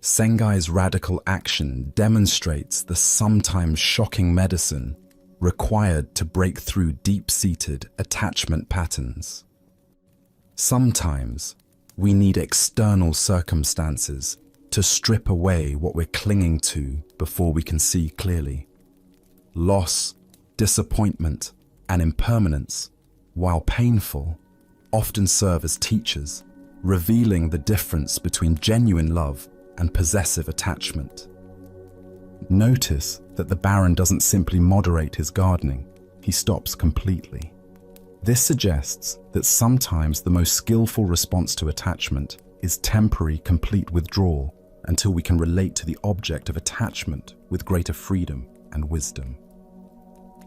Sengai's radical action demonstrates the sometimes shocking medicine required to break through deep-seated attachment patterns. Sometimes we need external circumstances to strip away what we're clinging to before we can see clearly. Loss, disappointment, and impermanence, while painful, often serve as teachers, revealing the difference between genuine love and possessive attachment. Notice that the Baron doesn't simply moderate his gardening, he stops completely. This suggests that sometimes the most skillful response to attachment is temporary, complete withdrawal until we can relate to the object of attachment with greater freedom and wisdom.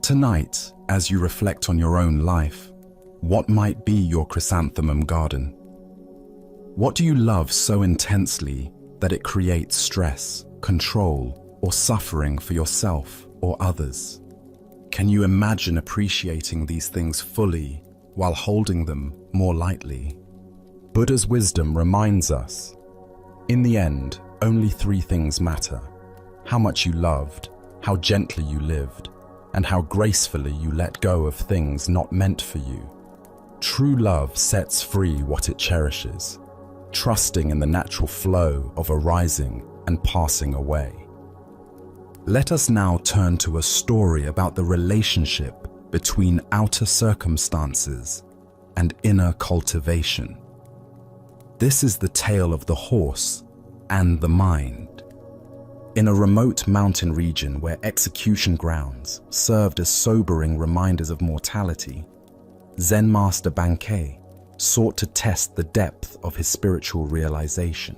Tonight, as you reflect on your own life, what might be your chrysanthemum garden? What do you love so intensely that it creates stress, control, or suffering for yourself or others? Can you imagine appreciating these things fully while holding them more lightly? Buddha's wisdom reminds us, in the end, only three things matter: how much you loved, how gently you lived, and how gracefully you let go of things not meant for you. True love sets free what it cherishes, trusting in the natural flow of arising and passing away. Let us now turn to a story about the relationship between outer circumstances and inner cultivation. This is the tale of the horse and the mind. In a remote mountain region where execution grounds served as sobering reminders of mortality, Zen master Bankei sought to test the depth of his spiritual realization.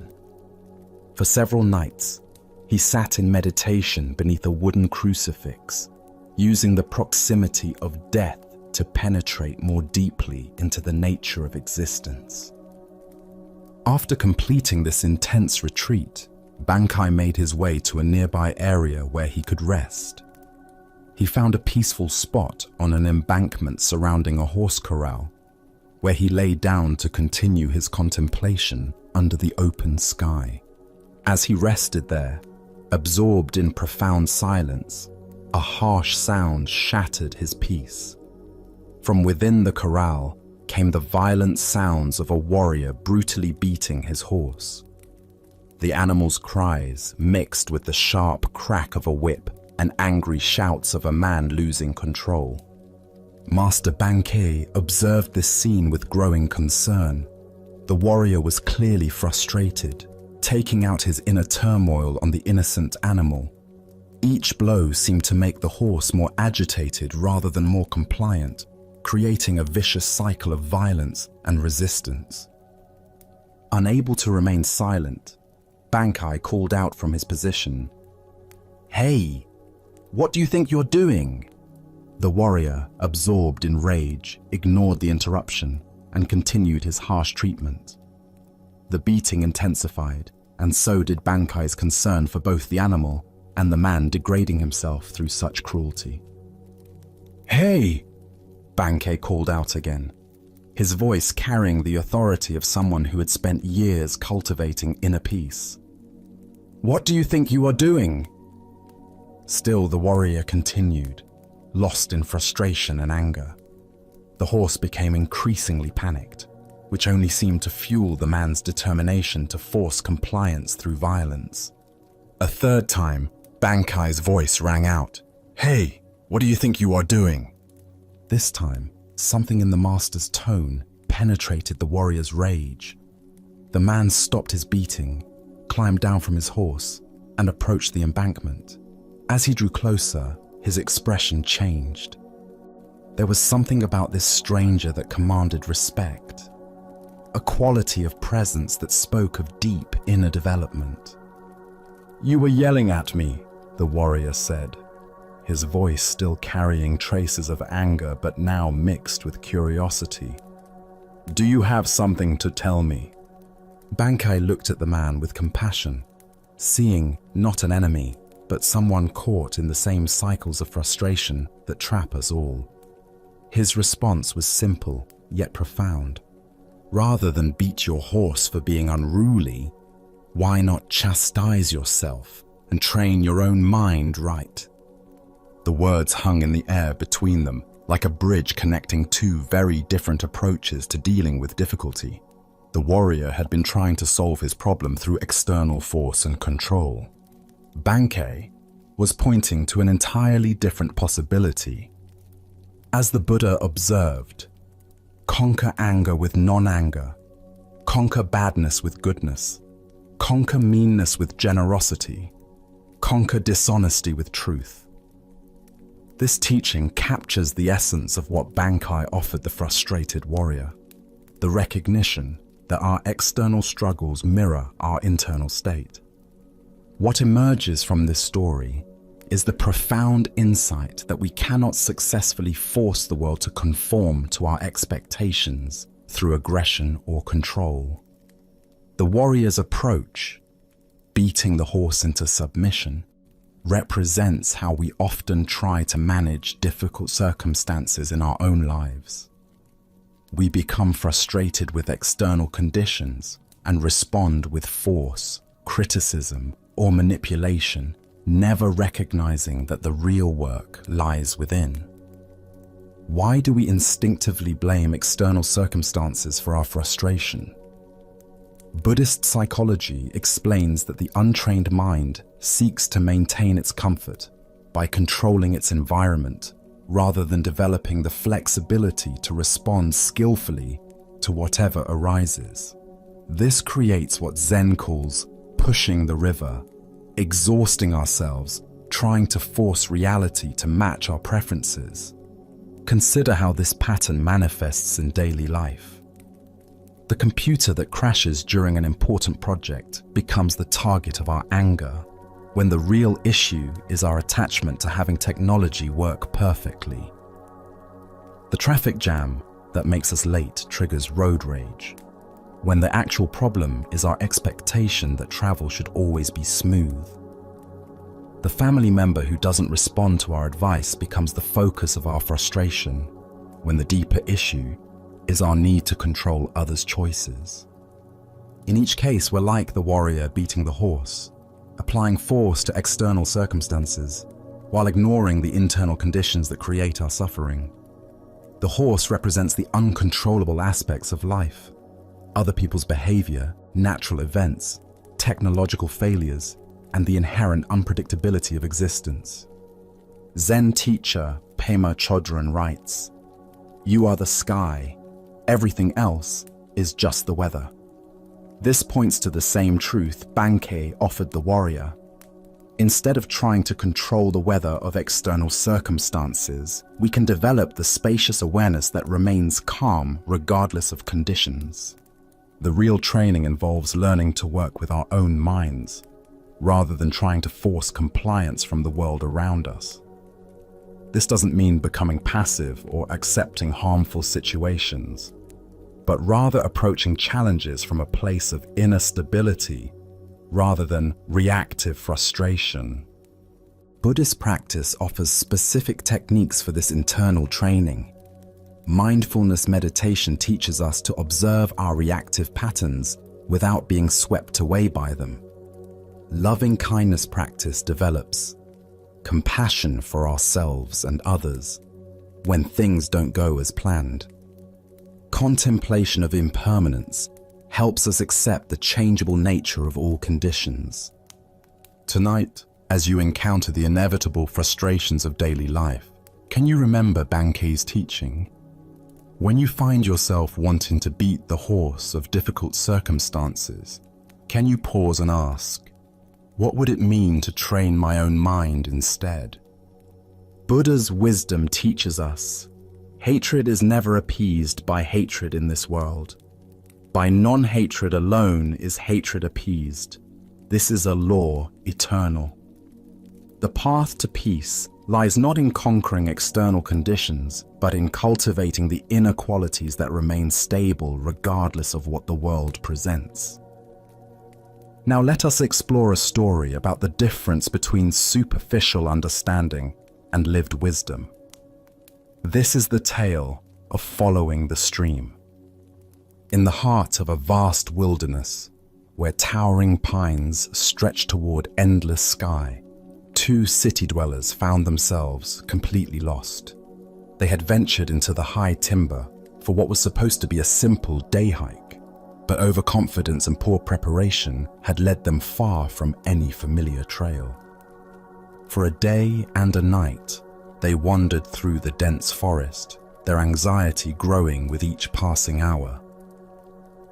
For several nights, he sat in meditation beneath a wooden crucifix, using the proximity of death to penetrate more deeply into the nature of existence. After completing this intense retreat, Bankei made his way to a nearby area where he could rest. He found a peaceful spot on an embankment surrounding a horse corral, where he lay down to continue his contemplation under the open sky. As he rested there, absorbed in profound silence, a harsh sound shattered his peace. From within the corral came the violent sounds of a warrior brutally beating his horse. The animal's cries mixed with the sharp crack of a whip and angry shouts of a man losing control. Master Bankei observed this scene with growing concern. The warrior was clearly frustrated, taking out his inner turmoil on the innocent animal. Each blow seemed to make the horse more agitated rather than more compliant, creating a vicious cycle of violence and resistance. Unable to remain silent, Bankei called out from his position, "Hey, what do you think you're doing?" The warrior, absorbed in rage, ignored the interruption and continued his harsh treatment. The beating intensified, and so did Bankei's concern for both the animal and the man degrading himself through such cruelty. "Hey!" Bankei called out again, his voice carrying the authority of someone who had spent years cultivating inner peace. "What do you think you are doing?" Still the warrior continued, lost in frustration and anger. The horse became increasingly panicked, which only seemed to fuel the man's determination to force compliance through violence. A third time, Bankei's voice rang out, "Hey, what do you think you are doing?" This time, something in the master's tone penetrated the warrior's rage. The man stopped his beating, climbed down from his horse, and approached the embankment. As he drew closer, his expression changed. There was something about this stranger that commanded respect, a quality of presence that spoke of deep inner development. "You were yelling at me," the warrior said, his voice still carrying traces of anger but now mixed with curiosity. "Do you have something to tell me?" Bankai looked at the man with compassion, seeing not an enemy, but someone caught in the same cycles of frustration that trap us all. His response was simple, yet profound. Rather than beat your horse for being unruly, why not chastise yourself and train your own mind right? The words hung in the air between them, like a bridge connecting two very different approaches to dealing with difficulty. The warrior had been trying to solve his problem through external force and control. Bankai was pointing to an entirely different possibility. As the Buddha observed, conquer anger with non-anger, conquer badness with goodness, conquer meanness with generosity, conquer dishonesty with truth. This teaching captures the essence of what Bankai offered the frustrated warrior, the recognition that our external struggles mirror our internal state. What emerges from this story is the profound insight that we cannot successfully force the world to conform to our expectations through aggression or control. The warrior's approach, beating the horse into submission, represents how we often try to manage difficult circumstances in our own lives. We become frustrated with external conditions and respond with force, criticism, or manipulation, never recognizing that the real work lies within. Why do we instinctively blame external circumstances for our frustration? Buddhist psychology explains that the untrained mind seeks to maintain its comfort by controlling its environment rather than developing the flexibility to respond skillfully to whatever arises. This creates what Zen calls pushing the river, exhausting ourselves, trying to force reality to match our preferences. Consider how this pattern manifests in daily life. The computer that crashes during an important project becomes the target of our anger, when the real issue is our attachment to having technology work perfectly. The traffic jam that makes us late triggers road rage, when the actual problem is our expectation that travel should always be smooth. The family member who doesn't respond to our advice becomes the focus of our frustration, when the deeper issue is our need to control others' choices. In each case, we're like the warrior beating the horse, applying force to external circumstances while ignoring the internal conditions that create our suffering. The horse represents the uncontrollable aspects of life, other people's behavior, natural events, technological failures, and the inherent unpredictability of existence. Zen teacher Pema Chodron writes, "You are the sky, everything else is just the weather." This points to the same truth Bankai offered the warrior. Instead of trying to control the weather of external circumstances, we can develop the spacious awareness that remains calm regardless of conditions. The real training involves learning to work with our own minds, rather than trying to force compliance from the world around us. This doesn't mean becoming passive or accepting harmful situations, but rather approaching challenges from a place of inner stability rather than reactive frustration. Buddhist practice offers specific techniques for this internal training. Mindfulness meditation teaches us to observe our reactive patterns without being swept away by them. Loving kindness practice develops compassion for ourselves and others when things don't go as planned. Contemplation of impermanence helps us accept the changeable nature of all conditions. Tonight, as you encounter the inevitable frustrations of daily life, can you remember Bankai's teaching? When you find yourself wanting to beat the horse of difficult circumstances, can you pause and ask, what would it mean to train my own mind instead? Buddha's wisdom teaches us, hatred is never appeased by hatred in this world. By non-hatred alone is hatred appeased. This is a law eternal. The path to peace lies not in conquering external conditions, but in cultivating the inner qualities that remain stable regardless of what the world presents. Now let us explore a story about the difference between superficial understanding and lived wisdom. This is the tale of following the stream. In the heart of a vast wilderness, where towering pines stretch toward endless sky, two city dwellers found themselves completely lost. They had ventured into the high timber for what was supposed to be a simple day hike, but overconfidence and poor preparation had led them far from any familiar trail. For a day and a night, they wandered through the dense forest, their anxiety growing with each passing hour.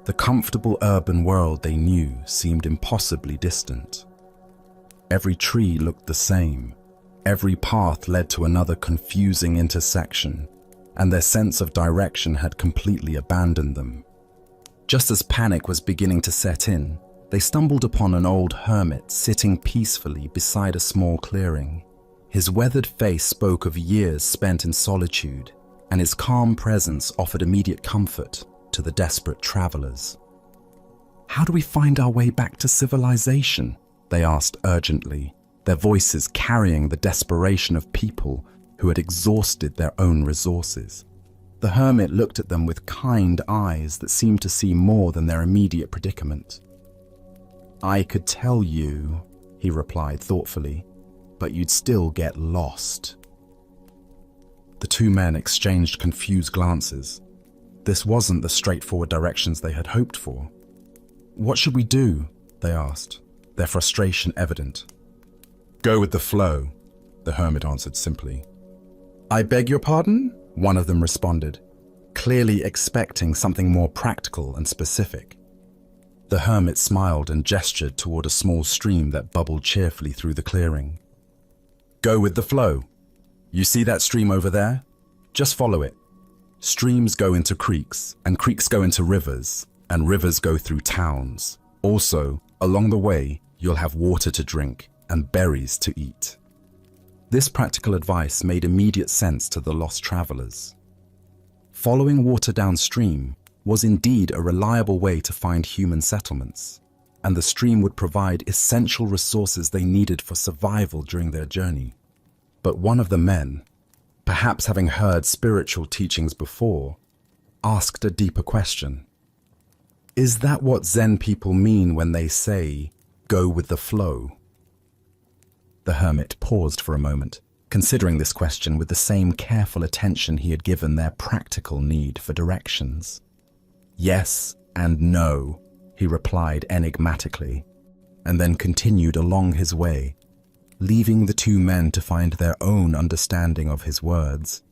The comfortable urban world they knew seemed impossibly distant. Every tree looked the same. Every path led to another confusing intersection, and their sense of direction had completely abandoned them. Just as panic was beginning to set in, they stumbled upon an old hermit sitting peacefully beside a small clearing. His weathered face spoke of years spent in solitude, and his calm presence offered immediate comfort to the desperate travelers. "How do we find our way back to civilization?" they asked urgently, their voices carrying the desperation of people who had exhausted their own resources. The hermit looked at them with kind eyes that seemed to see more than their immediate predicament. "I could tell you," he replied thoughtfully, "but you'd still get lost." The two men exchanged confused glances. This wasn't the straightforward directions they had hoped for. "What should we do?" they asked, their frustration evident. "Go with the flow," the hermit answered simply. "I beg your pardon?" one of them responded, clearly expecting something more practical and specific. The hermit smiled and gestured toward a small stream that bubbled cheerfully through the clearing. "Go with the flow. You see that stream over there? Just follow it. Streams go into creeks, and creeks go into rivers, and rivers go through towns. Also, along the way, you'll have water to drink and berries to eat." This practical advice made immediate sense to the lost travelers. Following water downstream was indeed a reliable way to find human settlements, and the stream would provide essential resources they needed for survival during their journey. But one of the men, perhaps having heard spiritual teachings before, asked a deeper question. "Is that what Zen people mean when they say, 'go with the flow'?" The hermit paused for a moment, considering this question with the same careful attention he had given their practical need for directions. "Yes and no," he replied enigmatically, and then continued along his way, leaving the two men to find their own understanding of his words.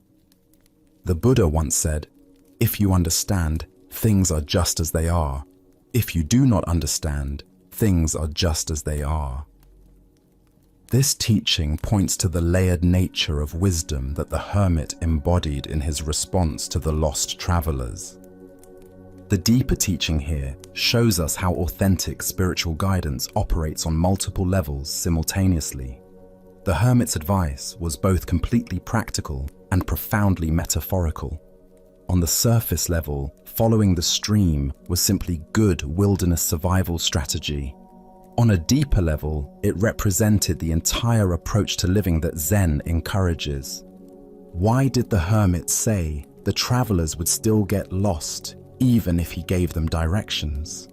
The Buddha once said, "If you understand, things are just as they are. If you do not understand, things are just as they are." This teaching points to the layered nature of wisdom that the hermit embodied in his response to the lost travelers. The deeper teaching here shows us how authentic spiritual guidance operates on multiple levels simultaneously. The hermit's advice was both completely practical and profoundly metaphorical. On the surface level, following the stream was simply good wilderness survival strategy. On a deeper level, it represented the entire approach to living that Zen encourages. Why did the hermit say the travelers would still get lost even if he gave them directions?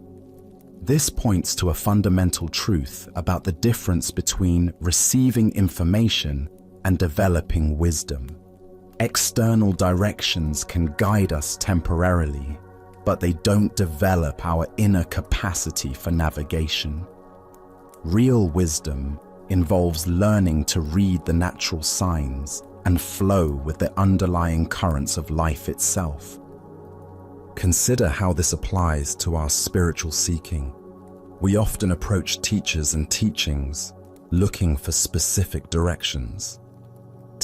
This points to a fundamental truth about the difference between receiving information and developing wisdom. External directions can guide us temporarily, but they don't develop our inner capacity for navigation. Real wisdom involves learning to read the natural signs and flow with the underlying currents of life itself. Consider how this applies to our spiritual seeking. We often approach teachers and teachings looking for specific directions.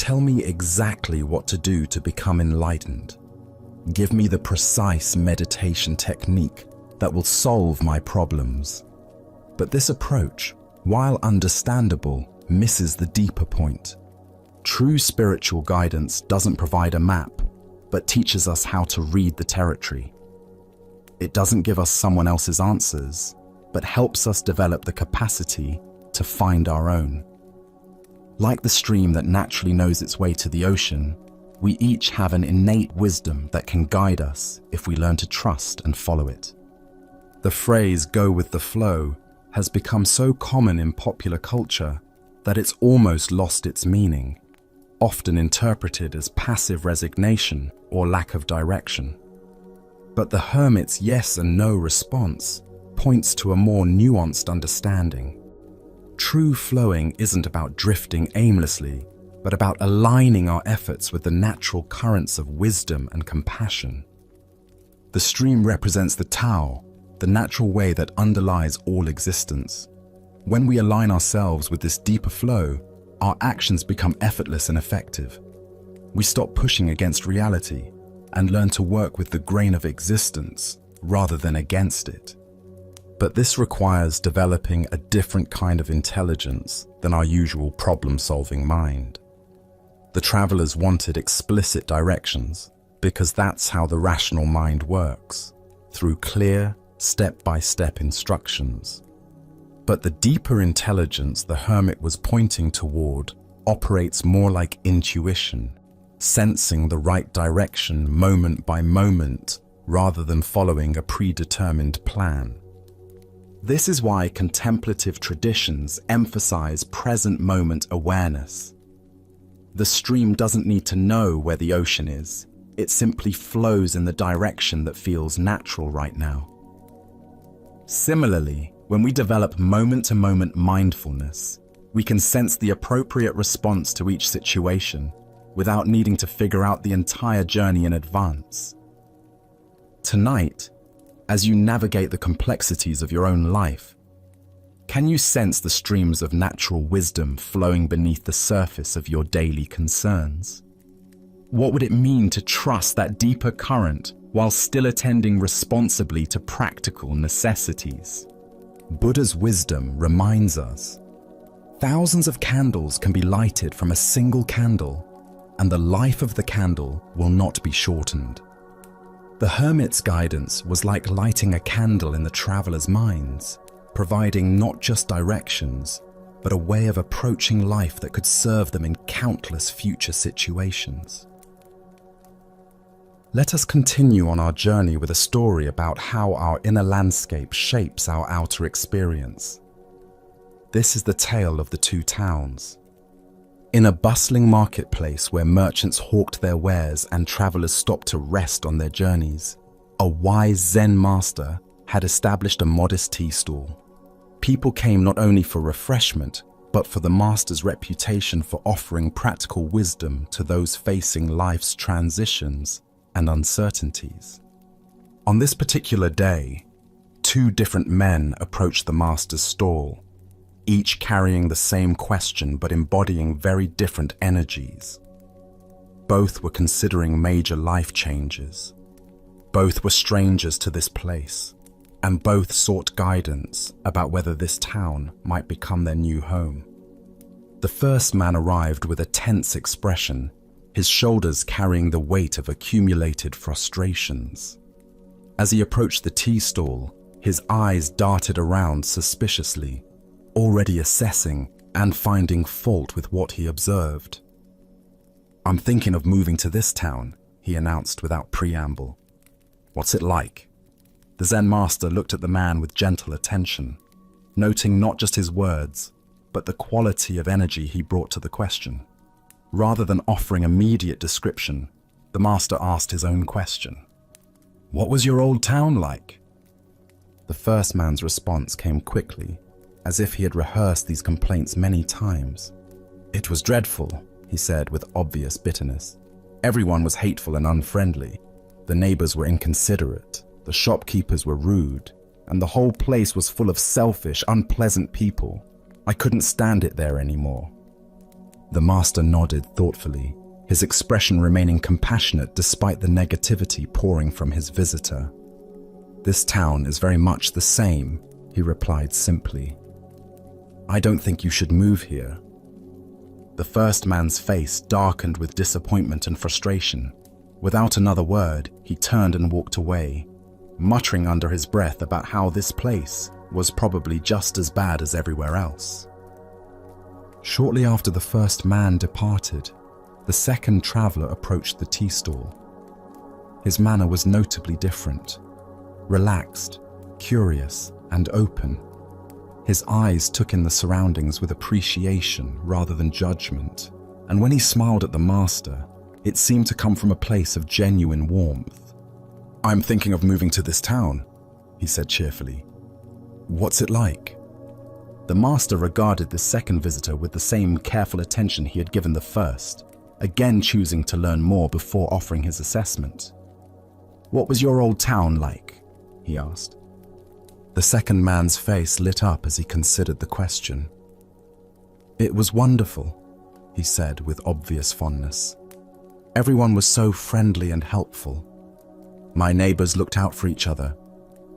Tell me exactly what to do to become enlightened. Give me the precise meditation technique that will solve my problems. But this approach, while understandable, misses the deeper point. True spiritual guidance doesn't provide a map, but teaches us how to read the territory. It doesn't give us someone else's answers, but helps us develop the capacity to find our own. Like the stream that naturally knows its way to the ocean, we each have an innate wisdom that can guide us if we learn to trust and follow it. The phrase "go with the flow" has become so common in popular culture that it's almost lost its meaning, often interpreted as passive resignation or lack of direction. But the hermit's yes and no response points to a more nuanced understanding. True flowing isn't about drifting aimlessly, but about aligning our efforts with the natural currents of wisdom and compassion. The stream represents the Tao, the natural way that underlies all existence. When we align ourselves with this deeper flow, our actions become effortless and effective. We stop pushing against reality and learn to work with the grain of existence rather than against it. But this requires developing a different kind of intelligence than our usual problem-solving mind. The travelers wanted explicit directions because that's how the rational mind works, through clear, step-by-step instructions. But the deeper intelligence the hermit was pointing toward operates more like intuition, sensing the right direction moment by moment rather than following a predetermined plan. This is why contemplative traditions emphasize present moment awareness. The stream doesn't need to know where the ocean is. It simply flows in the direction that feels natural right now. Similarly, when we develop moment-to-moment mindfulness, we can sense the appropriate response to each situation without needing to figure out the entire journey in advance. Tonight, as you navigate the complexities of your own life, can you sense the streams of natural wisdom flowing beneath the surface of your daily concerns? What would it mean to trust that deeper current while still attending responsibly to practical necessities? Buddha's wisdom reminds us, thousands of candles can be lighted from a single candle, and the life of the candle will not be shortened. The hermit's guidance was like lighting a candle in the travelers' minds, providing not just directions, but a way of approaching life that could serve them in countless future situations. Let us continue on our journey with a story about how our inner landscape shapes our outer experience. This is the tale of the two towns. In a bustling marketplace where merchants hawked their wares and travelers stopped to rest on their journeys, a wise Zen master had established a modest tea stall. People came not only for refreshment, but for the master's reputation for offering practical wisdom to those facing life's transitions and uncertainties. On this particular day, two different men approached the master's stall, each carrying the same question but embodying very different energies. Both were considering major life changes. Both were strangers to this place, and both sought guidance about whether this town might become their new home. The first man arrived with a tense expression, his shoulders carrying the weight of accumulated frustrations. As he approached the tea stall, his eyes darted around suspiciously, already assessing and finding fault with what he observed. "I'm thinking of moving to this town," he announced without preamble. "What's it like?" The Zen master looked at the man with gentle attention, noting not just his words, but the quality of energy he brought to the question. Rather than offering immediate description, the master asked his own question. "What was your old town like?" The first man's response came quickly, as if he had rehearsed these complaints many times. "It was dreadful," he said with obvious bitterness. "Everyone was hateful and unfriendly. The neighbors were inconsiderate, the shopkeepers were rude, and the whole place was full of selfish, unpleasant people. I couldn't stand it there anymore." The master nodded thoughtfully, his expression remaining compassionate despite the negativity pouring from his visitor. "This town is very much the same," he replied simply. "I don't think you should move here." The first man's face darkened with disappointment and frustration. Without another word, he turned and walked away, muttering under his breath about how this place was probably just as bad as everywhere else. Shortly after the first man departed, the second traveler approached the tea stall. His manner was notably different, relaxed, curious, and open. His eyes took in the surroundings with appreciation rather than judgment, and when he smiled at the master, it seemed to come from a place of genuine warmth. "I'm thinking of moving to this town," he said cheerfully. "What's it like?" The master regarded the second visitor with the same careful attention he had given the first, again choosing to learn more before offering his assessment. "What was your old town like?" he asked. The second man's face lit up as he considered the question. "It was wonderful," he said with obvious fondness. "Everyone was so friendly and helpful. My neighbors looked out for each other.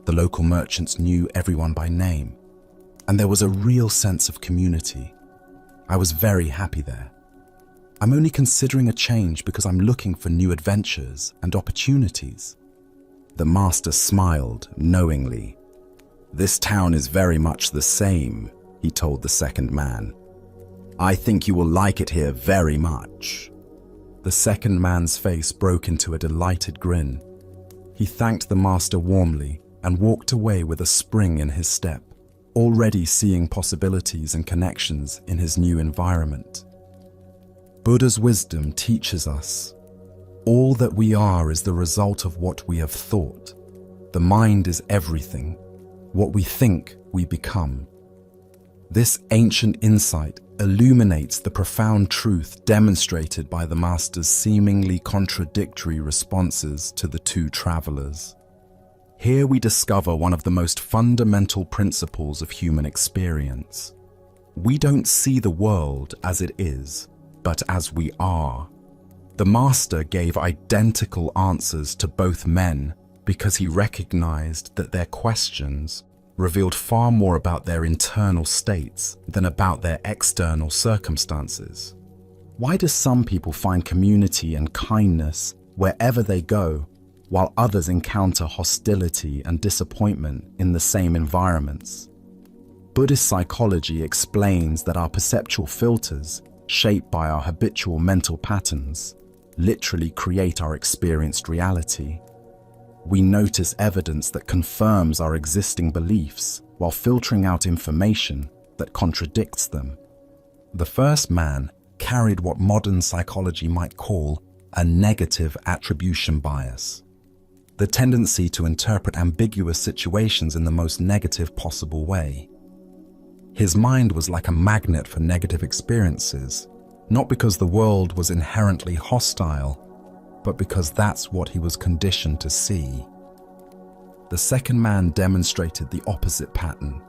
The local merchants knew everyone by name, and there was a real sense of community. I was very happy there. I'm only considering a change because I'm looking for new adventures and opportunities." The master smiled knowingly. "This town is very much the same," he told the second man. "I think you will like it here very much." The second man's face broke into a delighted grin. He thanked the master warmly and walked away with a spring in his step, already seeing possibilities and connections in his new environment. Buddha's wisdom teaches us, all that we are is the result of what we have thought. The mind is everything. What we think, we become. This ancient insight illuminates the profound truth demonstrated by the master's seemingly contradictory responses to the two travelers. Here we discover one of the most fundamental principles of human experience. We don't see the world as it is, but as we are. The master gave identical answers to both men because he recognized that their questions revealed far more about their internal states than about their external circumstances. Why do some people find community and kindness wherever they go, while others encounter hostility and disappointment in the same environments? Buddhist psychology explains that our perceptual filters, shaped by our habitual mental patterns, literally create our experienced reality. We notice evidence that confirms our existing beliefs while filtering out information that contradicts them. The first man carried what modern psychology might call a negative attribution bias, the tendency to interpret ambiguous situations in the most negative possible way. His mind was like a magnet for negative experiences, not because the world was inherently hostile, but because that's what he was conditioned to see. The second man demonstrated the opposite pattern,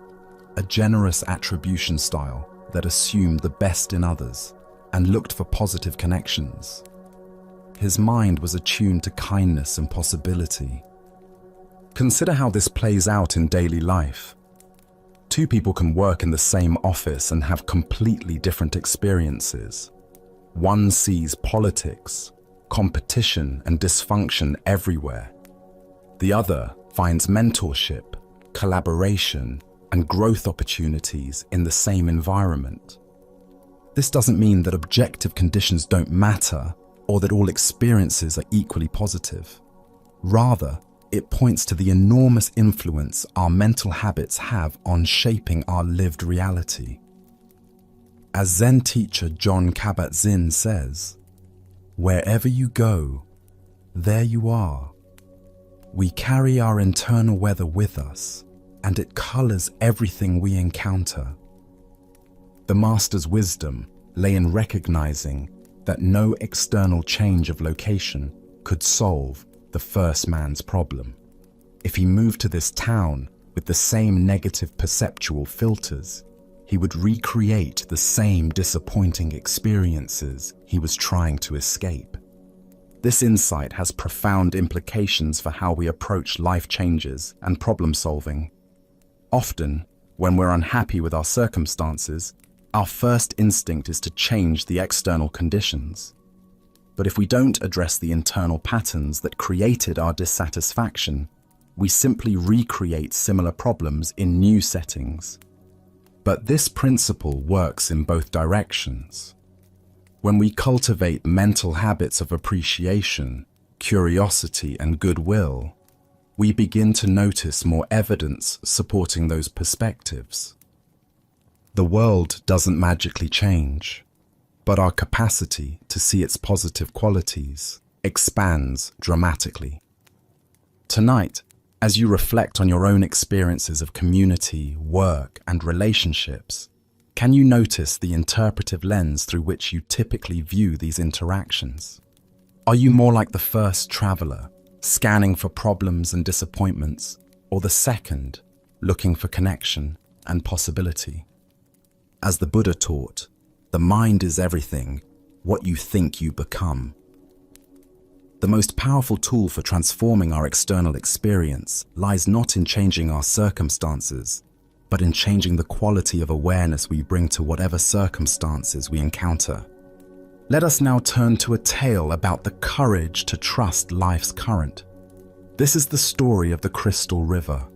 a generous attribution style that assumed the best in others and looked for positive connections. His mind was attuned to kindness and possibility. Consider how this plays out in daily life. Two people can work in the same office and have completely different experiences. One sees politics, competition, and dysfunction everywhere. The other finds mentorship, collaboration, and growth opportunities in the same environment. This doesn't mean that objective conditions don't matter or that all experiences are equally positive. Rather, it points to the enormous influence our mental habits have on shaping our lived reality. As Zen teacher John Kabat-Zinn says, "Wherever you go, there you are. We carry our internal weather with us, and it colors everything we encounter." The master's wisdom lay in recognizing that no external change of location could solve the first man's problem. If he moved to this town with the same negative perceptual filters, he would recreate the same disappointing experiences he was trying to escape. This insight has profound implications for how we approach life changes and problem solving. Often, when we're unhappy with our circumstances, our first instinct is to change the external conditions. But if we don't address the internal patterns that created our dissatisfaction, we simply recreate similar problems in new settings. But this principle works in both directions. When we cultivate mental habits of appreciation, curiosity, and goodwill, we begin to notice more evidence supporting those perspectives. The world doesn't magically change, but our capacity to see its positive qualities expands dramatically. Tonight, as you reflect on your own experiences of community, work, and relationships, can you notice the interpretive lens through which you typically view these interactions? Are you more like the first traveler, scanning for problems and disappointments, or the second, looking for connection and possibility? As the Buddha taught, the mind is everything, what you think you become. The most powerful tool for transforming our external experience lies not in changing our circumstances, but in changing the quality of awareness we bring to whatever circumstances we encounter. Let us now turn to a tale about the courage to trust life's current. This is the story of the Crystal River.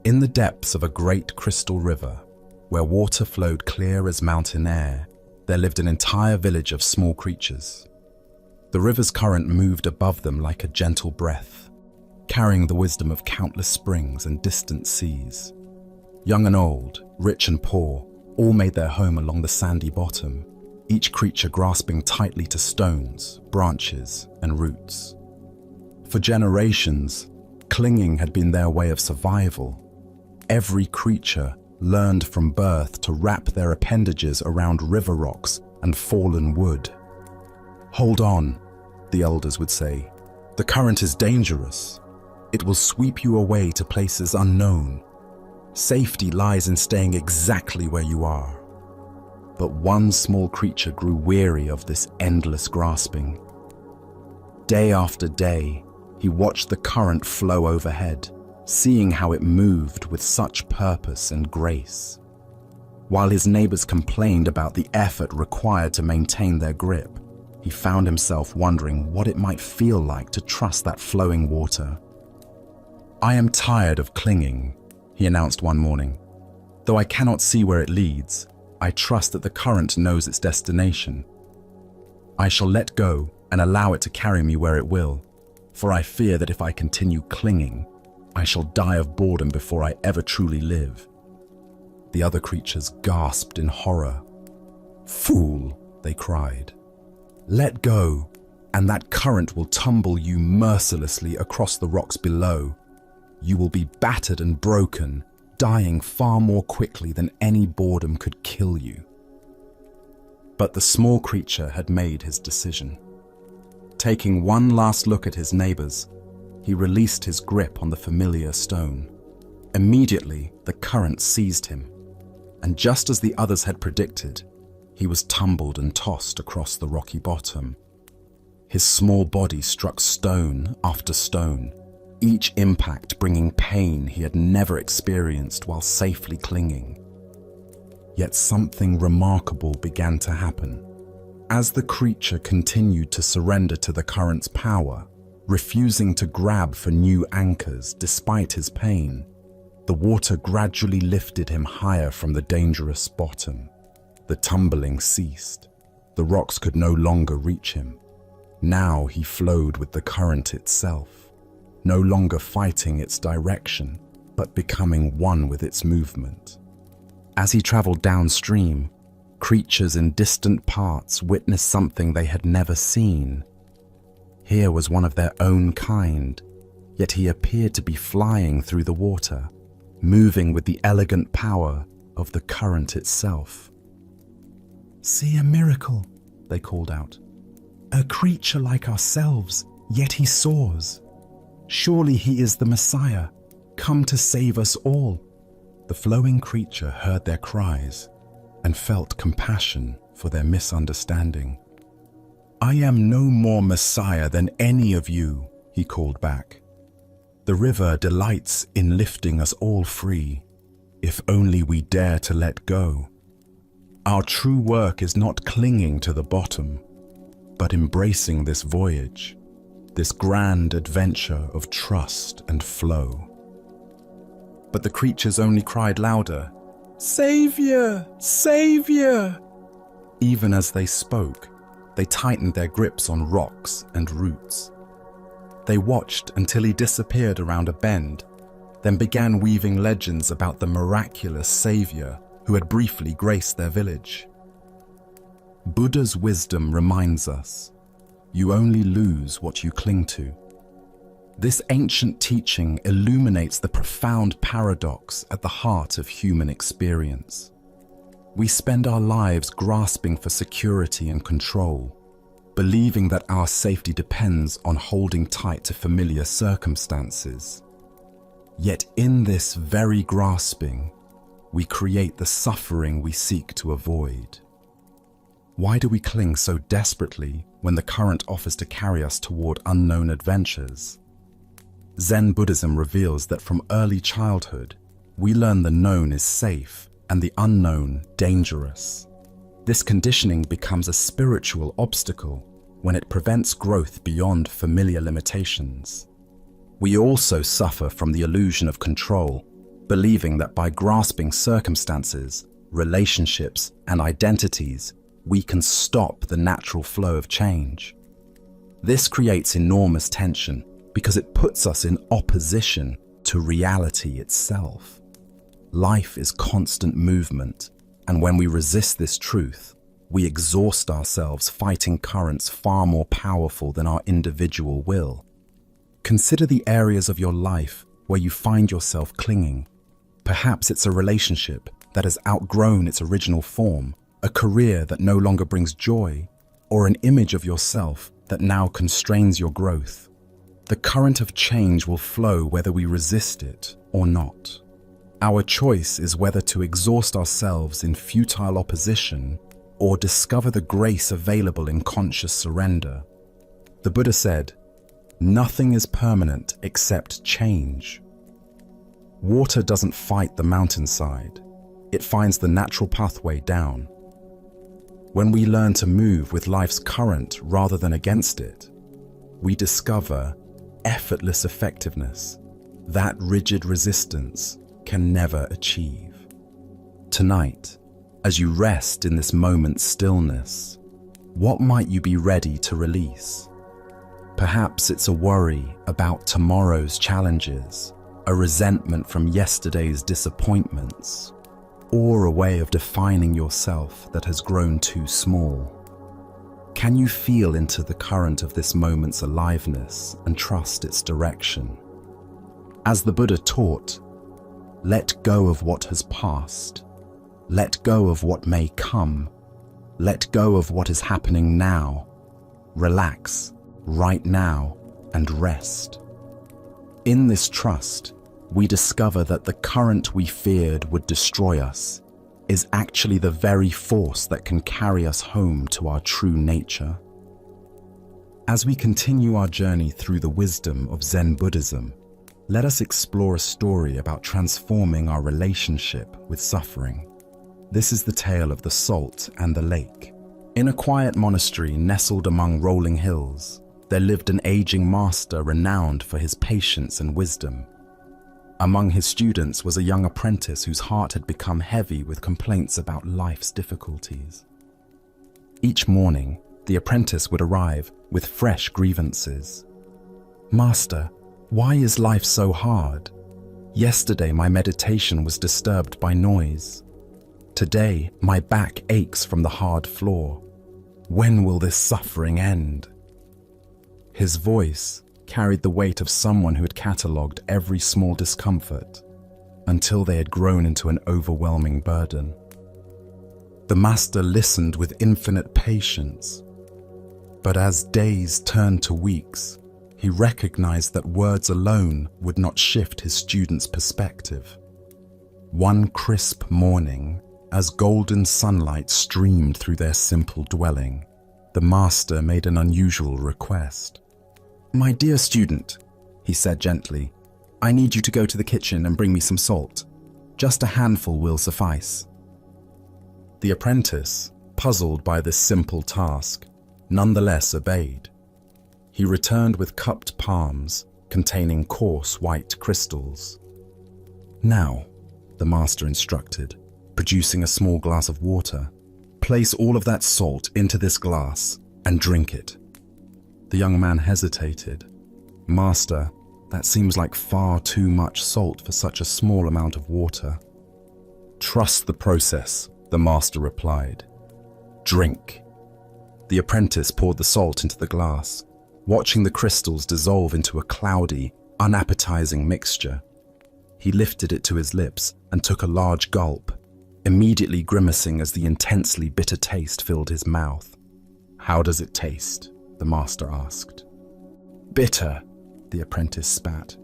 In the depths of a great crystal river, where water flowed clear as mountain air, there lived an entire village of small creatures. The river's current moved above them like a gentle breath, carrying the wisdom of countless springs and distant seas. Young and old, rich and poor, all made their home along the sandy bottom, each creature grasping tightly to stones, branches, and roots. For generations, clinging had been their way of survival. Every creature learned from birth to wrap their appendages around river rocks and fallen wood. "Hold on," the elders would say. "The current is dangerous. It will sweep you away to places unknown. Safety lies in staying exactly where you are." But one small creature grew weary of this endless grasping. Day after day, he watched the current flow overhead, seeing how it moved with such purpose and grace. While his neighbors complained about the effort required to maintain their grip, he found himself wondering what it might feel like to trust that flowing water. "I am tired of clinging," he announced one morning. "Though I cannot see where it leads, I trust that the current knows its destination. I shall let go and allow it to carry me where it will, for I fear that if I continue clinging, I shall die of boredom before I ever truly live." The other creatures gasped in horror. "Fool," they cried. "Let go, and that current will tumble you mercilessly across the rocks below. You will be battered and broken, dying far more quickly than any boredom could kill you." But the small creature had made his decision. Taking one last look at his neighbors, he released his grip on the familiar stone. Immediately, the current seized him, and just as the others had predicted, he was tumbled and tossed across the rocky bottom. His small body struck stone after stone, each impact bringing pain he had never experienced while safely clinging. Yet something remarkable began to happen. As the creature continued to surrender to the current's power, refusing to grab for new anchors despite his pain, the water gradually lifted him higher from the dangerous bottom. The tumbling ceased. The rocks could no longer reach him. Now he flowed with the current itself, no longer fighting its direction, but becoming one with its movement. As he traveled downstream, creatures in distant parts witnessed something they had never seen. Here was one of their own kind, yet he appeared to be flying through the water, moving with the elegant power of the current itself. "See a miracle," they called out. "A creature like ourselves, yet he soars. Surely he is the Messiah, come to save us all." The flowing creature heard their cries. and felt compassion for their misunderstanding. "I am no more Messiah than any of you," he called back. "The river delights in lifting us all free, if only we dare to let go. Our true work is not clinging to the bottom, but embracing this voyage, this grand adventure of trust and flow." But the creatures only cried louder, "Savior! Savior!" Even as they spoke, they tightened their grips on rocks and roots. They watched until he disappeared around a bend, then began weaving legends about the miraculous savior who had briefly graced their village. Buddha's wisdom reminds us, you only lose what you cling to. This ancient teaching illuminates the profound paradox at the heart of human experience. We spend our lives grasping for security and control, believing that our safety depends on holding tight to familiar circumstances. Yet in this very grasping, we create the suffering we seek to avoid. Why do we cling so desperately when the current offers to carry us toward unknown adventures? Zen Buddhism reveals that from early childhood, we learn the known is safe and the unknown dangerous. This conditioning becomes a spiritual obstacle when it prevents growth beyond familiar limitations. We also suffer from the illusion of control, believing that by grasping circumstances, relationships, and identities, we can stop the natural flow of change. This creates enormous tension because it puts us in opposition to reality itself. Life is constant movement, and when we resist this truth, we exhaust ourselves fighting currents far more powerful than our individual will. Consider the areas of your life where you find yourself clinging. Perhaps it's a relationship that has outgrown its original form, a career that no longer brings joy, or an image of yourself that now constrains your growth. The current of change will flow whether we resist it or not. Our choice is whether to exhaust ourselves in futile opposition or discover the grace available in conscious surrender. The Buddha said, "Nothing is permanent except change." Water doesn't fight the mountainside. It finds the natural pathway down. When we learn to move with life's current rather than against it, we discover effortless effectiveness that rigid resistance can never achieve. Tonight, as you rest in this moment's stillness, what might you be ready to release? Perhaps it's a worry about tomorrow's challenges, a resentment from yesterday's disappointments, or a way of defining yourself that has grown too small. Can you feel into the current of this moment's aliveness and trust its direction? As the Buddha taught, let go of what has passed. Let go of what may come. Let go of what is happening now. Relax right now and rest. In this trust, we discover that the current we feared would destroy us is actually the very force that can carry us home to our true nature. As we continue our journey through the wisdom of Zen Buddhism, let us explore a story about transforming our relationship with suffering. This is the tale of the salt and the lake. In a quiet monastery nestled among rolling hills, there lived an aging master renowned for his patience and wisdom. Among his students was a young apprentice whose heart had become heavy with complaints about life's difficulties. Each morning, the apprentice would arrive with fresh grievances. "Master, why is life so hard? Yesterday my meditation was disturbed by noise. Today my back aches from the hard floor. When will this suffering end?" His voice carried the weight of someone who had catalogued every small discomfort until they had grown into an overwhelming burden. The master listened with infinite patience, but as days turned to weeks, he recognized that words alone would not shift his student's perspective. One crisp morning, As golden sunlight streamed through their simple dwelling, the master made an unusual request. "My dear student," he said gently, "I need you to go to the kitchen and bring me some salt. Just a handful will suffice." The apprentice, puzzled by this simple task, nonetheless obeyed. He returned with cupped palms containing coarse white crystals. "Now," the master instructed, producing a small glass of water, "place all of that salt into this glass and drink it." The young man hesitated. "Master, that seems like far too much salt for such a small amount of water." "Trust the process," the master replied. "Drink." The apprentice poured the salt into the glass, watching the crystals dissolve into a cloudy, unappetizing mixture. He lifted it to his lips and took a large gulp, immediately grimacing as the intensely bitter taste filled his mouth. "How does it taste?" the master asked. "Bitter," the apprentice spat.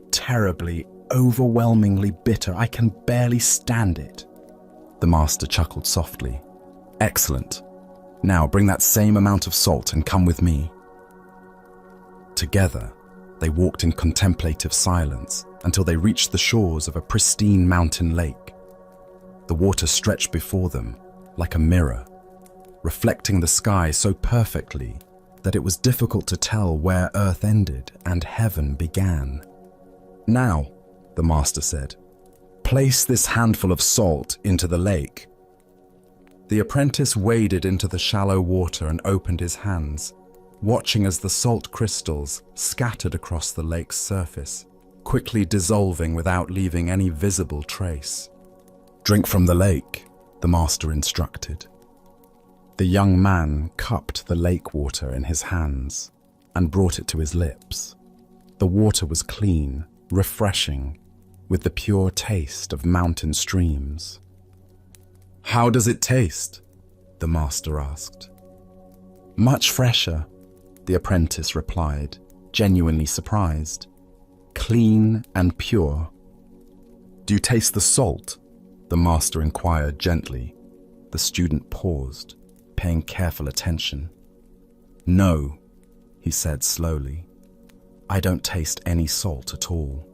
"Terribly, overwhelmingly bitter. I can barely stand it." The master chuckled softly. "Excellent. Now bring that same amount of salt and come with me." Together, they walked in contemplative silence until they reached the shores of a pristine mountain lake. The water stretched before them like a mirror, reflecting the sky so perfectly that it was difficult to tell where earth ended and heaven began. "Now," the master said, "place this handful of salt into the lake." The apprentice waded into the shallow water and opened his hands, watching as the salt crystals scattered across the lake's surface, quickly dissolving without leaving any visible trace. "Drink from the lake," the master instructed. The young man cupped the lake water in his hands and brought it to his lips. The water was clean, refreshing, with the pure taste of mountain streams. "How does it taste?" the master asked. "Much fresher," the apprentice replied, genuinely surprised. "Clean and pure." "Do you taste the salt?" the master inquired gently. The student paused, paying careful attention. "No," he said slowly. "I don't taste any salt at all."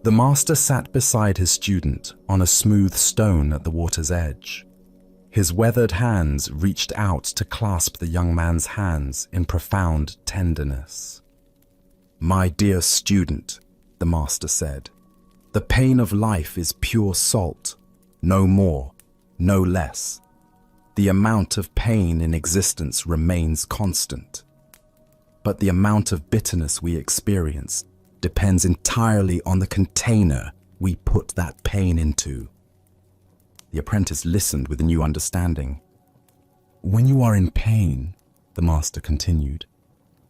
The master sat beside his student on a smooth stone at the water's edge. His weathered hands reached out to clasp the young man's hands in profound tenderness. "My dear student," the master said, "the pain of life is pure salt, no more, no less. The amount of pain in existence remains constant. But the amount of bitterness we experience depends entirely on the container we put that pain into." The apprentice listened with a new understanding. "When you are in pain," the master continued,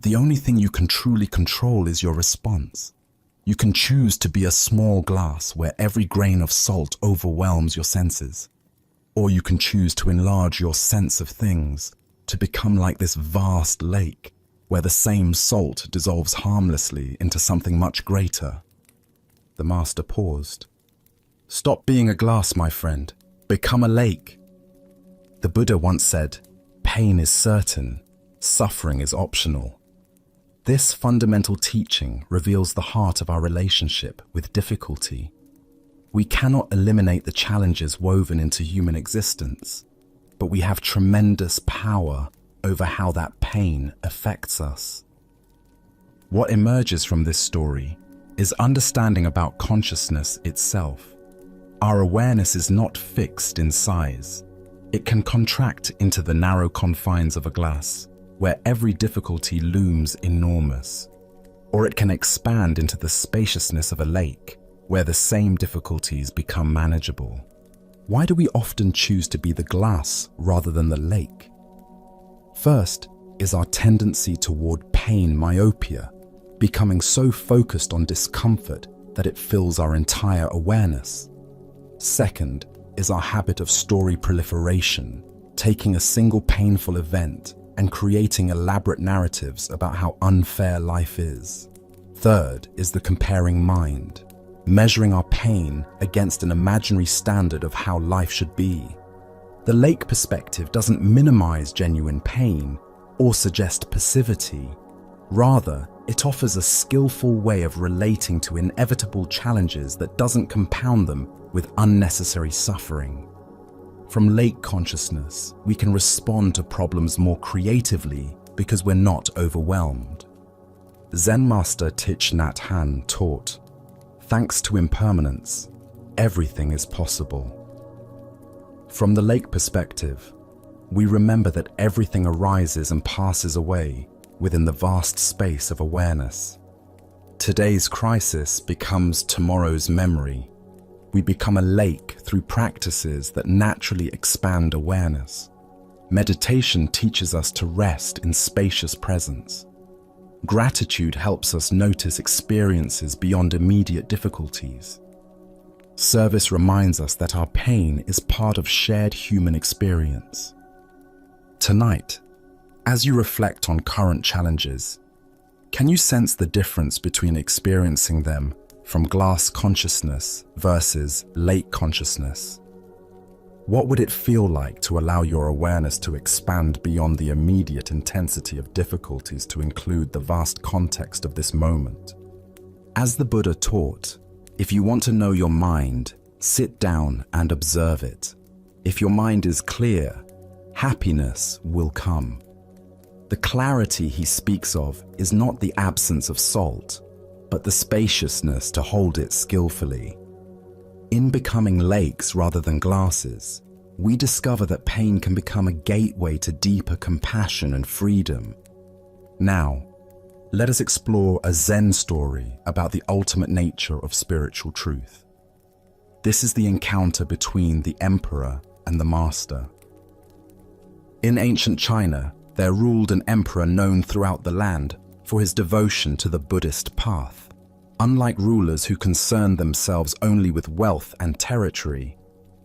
"the only thing you can truly control is your response. You can choose to be a small glass where every grain of salt overwhelms your senses. Or you can choose to enlarge your sense of things, to become like this vast lake where the same salt dissolves harmlessly into something much greater." The master paused. "Stop being a glass, my friend. Become a lake." The Buddha once said, "Pain is certain, suffering is optional." This fundamental teaching reveals the heart of our relationship with difficulty. We cannot eliminate the challenges woven into human existence, but we have tremendous power over how that pain affects us. What emerges from this story is understanding about consciousness itself. Our awareness is not fixed in size. It can contract into the narrow confines of a glass, where every difficulty looms enormous. Or it can expand into the spaciousness of a lake, where the same difficulties become manageable. Why do we often choose to be the glass rather than the lake? First is our tendency toward pain myopia, becoming so focused on discomfort that it fills our entire awareness. Second is our habit of story proliferation, taking a single painful event and creating elaborate narratives about how unfair life is. Third is the comparing mind, measuring our pain against an imaginary standard of how life should be. The lake perspective doesn't minimize genuine pain or suggest passivity. Rather, it offers a skillful way of relating to inevitable challenges that doesn't compound them with unnecessary suffering. From lake consciousness, we can respond to problems more creatively because we're not overwhelmed. Zen master Thich Nhat Hanh taught, "Thanks to impermanence, everything is possible." From the lake perspective, we remember that everything arises and passes away within the vast space of awareness. Today's crisis becomes tomorrow's memory. We become a lake through practices that naturally expand awareness. Meditation teaches us to rest in spacious presence. Gratitude helps us notice experiences beyond immediate difficulties. Service reminds us that our pain is part of shared human experience. Tonight, as you reflect on current challenges, can you sense the difference between experiencing them from glass consciousness versus lake consciousness? What would it feel like to allow your awareness to expand beyond the immediate intensity of difficulties to include the vast context of this moment? As the Buddha taught, if you want to know your mind, sit down and observe it. If your mind is clear, happiness will come. The clarity he speaks of is not the absence of salt, but the spaciousness to hold it skillfully. In becoming lakes rather than glasses, we discover that pain can become a gateway to deeper compassion and freedom. Now, let us explore a Zen story about the ultimate nature of spiritual truth. This is the encounter between the emperor and the master. In ancient China, there ruled an emperor known throughout the land for his devotion to the Buddhist path. Unlike rulers who concerned themselves only with wealth and territory,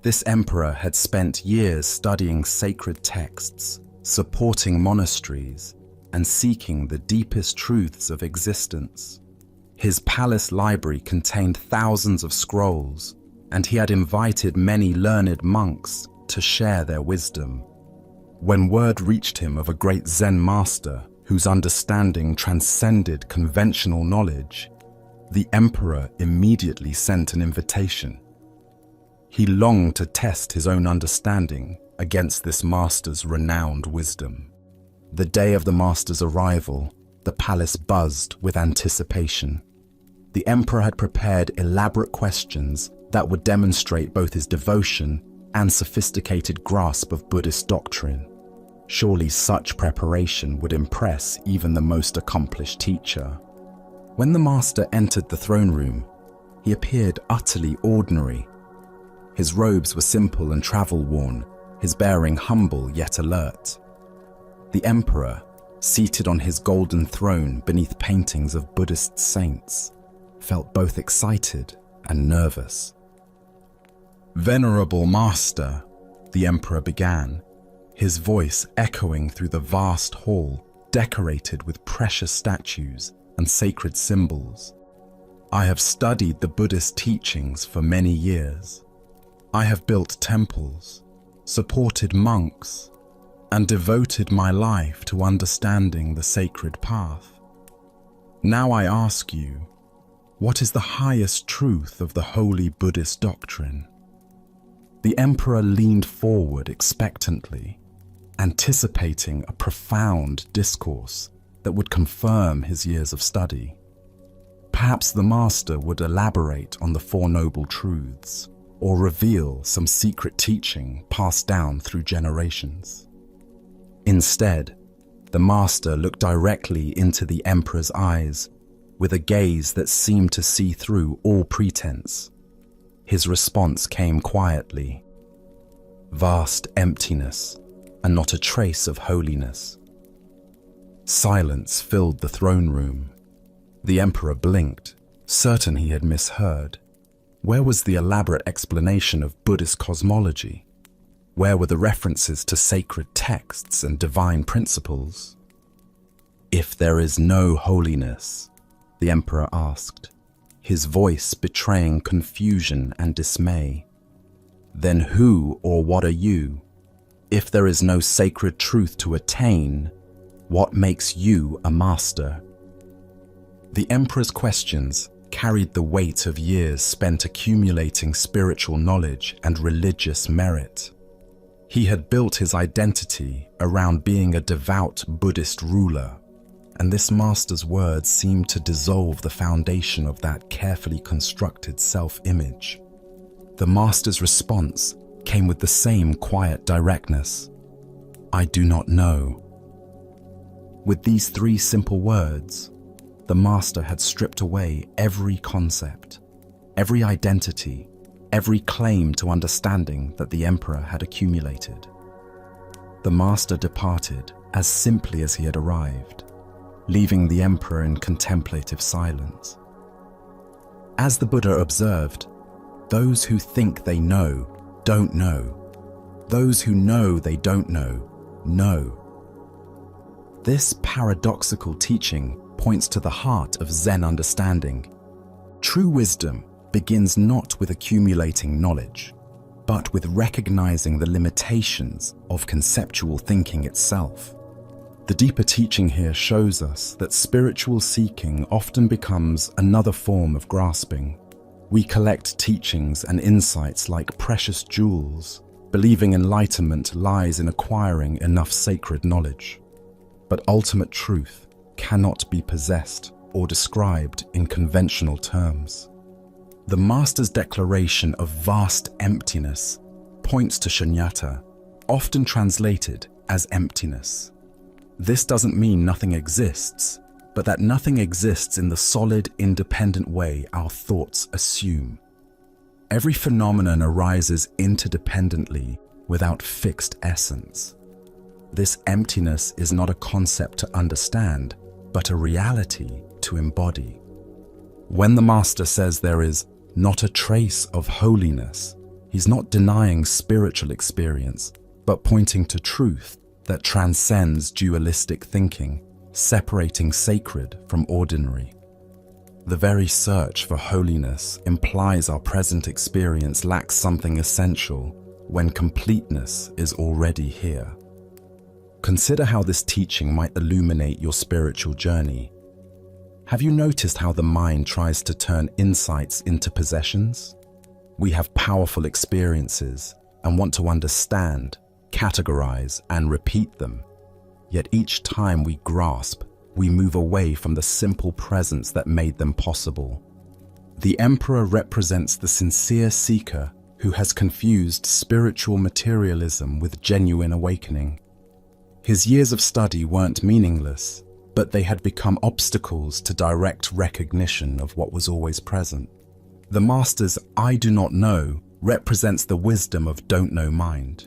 this emperor had spent years studying sacred texts, supporting monasteries, and seeking the deepest truths of existence. His palace library contained thousands of scrolls, and he had invited many learned monks to share their wisdom. When word reached him of a great Zen master whose understanding transcended conventional knowledge, the emperor immediately sent an invitation. He longed to test his own understanding against this master's renowned wisdom. The day of the master's arrival, the palace buzzed with anticipation. The emperor had prepared elaborate questions that would demonstrate both his devotion and sophisticated grasp of Buddhist doctrine. Surely such preparation would impress even the most accomplished teacher. When the master entered the throne room, he appeared utterly ordinary. His robes were simple and travel-worn, his bearing humble yet alert. The emperor, seated on his golden throne beneath paintings of Buddhist saints, felt both excited and nervous. "Venerable master," the emperor began, his voice echoing through the vast hall decorated with precious statues and sacred symbols. "I have studied the Buddhist teachings for many years. I have built temples, supported monks, and devoted my life to understanding the sacred path. Now I ask you, what is the highest truth of the holy Buddhist doctrine?" The emperor leaned forward expectantly, anticipating a profound discourse that would confirm his years of study. Perhaps the master would elaborate on the Four Noble Truths, or reveal some secret teaching passed down through generations. Instead, the master looked directly into the emperor's eyes with a gaze that seemed to see through all pretense. His response came quietly. Vast emptiness, and not a trace of holiness. Silence filled the throne room. The emperor blinked, certain he had misheard. Where was the elaborate explanation of Buddhist cosmology? Where were the references to sacred texts and divine principles? "If there is no holiness," the emperor asked, his voice betraying confusion and dismay. Then who or what are you? If there is no sacred truth to attain, what makes you a master? The emperor's questions carried the weight of years spent accumulating spiritual knowledge and religious merit. He had built his identity around being a devout Buddhist ruler, and this master's words seemed to dissolve the foundation of that carefully constructed self-image. The master's response came with the same quiet directness. I do not know. With these three simple words, the master had stripped away every concept, every identity, every claim to understanding that the emperor had accumulated. The master departed as simply as he had arrived, leaving the emperor in contemplative silence. As the Buddha observed, those who think they know don't know. Those who know they don't know, know. This paradoxical teaching points to the heart of Zen understanding. True wisdom begins not with accumulating knowledge, but with recognizing the limitations of conceptual thinking itself. The deeper teaching here shows us that spiritual seeking often becomes another form of grasping. We collect teachings and insights like precious jewels, believing enlightenment lies in acquiring enough sacred knowledge. But ultimate truth cannot be possessed or described in conventional terms. The master's declaration of vast emptiness points to shunyata, often translated as emptiness. This doesn't mean nothing exists, but that nothing exists in the solid, independent way our thoughts assume. Every phenomenon arises interdependently without fixed essence. This emptiness is not a concept to understand, but a reality to embody. When the master says there is not a trace of holiness, he's not denying spiritual experience, but pointing to truth that transcends dualistic thinking, separating sacred from ordinary. The very search for holiness implies our present experience lacks something essential when completeness is already here. Consider how this teaching might illuminate your spiritual journey. Have you noticed how the mind tries to turn insights into possessions? We have powerful experiences and want to understand, categorize, and repeat them. Yet each time we grasp, we move away from the simple presence that made them possible. The emperor represents the sincere seeker who has confused spiritual materialism with genuine awakening. His years of study weren't meaningless, but they had become obstacles to direct recognition of what was always present. The master's I do not know represents the wisdom of don't know mind.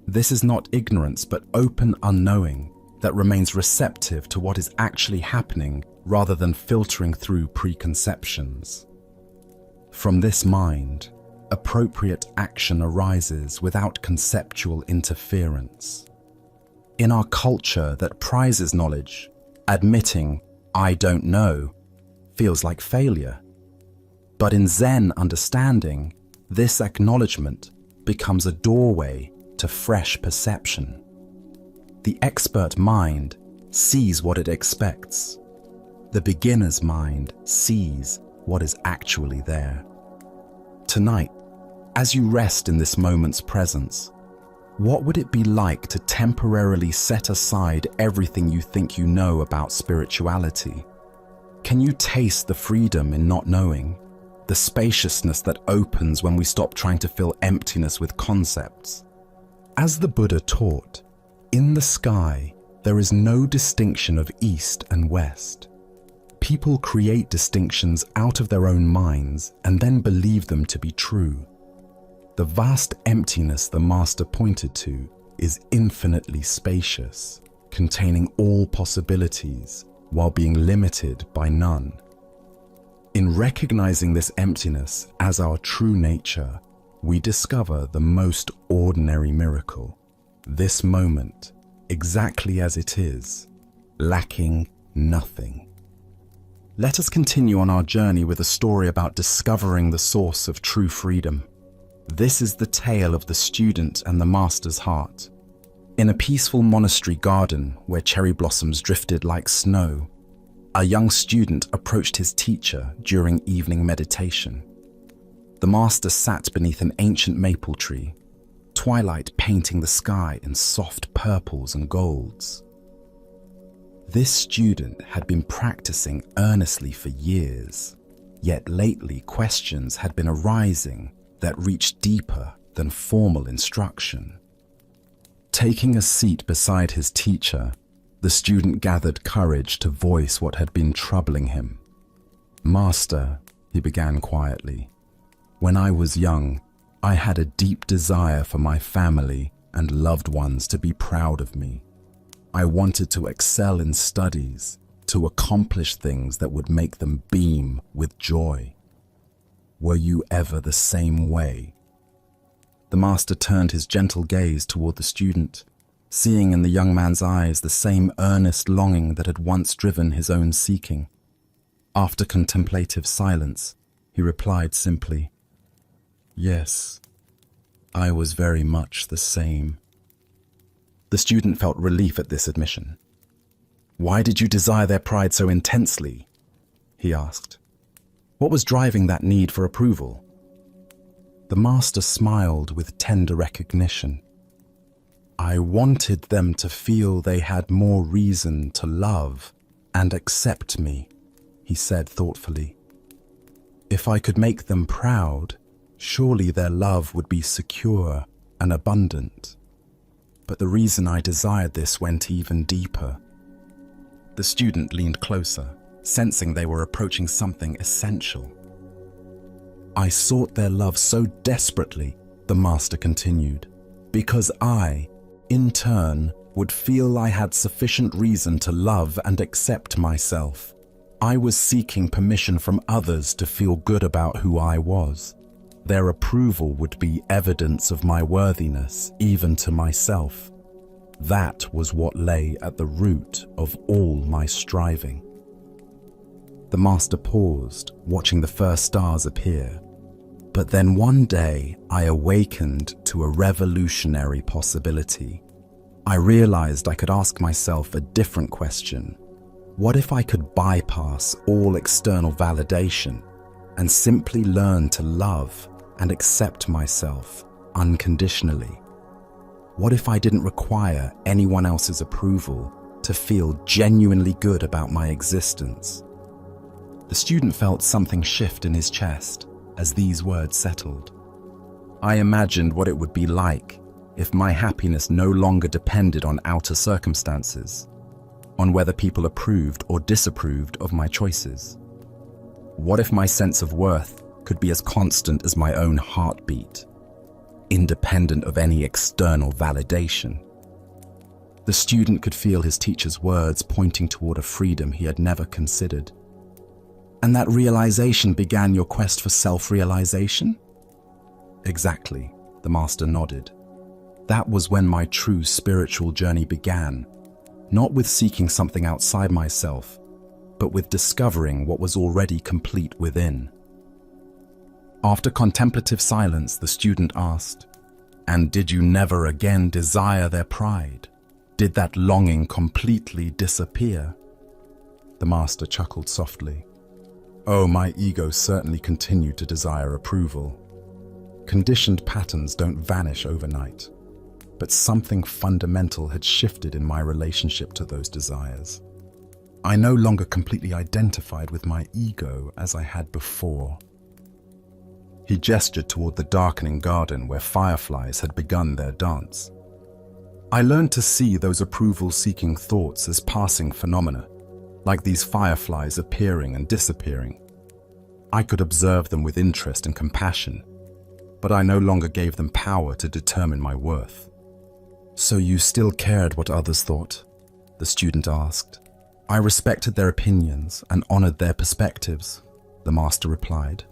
This is not ignorance but open unknowing that remains receptive to what is actually happening rather than filtering through preconceptions. From this mind, appropriate action arises without conceptual interference. In our culture that prizes knowledge, admitting I don't know feels like failure. But in Zen understanding, this acknowledgement becomes a doorway to fresh perception. The expert mind sees what it expects. The beginner's mind sees what is actually there. Tonight, as you rest in this moment's presence, what would it be like to temporarily set aside everything you think you know about spirituality? Can you taste the freedom in not knowing, the spaciousness that opens when we stop trying to fill emptiness with concepts? As the Buddha taught, in the sky, there is no distinction of east and west. People create distinctions out of their own minds and then believe them to be true. The vast emptiness the master pointed to is infinitely spacious, containing all possibilities while being limited by none. In recognizing this emptiness as our true nature, we discover the most ordinary miracle, this moment, exactly as it is, lacking nothing. Let us continue on our journey with a story about discovering the source of true freedom. This is the tale of the student and the master's heart. In a peaceful monastery garden where cherry blossoms drifted like snow, a young student approached his teacher during evening meditation. The master sat beneath an ancient maple tree, twilight painting the sky in soft purples and golds. This student had been practicing earnestly for years, yet lately questions had been arising that reached deeper than formal instruction. Taking a seat beside his teacher, the student gathered courage to voice what had been troubling him. "Master," he began quietly, "when I was young, I had a deep desire for my family and loved ones to be proud of me. I wanted to excel in studies, to accomplish things that would make them beam with joy. Were you ever the same way?" The master turned his gentle gaze toward the student, seeing in the young man's eyes the same earnest longing that had once driven his own seeking. After contemplative silence, he replied simply, "Yes, I was very much the same." The student felt relief at this admission. "Why did you desire their pride so intensely?" he asked. "What was driving that need for approval?" The master smiled with tender recognition. "I wanted them to feel they had more reason to love and accept me," he said thoughtfully. "If I could make them proud, surely their love would be secure and abundant. But the reason I desired this went even deeper." The student leaned closer, sensing they were approaching something essential. "I sought their love so desperately," the master continued, "because I, in turn, would feel I had sufficient reason to love and accept myself. I was seeking permission from others to feel good about who I was. Their approval would be evidence of my worthiness, even to myself. That was what lay at the root of all my striving." The master paused, watching the first stars appear. "But then one day I awakened to a revolutionary possibility. I realized I could ask myself a different question. What if I could bypass all external validation and simply learn to love and accept myself unconditionally? What if I didn't require anyone else's approval to feel genuinely good about my existence?" The student felt something shift in his chest as these words settled. "I imagined what it would be like if my happiness no longer depended on outer circumstances, on whether people approved or disapproved of my choices. What if my sense of worth could be as constant as my own heartbeat, independent of any external validation?" The student could feel his teacher's words pointing toward a freedom he had never considered. "And that realization began your quest for self-realization?" "Exactly," the master nodded. "That was when my true spiritual journey began, not with seeking something outside myself, but with discovering what was already complete within." After contemplative silence, the student asked, "And did you never again desire their pride? Did that longing completely disappear?" The master chuckled softly. "Oh, my ego certainly continued to desire approval. Conditioned patterns don't vanish overnight, but something fundamental had shifted in my relationship to those desires. I no longer completely identified with my ego as I had before." He gestured toward the darkening garden where fireflies had begun their dance. "I learned to see those approval-seeking thoughts as passing phenomena, like these fireflies appearing and disappearing. I could observe them with interest and compassion, but I no longer gave them power to determine my worth." "So you still cared what others thought?" the student asked. "I respected their opinions and honored their perspectives," the master replied.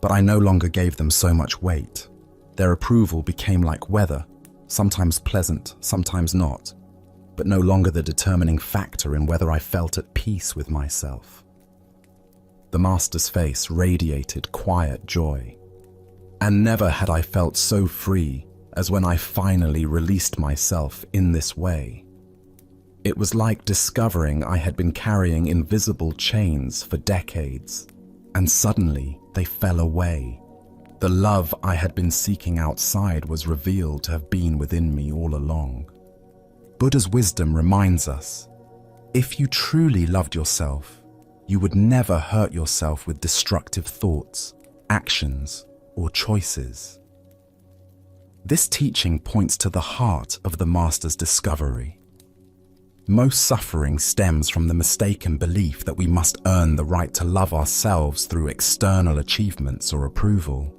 "But I no longer gave them so much weight. Their approval became like weather, sometimes pleasant, sometimes not, but no longer the determining factor in whether I felt at peace with myself." The master's face radiated quiet joy. And never had I felt so free as when I finally released myself in this way. It was like discovering I had been carrying invisible chains for decades, and suddenly they fell away. The love I had been seeking outside was revealed to have been within me all along. Buddha's wisdom reminds us, if you truly loved yourself, you would never hurt yourself with destructive thoughts, actions, or choices. This teaching points to the heart of the Master's discovery. Most suffering stems from the mistaken belief that we must earn the right to love ourselves through external achievements or approval.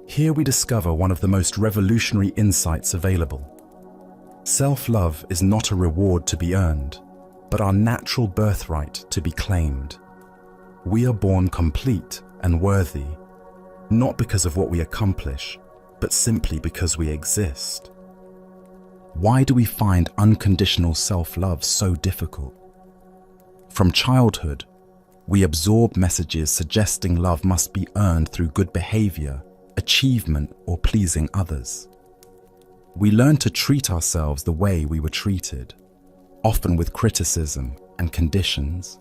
Here we discover one of the most revolutionary insights available. Self-love is not a reward to be earned, but our natural birthright to be claimed. We are born complete and worthy, not because of what we accomplish, but simply because we exist. Why do we find unconditional self-love so difficult? From childhood, we absorb messages suggesting love must be earned through good behavior, achievement, or pleasing others. We learn to treat ourselves the way we were treated, often with criticism and conditions.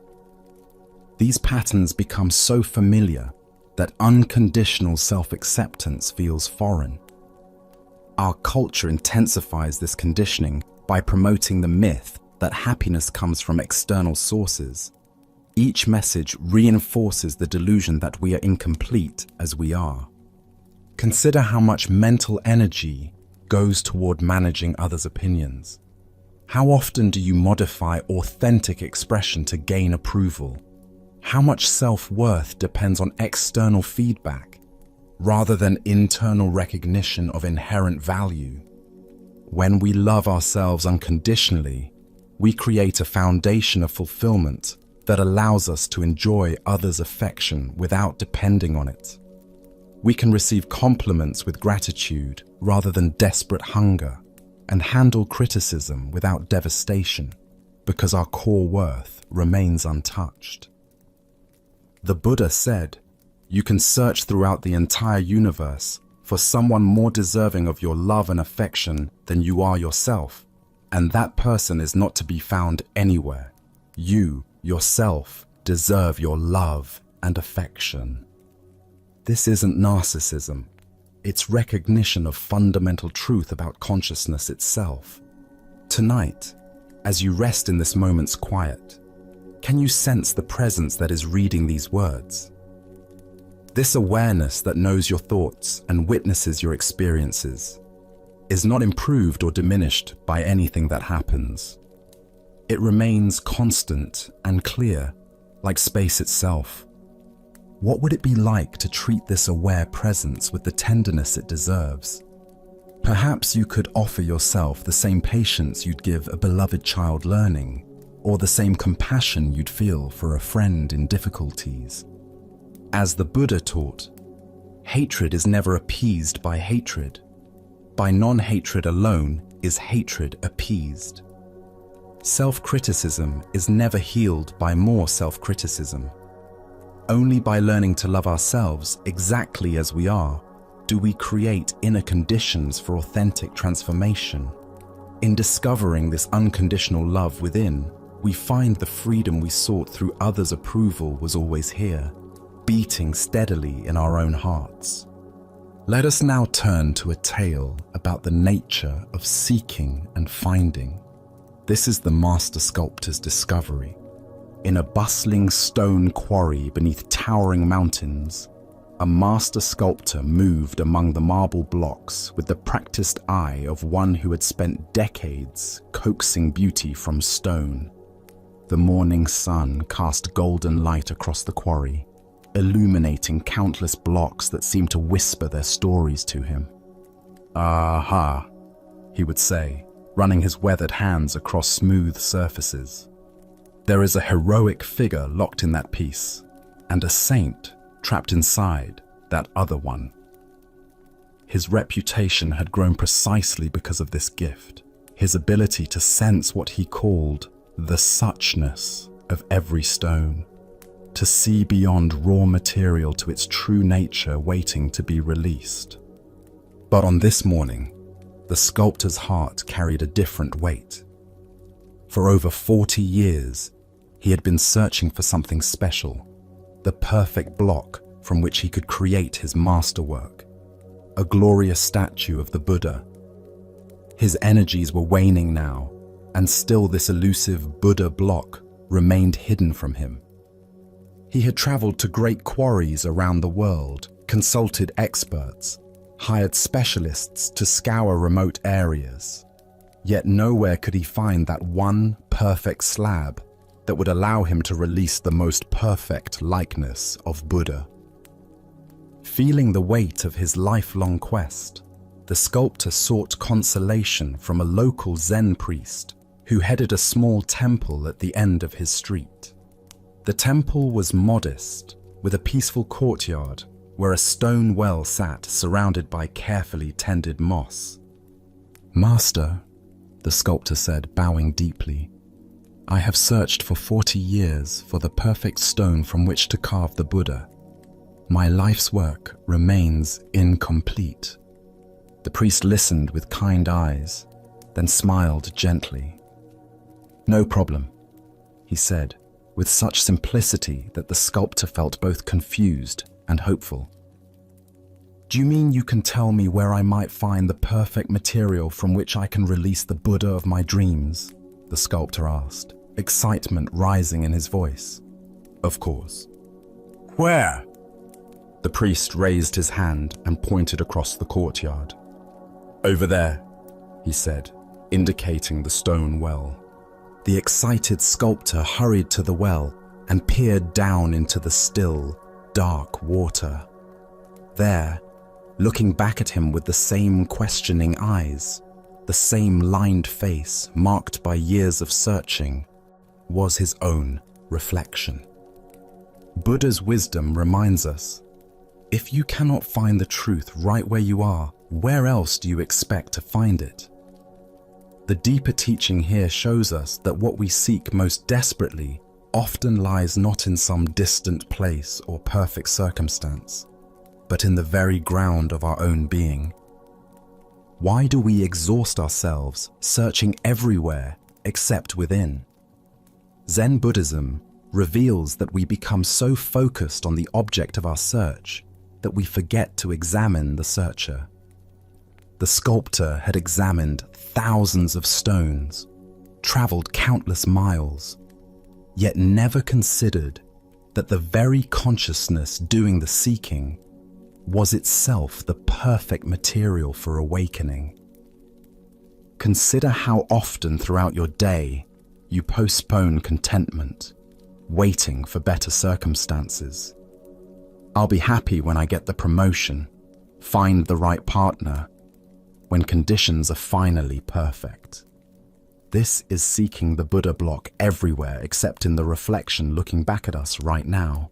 These patterns become so familiar that unconditional self-acceptance feels foreign. Our culture intensifies this conditioning by promoting the myth that happiness comes from external sources. Each message reinforces the delusion that we are incomplete as we are. Consider how much mental energy goes toward managing others' opinions. How often do you modify authentic expression to gain approval? How much self-worth depends on external feedback rather than internal recognition of inherent value? When we love ourselves unconditionally, we create a foundation of fulfillment that allows us to enjoy others' affection without depending on it. We can receive compliments with gratitude rather than desperate hunger, and handle criticism without devastation, because our core worth remains untouched. The Buddha said, "You can search throughout the entire universe for someone more deserving of your love and affection than you are yourself, and that person is not to be found anywhere. You, yourself, deserve your love and affection." This isn't narcissism. It's recognition of fundamental truth about consciousness itself. Tonight, as you rest in this moment's quiet, can you sense the presence that is reading these words? This awareness that knows your thoughts and witnesses your experiences is not improved or diminished by anything that happens. It remains constant and clear, like space itself. What would it be like to treat this aware presence with the tenderness it deserves? Perhaps you could offer yourself the same patience you'd give a beloved child learning, or the same compassion you'd feel for a friend in difficulties. As the Buddha taught, hatred is never appeased by hatred. By non-hatred alone is hatred appeased. Self-criticism is never healed by more self-criticism. Only by learning to love ourselves exactly as we are do we create inner conditions for authentic transformation. In discovering this unconditional love within, we find the freedom we sought through others' approval was always here, beating steadily in our own hearts. Let us now turn to a tale about the nature of seeking and finding. This is the master sculptor's discovery. In a bustling stone quarry beneath towering mountains, a master sculptor moved among the marble blocks with the practiced eye of one who had spent decades coaxing beauty from stone. The morning sun cast golden light across the quarry, illuminating countless blocks that seemed to whisper their stories to him. "Aha," he would say, running his weathered hands across smooth surfaces. "There is a heroic figure locked in that piece, and a saint trapped inside that other one." His reputation had grown precisely because of this gift, his ability to sense what he called the suchness of every stone. to see beyond raw material to its true nature waiting to be released. But on this morning, the sculptor's heart carried a different weight. For over 40 years, he had been searching for something special, the perfect block from which he could create his masterwork, a glorious statue of the Buddha. His energies were waning now, and still this elusive Buddha block remained hidden from him. He had traveled to great quarries around the world, consulted experts, hired specialists to scour remote areas. Yet nowhere could he find that one perfect slab that would allow him to release the most perfect likeness of Buddha. Feeling the weight of his lifelong quest, the sculptor sought consolation from a local Zen priest who headed a small temple at the end of his street. The temple was modest, with a peaceful courtyard where a stone well sat surrounded by carefully tended moss. "Master," the sculptor said, bowing deeply, "I have searched for 40 years for the perfect stone from which to carve the Buddha. My life's work remains incomplete." The priest listened with kind eyes, then smiled gently. "No problem," he said, with such simplicity that the sculptor felt both confused and hopeful. "Do you mean you can tell me where I might find the perfect material from which I can release the Buddha of my dreams?" the sculptor asked, excitement rising in his voice. "Of course." "Where?" The priest raised his hand and pointed across the courtyard. "Over there," he said, indicating the stone well. The excited sculptor hurried to the well and peered down into the still, dark water. There, looking back at him with the same questioning eyes, the same lined face marked by years of searching, was his own reflection. Buddha's wisdom reminds us, if you cannot find the truth right where you are, where else do you expect to find it? The deeper teaching here shows us that what we seek most desperately often lies not in some distant place or perfect circumstance, but in the very ground of our own being. Why do we exhaust ourselves searching everywhere except within? Zen Buddhism reveals that we become so focused on the object of our search that we forget to examine the searcher. The sculptor had examined thousands of stones, traveled countless miles, yet never considered that the very consciousness doing the seeking was itself the perfect material for awakening. Consider how often throughout your day you postpone contentment, waiting for better circumstances. "I'll be happy when I get the promotion, find the right partner, when conditions are finally perfect." This is seeking the Buddha block everywhere except in the reflection looking back at us right now.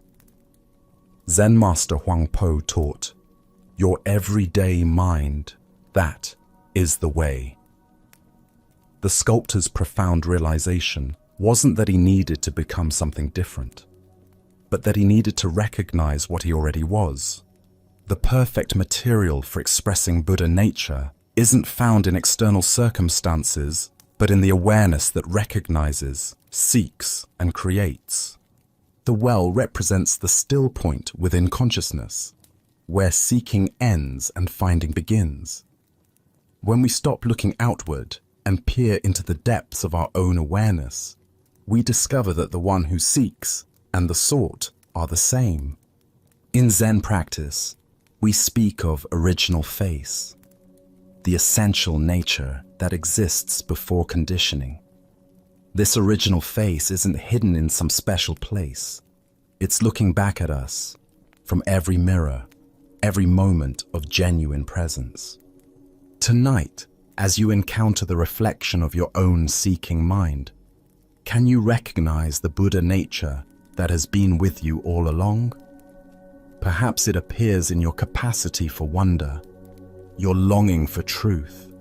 Zen Master Huang Po taught, "Your everyday mind, that is the way." The sculptor's profound realization wasn't that he needed to become something different, but that he needed to recognize what he already was. The perfect material for expressing Buddha nature isn't found in external circumstances, but in the awareness that recognizes, seeks, and creates. The well represents the still point within consciousness, where seeking ends and finding begins. When we stop looking outward and peer into the depths of our own awareness, we discover that the one who seeks and the sought are the same. In Zen practice, we speak of original face, the essential nature that exists before conditioning. This original face isn't hidden in some special place. It's looking back at us from every mirror, every moment of genuine presence. Tonight, as you encounter the reflection of your own seeking mind, can you recognize the Buddha nature that has been with you all along? Perhaps it appears in your capacity for wonder, your longing for truth,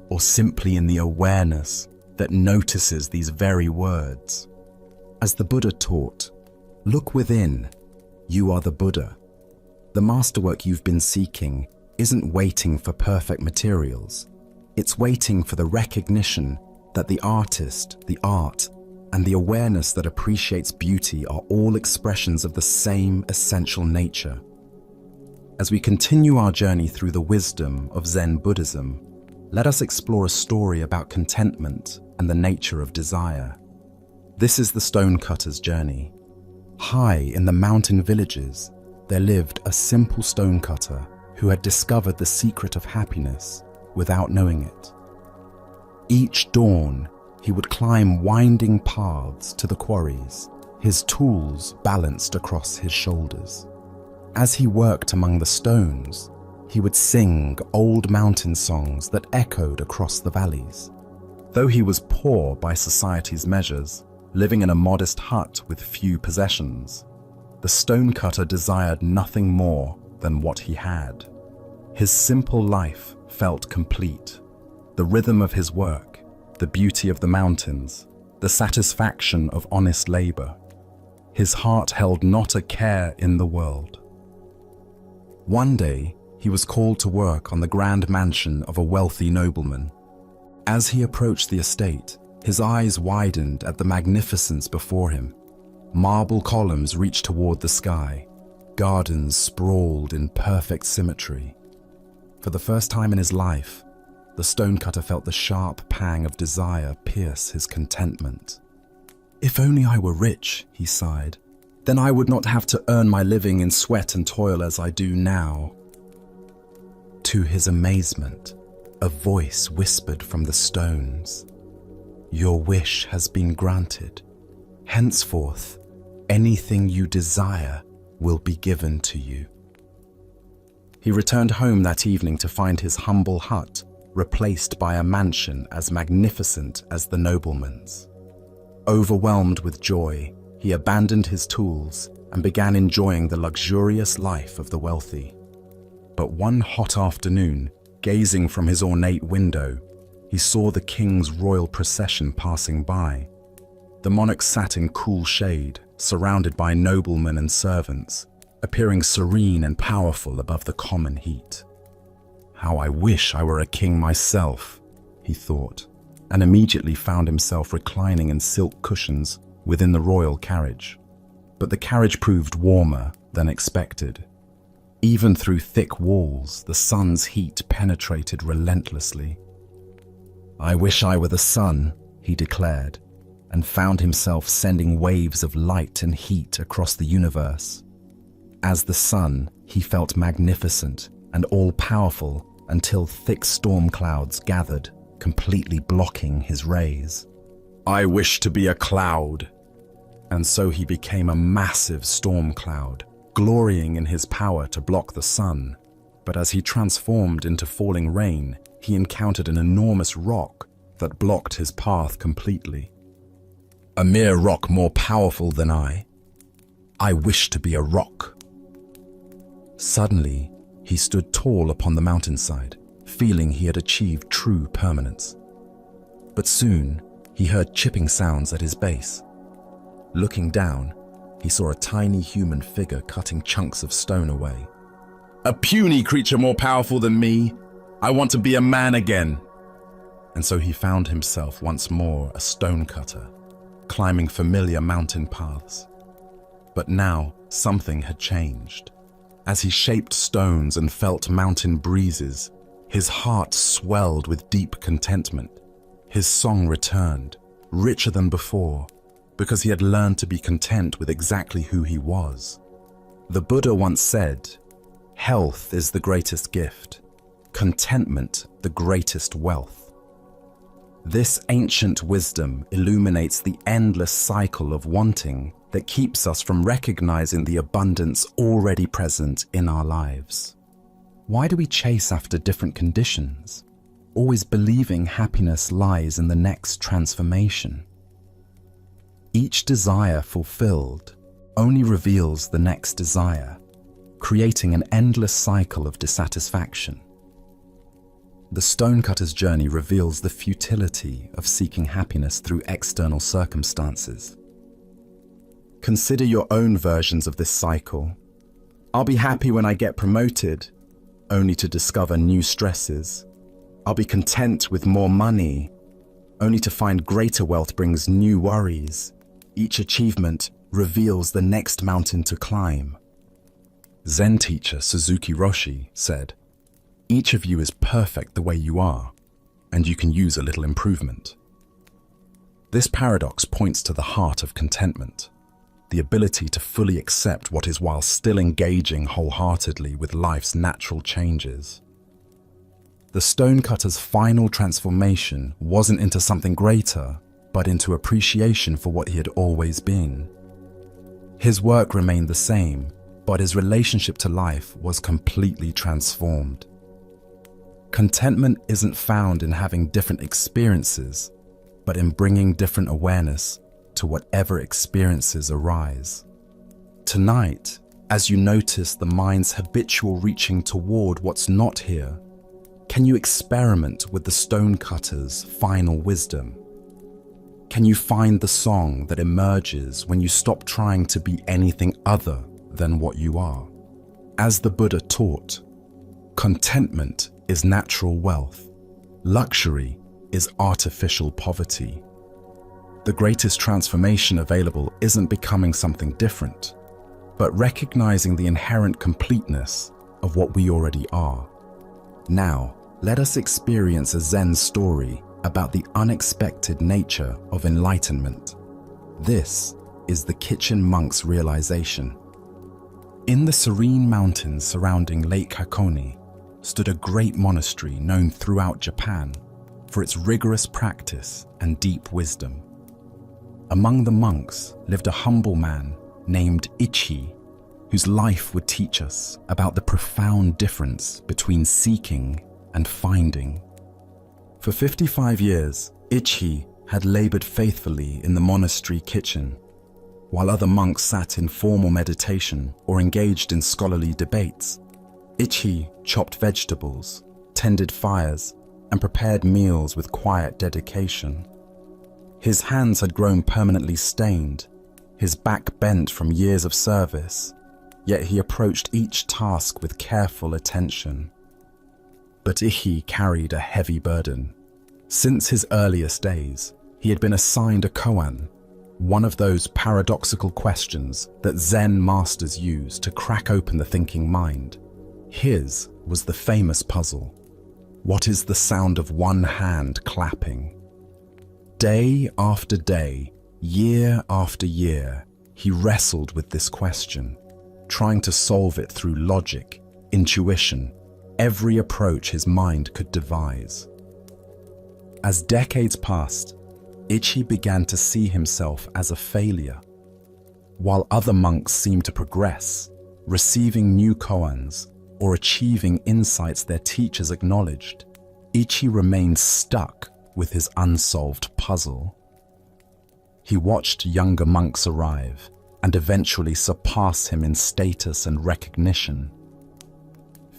or simply in the awareness that notices these very words. As the Buddha taught, Look within. You are the Buddha. The masterwork you've been seeking isn't waiting for perfect materials. It's waiting for the recognition that the artist, the art, and the awareness that appreciates beauty are all expressions of the same essential nature. As we continue our journey through the wisdom of Zen Buddhism, let us explore a story about contentment and the nature of desire. This is the stonecutter's journey. High in the mountain villages, there lived a simple stonecutter who had discovered the secret of happiness without knowing it. Each dawn, he would climb winding paths to the quarries, his tools balanced across his shoulders. As he worked among the stones, he would sing old mountain songs that echoed across the valleys. Though he was poor by society's measures, living in a modest hut with few possessions, the stonecutter desired nothing more than what he had. His simple life felt complete. The rhythm of his work, the beauty of the mountains, the satisfaction of honest labor. His heart held not a care in the world. One day, he was called to work on the grand mansion of a wealthy nobleman. As he approached the estate, his eyes widened at the magnificence before him. Marble columns reached toward the sky. Gardens sprawled in perfect symmetry. For the first time in his life, the stonecutter felt the sharp pang of desire pierce his contentment. "If only I were rich," he sighed, "then I would not have to earn my living in sweat and toil as I do now." To his amazement, a voice whispered from the stones, "Your wish has been granted. Henceforth, anything you desire will be given to you." He returned home that evening to find his humble hut replaced by a mansion as magnificent as the nobleman's. Overwhelmed with joy, he abandoned his tools and began enjoying the luxurious life of the wealthy. But one hot afternoon, gazing from his ornate window, he saw the king's royal procession passing by. The monarch sat in cool shade, surrounded by noblemen and servants, appearing serene and powerful above the common heat. "How I wish I were a king myself," he thought, and immediately found himself reclining in silk cushions within the royal carriage. But the carriage proved warmer than expected. Even through thick walls, the sun's heat penetrated relentlessly. "I wish I were the sun," he declared, and found himself sending waves of light and heat across the universe. As the sun, he felt magnificent and all-powerful until thick storm clouds gathered, completely blocking his rays. "I wish to be a cloud." And so he became a massive storm cloud, glorying in his power to block the sun. But as he transformed into falling rain, he encountered an enormous rock that blocked his path completely. "A mere rock more powerful than I. I wish to be a rock." Suddenly, he stood tall upon the mountainside, feeling he had achieved true permanence. But soon, he heard chipping sounds at his base. Looking down, he saw a tiny human figure cutting chunks of stone away. "A puny creature more powerful than me. I want to be a man again." And so he found himself once more a stonecutter, climbing familiar mountain paths. But now something had changed. As he shaped stones and felt mountain breezes, his heart swelled with deep contentment. His song returned, richer than before, because he had learned to be content with exactly who he was. The Buddha once said, "Health is the greatest gift, contentment the greatest wealth." This ancient wisdom illuminates the endless cycle of wanting that keeps us from recognizing the abundance already present in our lives. Why do we chase after different conditions, always believing happiness lies in the next transformation? Each desire fulfilled only reveals the next desire, creating an endless cycle of dissatisfaction. The stonecutter's journey reveals the futility of seeking happiness through external circumstances. Consider your own versions of this cycle. I'll be happy when I get promoted, only to discover new stresses. I'll be content with more money, only to find greater wealth brings new worries. Each achievement reveals the next mountain to climb. Zen teacher Suzuki Roshi said, "Each of you is perfect the way you are, and you can use a little improvement." This paradox points to the heart of contentment, the ability to fully accept what is while still engaging wholeheartedly with life's natural changes. The stonecutter's final transformation wasn't into something greater, but into appreciation for what he had always been. His work remained the same, but his relationship to life was completely transformed. Contentment isn't found in having different experiences, but in bringing different awareness to whatever experiences arise. Tonight, as you notice the mind's habitual reaching toward what's not here, can you experiment with the stonecutter's final wisdom? Can you find the song that emerges when you stop trying to be anything other than what you are? As the Buddha taught, contentment is natural wealth. Luxury is artificial poverty. The greatest transformation available isn't becoming something different, but recognizing the inherent completeness of what we already are. Now, let us experience a Zen story about the unexpected nature of enlightenment. This is the Kitchen Monk's realization. In the serene mountains surrounding Lake Hakone stood a great monastery known throughout Japan for its rigorous practice and deep wisdom. Among the monks lived a humble man named Ichi, whose life would teach us about the profound difference between seeking and finding. For 55 years, Ichi had labored faithfully in the monastery kitchen, while other monks sat in formal meditation or engaged in scholarly debates. Ichi chopped vegetables, tended fires, and prepared meals with quiet dedication. His hands had grown permanently stained, his back bent from years of service, yet he approached each task with careful attention. But Ichi carried a heavy burden. Since his earliest days, he had been assigned a koan, one of those paradoxical questions that Zen masters use to crack open the thinking mind. His was the famous puzzle: what is the sound of one hand clapping? Day after day, year after year, he wrestled with this question, trying to solve it through logic, intuition, every approach his mind could devise. As decades passed, Ichi began to see himself as a failure. While other monks seemed to progress, receiving new koans or achieving insights their teachers acknowledged, Ichi remained stuck with his unsolved puzzle. He watched younger monks arrive and eventually surpass him in status and recognition.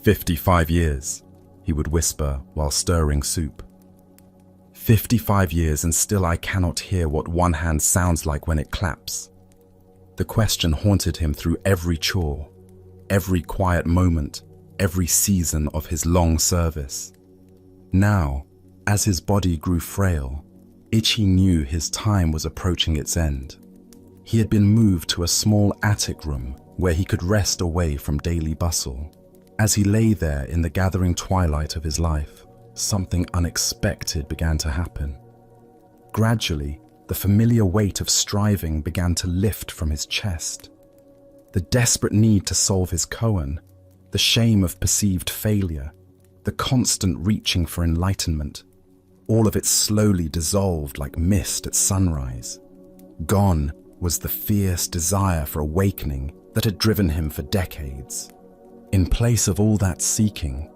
55 years, he would whisper while stirring soup. 55 years and still I cannot hear what one hand sounds like when it claps. The question haunted him through every chore, every quiet moment, every season of his long service. Now, as his body grew frail, Ichi knew his time was approaching its end. He had been moved to a small attic room where he could rest away from daily bustle. As he lay there in the gathering twilight of his life, something unexpected began to happen. Gradually, the familiar weight of striving began to lift from his chest. The desperate need to solve his koan, the shame of perceived failure, the constant reaching for enlightenment, all of it slowly dissolved like mist at sunrise. Gone was the fierce desire for awakening that had driven him for decades. In place of all that seeking,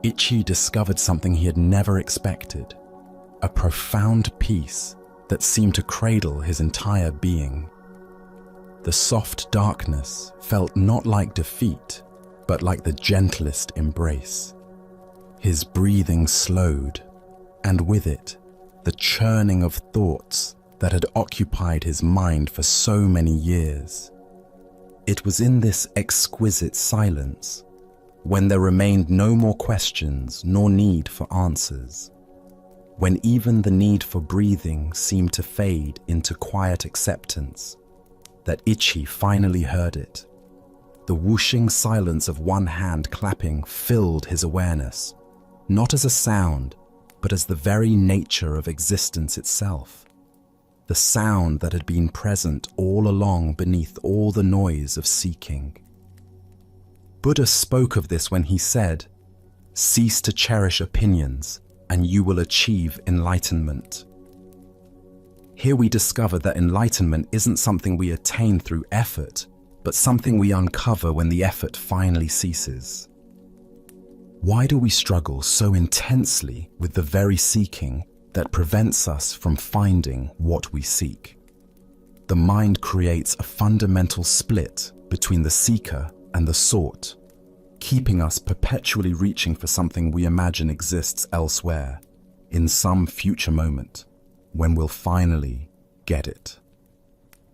Ichi discovered something he had never expected, a profound peace that seemed to cradle his entire being. The soft darkness felt not like defeat, but like the gentlest embrace. His breathing slowed, and with it, the churning of thoughts that had occupied his mind for so many years. It was in this exquisite silence, when there remained no more questions nor need for answers, when even the need for breathing seemed to fade into quiet acceptance, that Ichi finally heard it. The whooshing silence of one hand clapping filled his awareness, not as a sound, but as the very nature of existence itself. The sound that had been present all along beneath all the noise of seeking. Buddha spoke of this when he said, "Cease to cherish opinions, and you will achieve enlightenment." Here we discover that enlightenment isn't something we attain through effort, but something we uncover when the effort finally ceases. Why do we struggle so intensely with the very seeking that prevents us from finding what we seek? The mind creates a fundamental split between the seeker and the sought, keeping us perpetually reaching for something we imagine exists elsewhere, in some future moment, when we'll finally get it.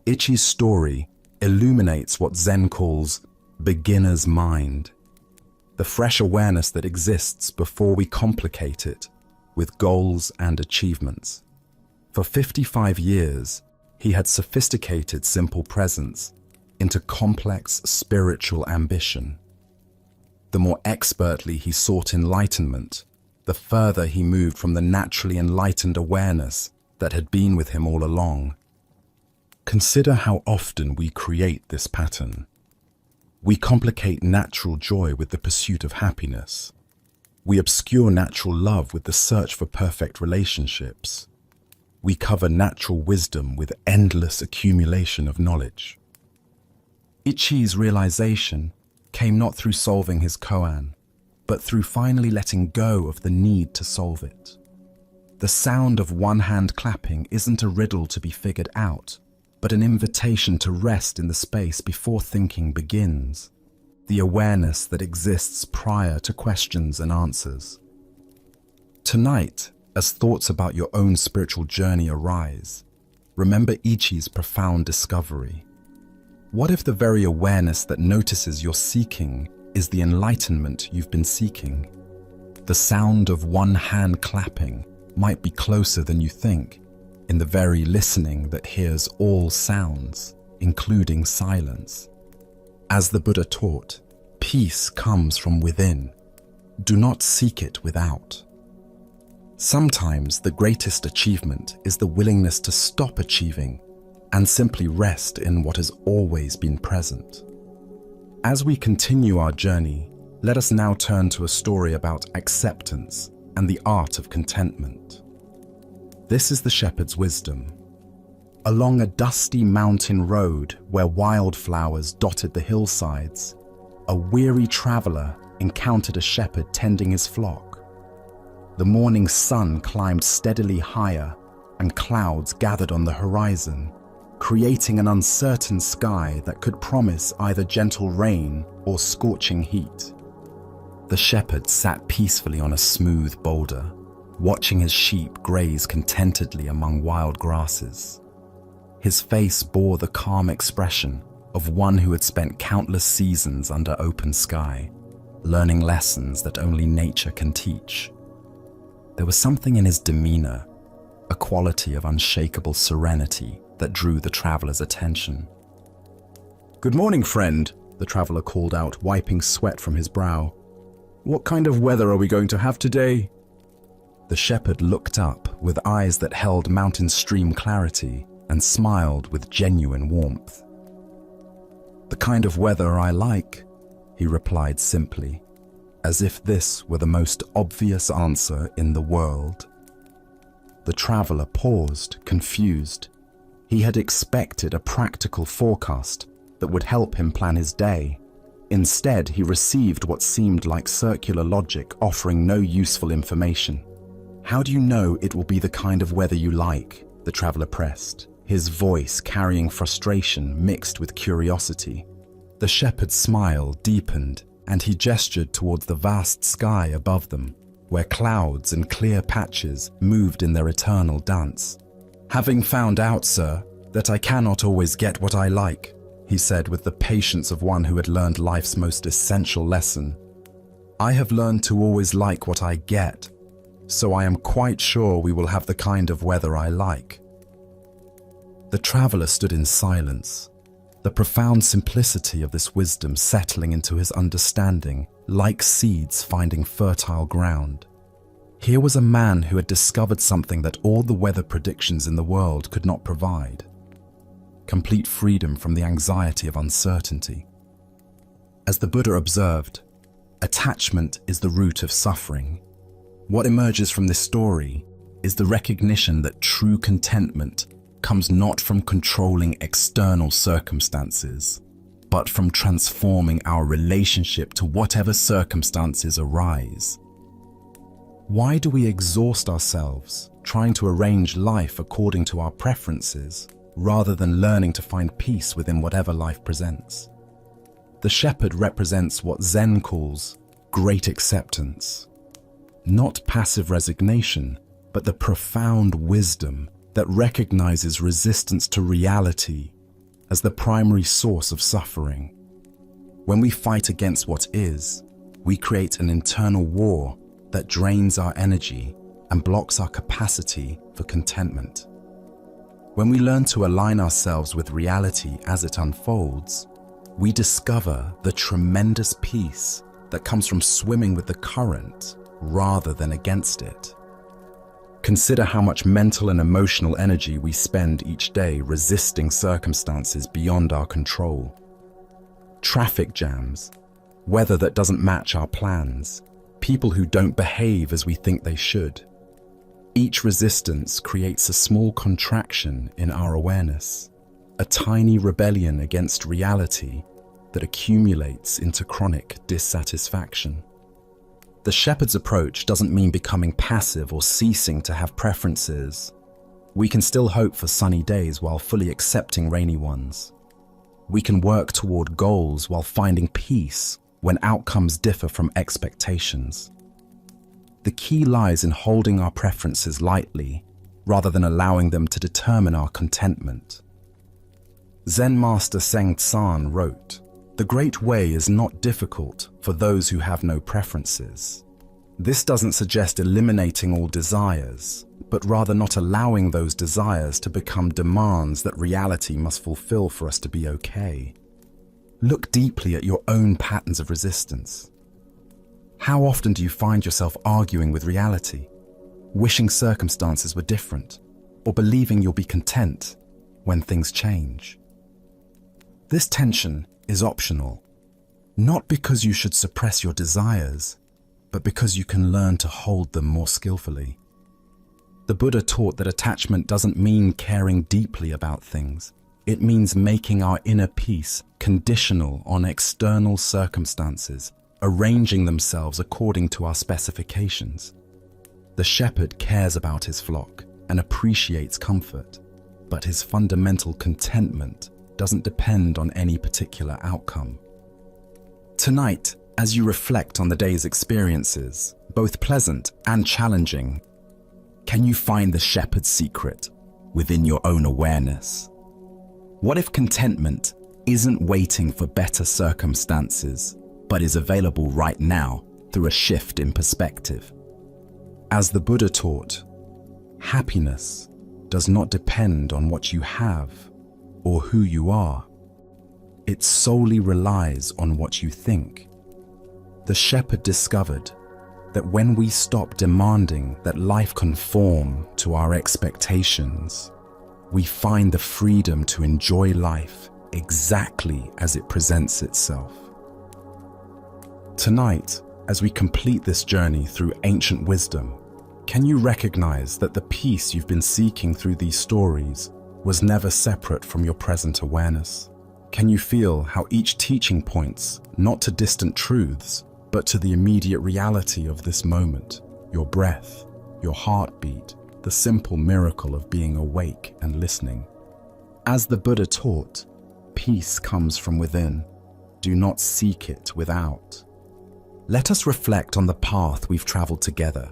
Ichi's story illuminates what Zen calls beginner's mind, the fresh awareness that exists before we complicate it with goals and achievements. For 55 years, he had sophisticated simple presence into complex spiritual ambition. The more expertly he sought enlightenment, the further he moved from the naturally enlightened awareness that had been with him all along. Consider how often we create this pattern. We complicate natural joy with the pursuit of happiness. We obscure natural love with the search for perfect relationships. We cover natural wisdom with endless accumulation of knowledge. Ichi's realization came not through solving his koan, but through finally letting go of the need to solve it. The sound of one hand clapping isn't a riddle to be figured out, but an invitation to rest in the space before thinking begins, the awareness that exists prior to questions and answers. Tonight, as thoughts about your own spiritual journey arise, remember Ichi's profound discovery. What if the very awareness that notices your seeking is the enlightenment you've been seeking? The sound of one hand clapping might be closer than you think, in the very listening that hears all sounds, including silence. As the Buddha taught, peace comes from within. Do not seek it without. Sometimes the greatest achievement is the willingness to stop achieving and simply rest in what has always been present. As we continue our journey, let us now turn to a story about acceptance and the art of contentment. This is the shepherd's wisdom. Along a dusty mountain road where wildflowers dotted the hillsides, a weary traveler encountered a shepherd tending his flock. The morning sun climbed steadily higher, and clouds gathered on the horizon, creating an uncertain sky that could promise either gentle rain or scorching heat. The shepherd sat peacefully on a smooth boulder, watching his sheep graze contentedly among wild grasses. His face bore the calm expression of one who had spent countless seasons under open sky, learning lessons that only nature can teach. There was something in his demeanor, a quality of unshakable serenity that drew the traveler's attention. "Good morning, friend," the traveler called out, wiping sweat from his brow. "What kind of weather are we going to have today?" The shepherd looked up with eyes that held mountain stream clarity and smiled with genuine warmth. "The kind of weather I like," he replied simply, as if this were the most obvious answer in the world. The traveler paused, confused. He had expected a practical forecast that would help him plan his day. Instead, he received what seemed like circular logic offering no useful information. "How do you know it will be the kind of weather you like?" the traveler pressed, his voice carrying frustration mixed with curiosity. The shepherd's smile deepened, and he gestured towards the vast sky above them, where clouds and clear patches moved in their eternal dance. "Having found out, sir, that I cannot always get what I like," he said with the patience of one who had learned life's most essential lesson, "I have learned to always like what I get, so I am quite sure we will have the kind of weather I like." The traveler stood in silence, the profound simplicity of this wisdom settling into his understanding like seeds finding fertile ground. Here was a man who had discovered something that all the weather predictions in the world could not provide: complete freedom from the anxiety of uncertainty. As the Buddha observed, attachment is the root of suffering. What emerges from this story is the recognition that true contentment comes not from controlling external circumstances, but from transforming our relationship to whatever circumstances arise. Why do we exhaust ourselves trying to arrange life according to our preferences, rather than learning to find peace within whatever life presents? The shepherd represents what Zen calls great acceptance. Not passive resignation, but the profound wisdom that recognizes resistance to reality as the primary source of suffering. When we fight against what is, we create an internal war that drains our energy and blocks our capacity for contentment. When we learn to align ourselves with reality as it unfolds, we discover the tremendous peace that comes from swimming with the current rather than against it. Consider how much mental and emotional energy we spend each day resisting circumstances beyond our control. Traffic jams, weather that doesn't match our plans, people who don't behave as we think they should. Each resistance creates a small contraction in our awareness, a tiny rebellion against reality that accumulates into chronic dissatisfaction. The shepherd's approach doesn't mean becoming passive or ceasing to have preferences. We can still hope for sunny days while fully accepting rainy ones. We can work toward goals while finding peace when outcomes differ from expectations. The key lies in holding our preferences lightly, rather than allowing them to determine our contentment. Zen master Seng Tsan wrote, "The great way is not difficult for those who have no preferences." This doesn't suggest eliminating all desires, but rather not allowing those desires to become demands that reality must fulfill for us to be okay. Look deeply at your own patterns of resistance. How often do you find yourself arguing with reality, wishing circumstances were different, or believing you'll be content when things change? This tension is optional, not because you should suppress your desires, but because you can learn to hold them more skillfully. The Buddha taught that attachment doesn't mean caring deeply about things. It means making our inner peace conditional on external circumstances, arranging themselves according to our specifications. The shepherd cares about his flock and appreciates comfort, but his fundamental contentment doesn't depend on any particular outcome. Tonight, as you reflect on the day's experiences, both pleasant and challenging, can you find the shepherd's secret within your own awareness? What if contentment isn't waiting for better circumstances, but is available right now through a shift in perspective? As the Buddha taught, happiness does not depend on what you have or who you are. It solely relies on what you think. The shepherd discovered that when we stop demanding that life conform to our expectations, we find the freedom to enjoy life exactly as it presents itself. Tonight, as we complete this journey through ancient wisdom, can you recognize that the peace you've been seeking through these stories was never separate from your present awareness? Can you feel how each teaching points not to distant truths, but to the immediate reality of this moment, your breath, your heartbeat, the simple miracle of being awake and listening? As the Buddha taught, peace comes from within. Do not seek it without. Let us reflect on the path we've traveled together.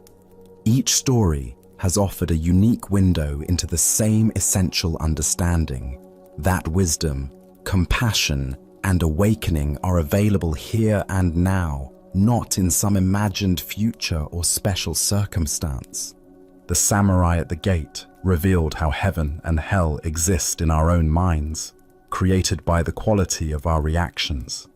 Each story has offered a unique window into the same essential understanding. That wisdom, compassion, and awakening are available here and now, not in some imagined future or special circumstance. The samurai at the gate revealed how heaven and hell exist in our own minds, created by the quality of our reactions.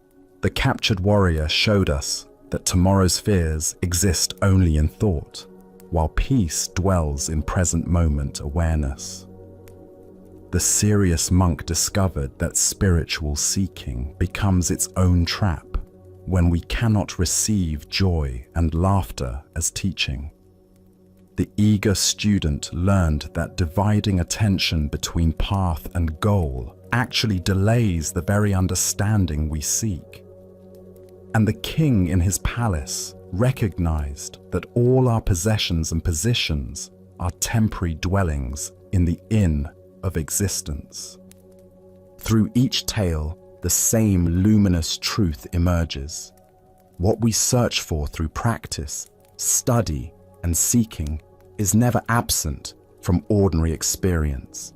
The captured warrior showed us that tomorrow's fears exist only in thought, while peace dwells in present moment awareness. The serious monk discovered that spiritual seeking becomes its own trap when we cannot receive joy and laughter as teaching. The eager student learned that dividing attention between path and goal actually delays the very understanding we seek. And the king in his palace recognized that all our possessions and positions are temporary dwellings in the inn of existence. Through each tale, the same luminous truth emerges. What we search for through practice, study, and seeking is never absent from ordinary experience.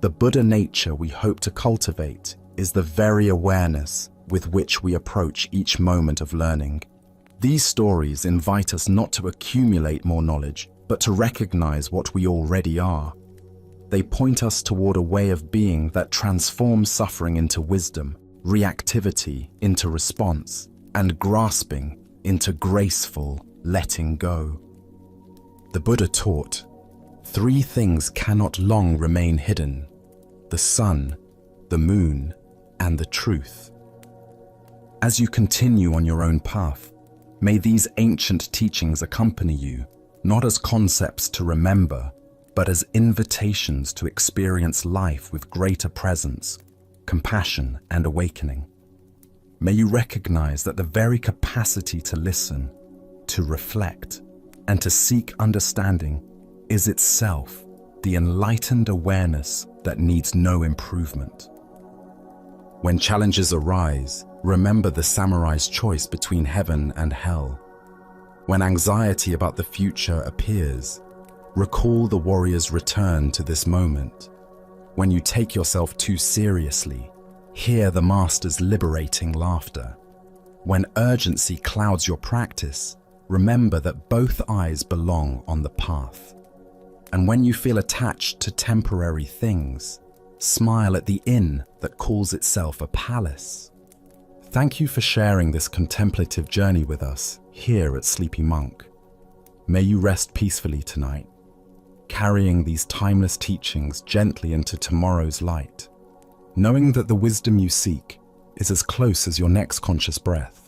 The Buddha nature we hope to cultivate is the very awareness with which we approach each moment of learning. These stories invite us not to accumulate more knowledge, but to recognize what we already are. They point us toward a way of being that transforms suffering into wisdom, reactivity into response, and grasping into graceful letting go. The Buddha taught, 3 things cannot long remain hidden: the sun, the moon, and the truth. As you continue on your own path, may these ancient teachings accompany you, not as concepts to remember, but as invitations to experience life with greater presence, compassion, and awakening. May you recognize that the very capacity to listen, to reflect, and to seek understanding is itself the enlightened awareness that needs no improvement. When challenges arise, remember the samurai's choice between heaven and hell. When anxiety about the future appears, recall the warrior's return to this moment. When you take yourself too seriously, hear the master's liberating laughter. When urgency clouds your practice, remember that both eyes belong on the path. And when you feel attached to temporary things, smile at the inn that calls itself a palace. Thank you for sharing this contemplative journey with us here at Sleepy Monk. May you rest peacefully tonight, carrying these timeless teachings gently into tomorrow's light, knowing that the wisdom you seek is as close as your next conscious breath.